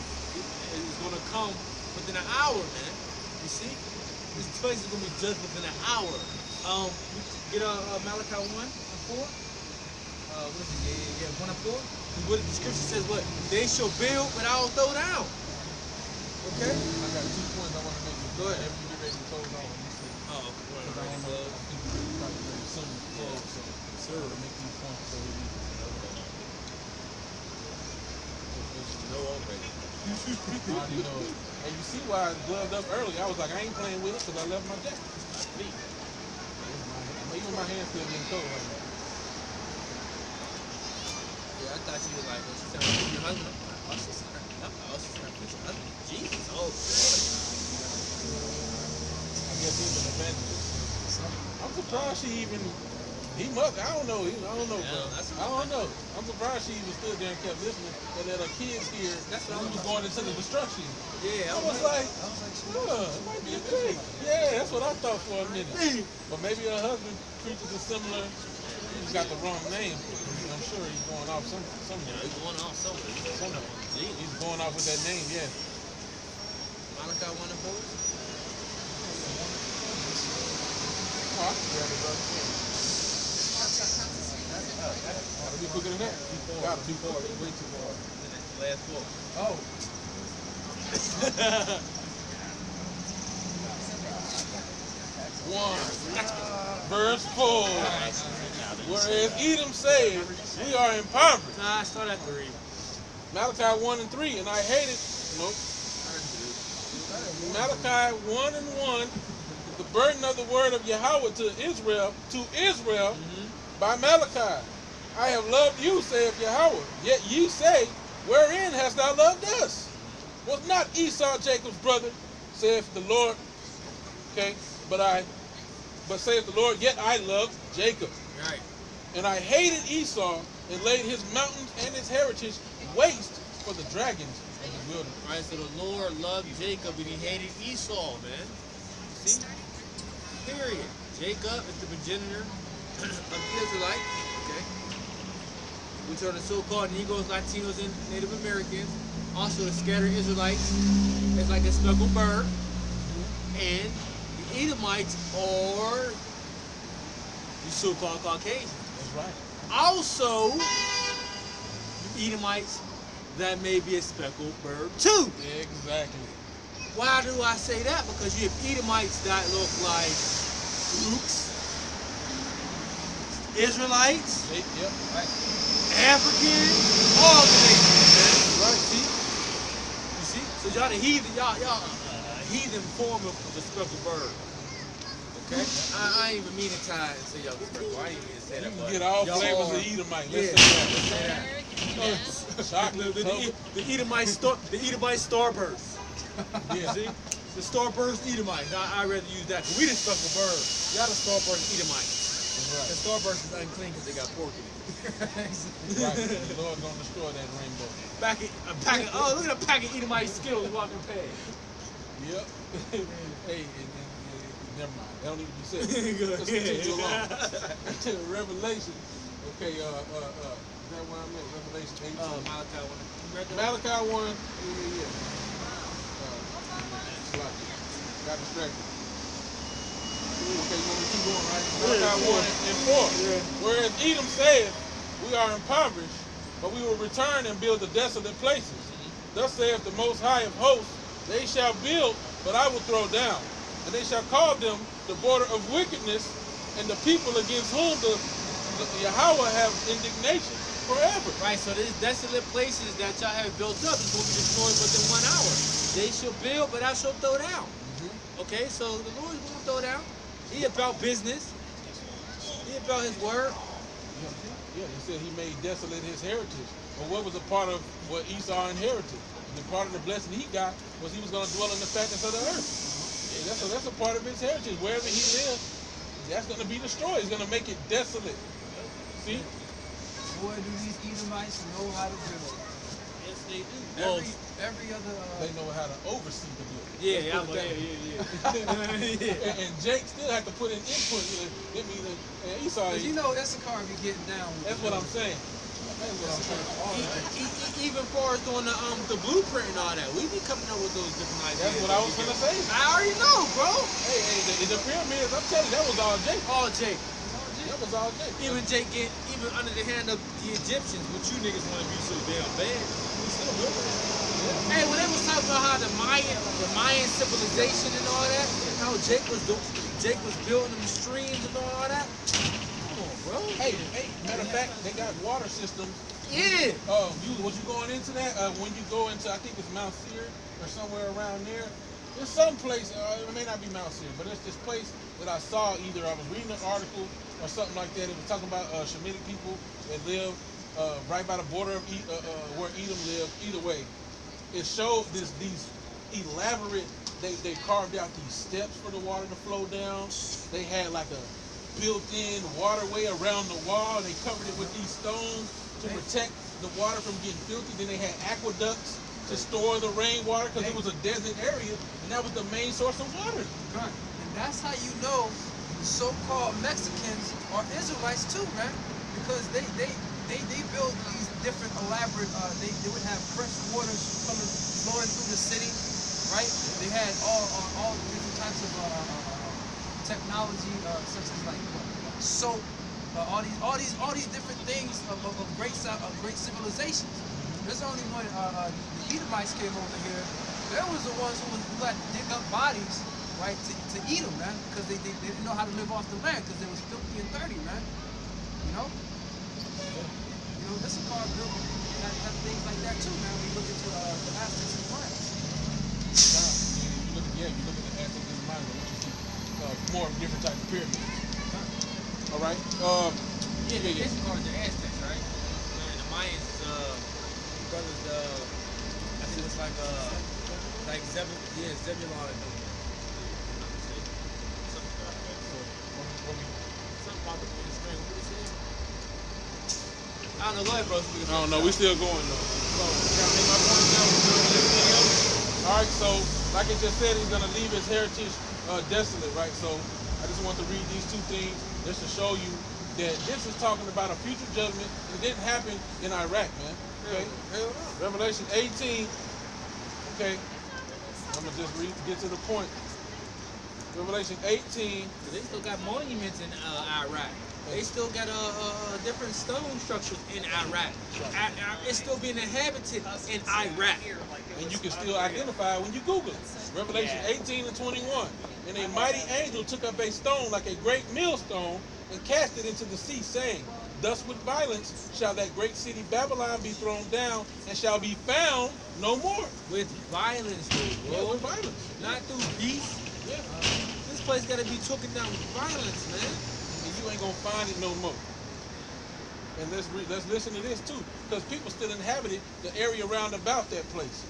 is going to come within an hour, man. You see? This place is going to be judged within an hour. Get Malachi 1 and 4. What is it? Yeah, 1 and 4. What the scripture says, what? They shall build, but I will throw down. Okay? I got 2 points I want to make. Go ahead. After you get ready to close on, you see. Oh, Because I don't know. I think you're probably very soon to close. So, sir, to make these points so we can. no already. I already know it. And you see why I gloved up early. I was like, I ain't playing with it because I left my jacket. Even my hands still getting cold right now. Yeah, I thought you were like, she's trying to fix your husband. Oh, she's trying to fix your husband. Jesus. Oh, I guess he's an evangelist. I'm surprised she even. He must. I don't know. I don't know, bro. I don't know. I'm surprised she even stood there and kept listening. And that her kids here, that's what we was going into the destruction. Yeah, I was like, it might be a thing. Yeah, that's what I thought for a minute. But maybe her husband preaches a similar. He just got the wrong name. I'm sure he's going off somewhere. Yeah, he's going off somewhere. He's going off with that name. Yeah. Malachi 1 and 4. Oh, I can grab it, brother. Gotta be quicker than that. Gotta be far. Way too far. Last 4. Oh. Verse 4. Whereas Edom said, we are impoverished. Nah, I start at 3. Malachi 1 and 3. And I hated. Nope. Malachi 1 and 1. The burden of the word of Yahweh to Israel, by Malachi, I have loved you, saith Yahweh. Yet ye say, wherein hast thou loved us? Was not Esau Jacob's brother, saith the Lord? Okay, but saith the Lord, yet I loved Jacob. Right. And I hated Esau and laid his mountains and his heritage waste for the dragons of the wilderness. Right, so the Lord loved Jacob and he hated Esau, man. See? Period. Jacob is the progenitor of the Israelite. Okay. Which are the so-called Negroes, Latinos, and Native Americans. Also the scattered Israelites. It's like a speckled bird. And the Edomites are the so-called Caucasians. That's right. Also, the Edomites, that may be a speckled bird too. Exactly. Why do I say that? Because you have Edomites that look like Greeks, Israelites, Yep. Right. African, all the nations, man. Right. See? You see? So y'all the heathen, y'all heathen form of the speckled bird. Okay? I ain't even mean to tie and say y'all was speckled. I ain't even mean to say You that. can but get all y'all flavors are- of Edomite. Yeah. Let's say that. Yes. Chocolate, The Edomite starburst. Yeah. See? The starburst Edomite. I'd rather use that. 'Cause we the speckled bird. Y'all the starburst Edomites. Right. The starburst is unclean because they got pork in it. Right. The Lord gonna destroy that rainbow. Oh, look at a pack of Edomite Skittles walking past. Yep. Hey, never mind. That don't need to be said. Go Let's ahead. continue along. Revelation. Okay, is that where I'm at? Revelation 18. Malachi 1. You read that? Malachi 1. Yeah. Got distracted. Okay, you want me to keep going, right? Malachi 1 and 4. Yeah. Whereas Edom said, we are impoverished, but we will return and build the desolate places. Thus saith the Most High of hosts, they shall build, but I will throw down. And they shall call them the border of wickedness, and the people against whom the Yahweh have indignation forever. Right, so these desolate places that y'all have built up is going to be destroyed within 1 hour. They shall build, but I shall throw down. Okay, so the Lord is going to throw down. He about business. He about his word. Yeah, he said he made desolate his heritage. But what was a part of what Esau inherited? The part of the blessing he got was he was going to dwell in the fatness of the earth. Yeah, that's a part of his heritage. Wherever he lives, that's going to be destroyed. He's going to make it desolate. See? Boy, do these Edomites know how to build. Yes, they do. Well, Every other. They know how to oversee the building. yeah, Let's put it that way. yeah. And Jake still had to put in input. It means Esau. Cause you know Issachar be getting down. With That's what I'm saying. That's what I'm saying. Even far as doing the blueprint and all that, we be coming up with those different ideas. That's what I was gonna say. I already know, bro. Hey, the pyramids, I'm telling you, that was all Jake. All Jake. That was all Jake. Even Jake get even under the hand of the Egyptians, which you niggas want to be so damn bad. We still built it. Hey, when they was talking about how the Mayan civilization and all that, how Jake was building them streams and all that. Come on, bro. Hey, matter of fact, they got water systems. Yeah. Was you going into that? When you go into, I think it's Mount Seir or somewhere around there. There's some place, it may not be Mount Seir, but it's this place that I saw. Either I was reading an article or something like that. It was talking about Shemitic people that live right by the border of where Edom lived. Either way, it showed these elaborate. They carved out these steps for the water to flow down. They had like a built-in waterway around the wall. They covered it with these stones to protect the water from getting filthy. Then they had aqueducts to store the rainwater because it was a desert area, and that was the main source of water. Right. And that's how you know the so-called Mexicans are Israelites too, man. Because they build these different elaborate. They would have fresh water flowing through the city, right? They had all different types of technology, such as like soap, all these different things of great civilizations. There's only one. The Edomites came over here. They was the ones who had to dig up bodies, right, to eat them, man, because they didn't know how to live off the land because they was filthy and dirty, man. You know, Issachar built have things like that too, man. When you look into the Aztecs and Mayans. You look at the Aztecs and Mayans, which you see more different types of pyramids. All right. Yeah, the Egyptians are the Aztecs, right? And the Mayans, brothers, I think it's like Zebulon and them. Something about the string. What did he say? I don't know. Go ahead, bro. I don't know. We still going though. So, can I make my point now? All right. So, like I just said, he's gonna leave his heritage desolate, right? So, I just want to read these two things just to show you that this is talking about a future judgment. It didn't happen in Iraq, man. Okay. Revelation 18. Okay. I'm gonna just get to the point. Revelation 18. They still got monuments in Iraq. They still got different stone structures in Iraq. It's still being inhabited in Iraq. And you can still identify when you Google it. Revelation 18 and 21. And a mighty angel took up a stone like a great millstone and cast it into the sea, saying, thus with violence shall that great city Babylon be thrown down, and shall be found no more. With violence, dude. Yeah, with violence. Not through peace. Yeah. This place got to be taken down with violence, man. And you ain't gonna find it no more. And let's listen to this too, because people still inhabited the area round about that place.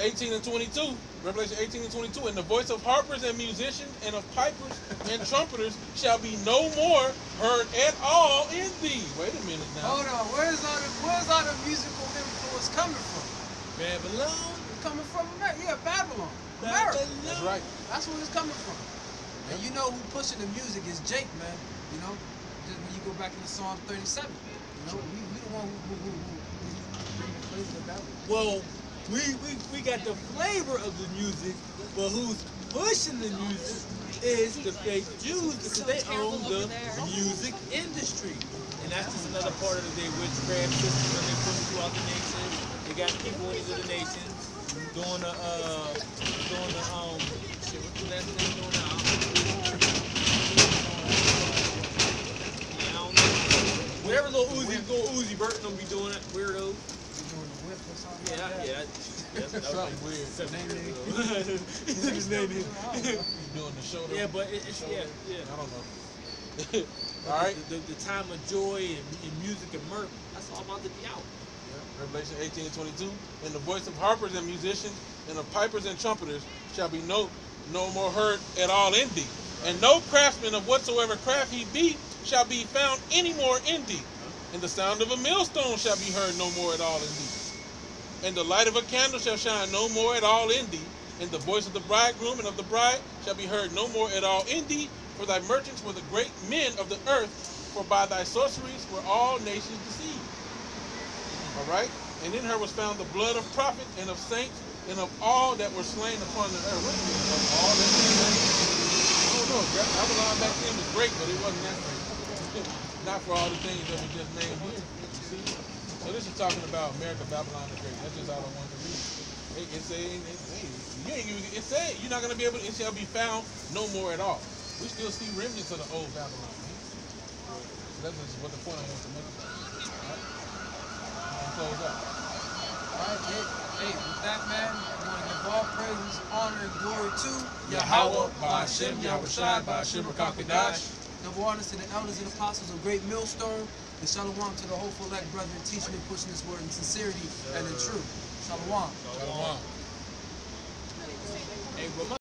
18 and 22, Revelation 18 and 22, and the voice of harpers and musicians and of pipers and trumpeters shall be no more heard at all in thee. Wait a minute now. Hold on, where's all the musical influence coming from? Babylon. It's coming from America. Yeah, Babylon. America. That's right. That's where it's coming from. And you know who pushing the music is Jake, man. You know, just when you go back into Psalm 37, you know, we the one who bring the flavor of Babylon. Well, we got the flavor of the music, but who's pushing the music is the fake Jews, because they own the music industry. And that's just another part of their witchcraft system that they put throughout the nation. They got people into the nations doing the shit, what's the last thing doing now? Yeah, I don't know. Whatever little Uzi Vert gonna be doing it, weirdos. Yeah. That's something weird. His name is. Doing the show. Yeah, but it's show. yeah. I don't know. All right. The time of joy and music and mirth, that's all about to be out. Yeah. Revelation 18 and 22. And the voice of harpers and musicians and of pipers and trumpeters shall be no more heard at all in thee. And no craftsman of whatsoever craft he be shall be found any more in thee. And the sound of a millstone shall be heard no more at all in thee. And the light of a candle shall shine no more at all in thee. And the voice of the bridegroom and of the bride shall be heard no more at all in thee. For thy merchants were the great men of the earth, for by thy sorceries were all nations deceived. All right? And in her was found the blood of prophets and of saints and of all that were slain upon the earth. What is it? Of all that were slain? I don't know. Babylon back then was great, but it wasn't that great. Not for all the things that we just named here. You see? So this is talking about America, Babylon the Great. That's just all I wanted to read. It said you're not going to be able to, it shall be found no more at all. We still see remnants of the old Babylon. So that's just what the point I want to make about it. All right? Close up. Alright, hey, with that, man, I want to give all praises, honor, and glory to Yahweh, Ba'ashem, Yahushai, Ba'ashem, Rakakadash. Double honors to the elders and apostles of Great Millstone, and shalom to the hopeful elect brethren teaching and pushing this word in sincerity and in truth. Shalom. Shalom. Hey,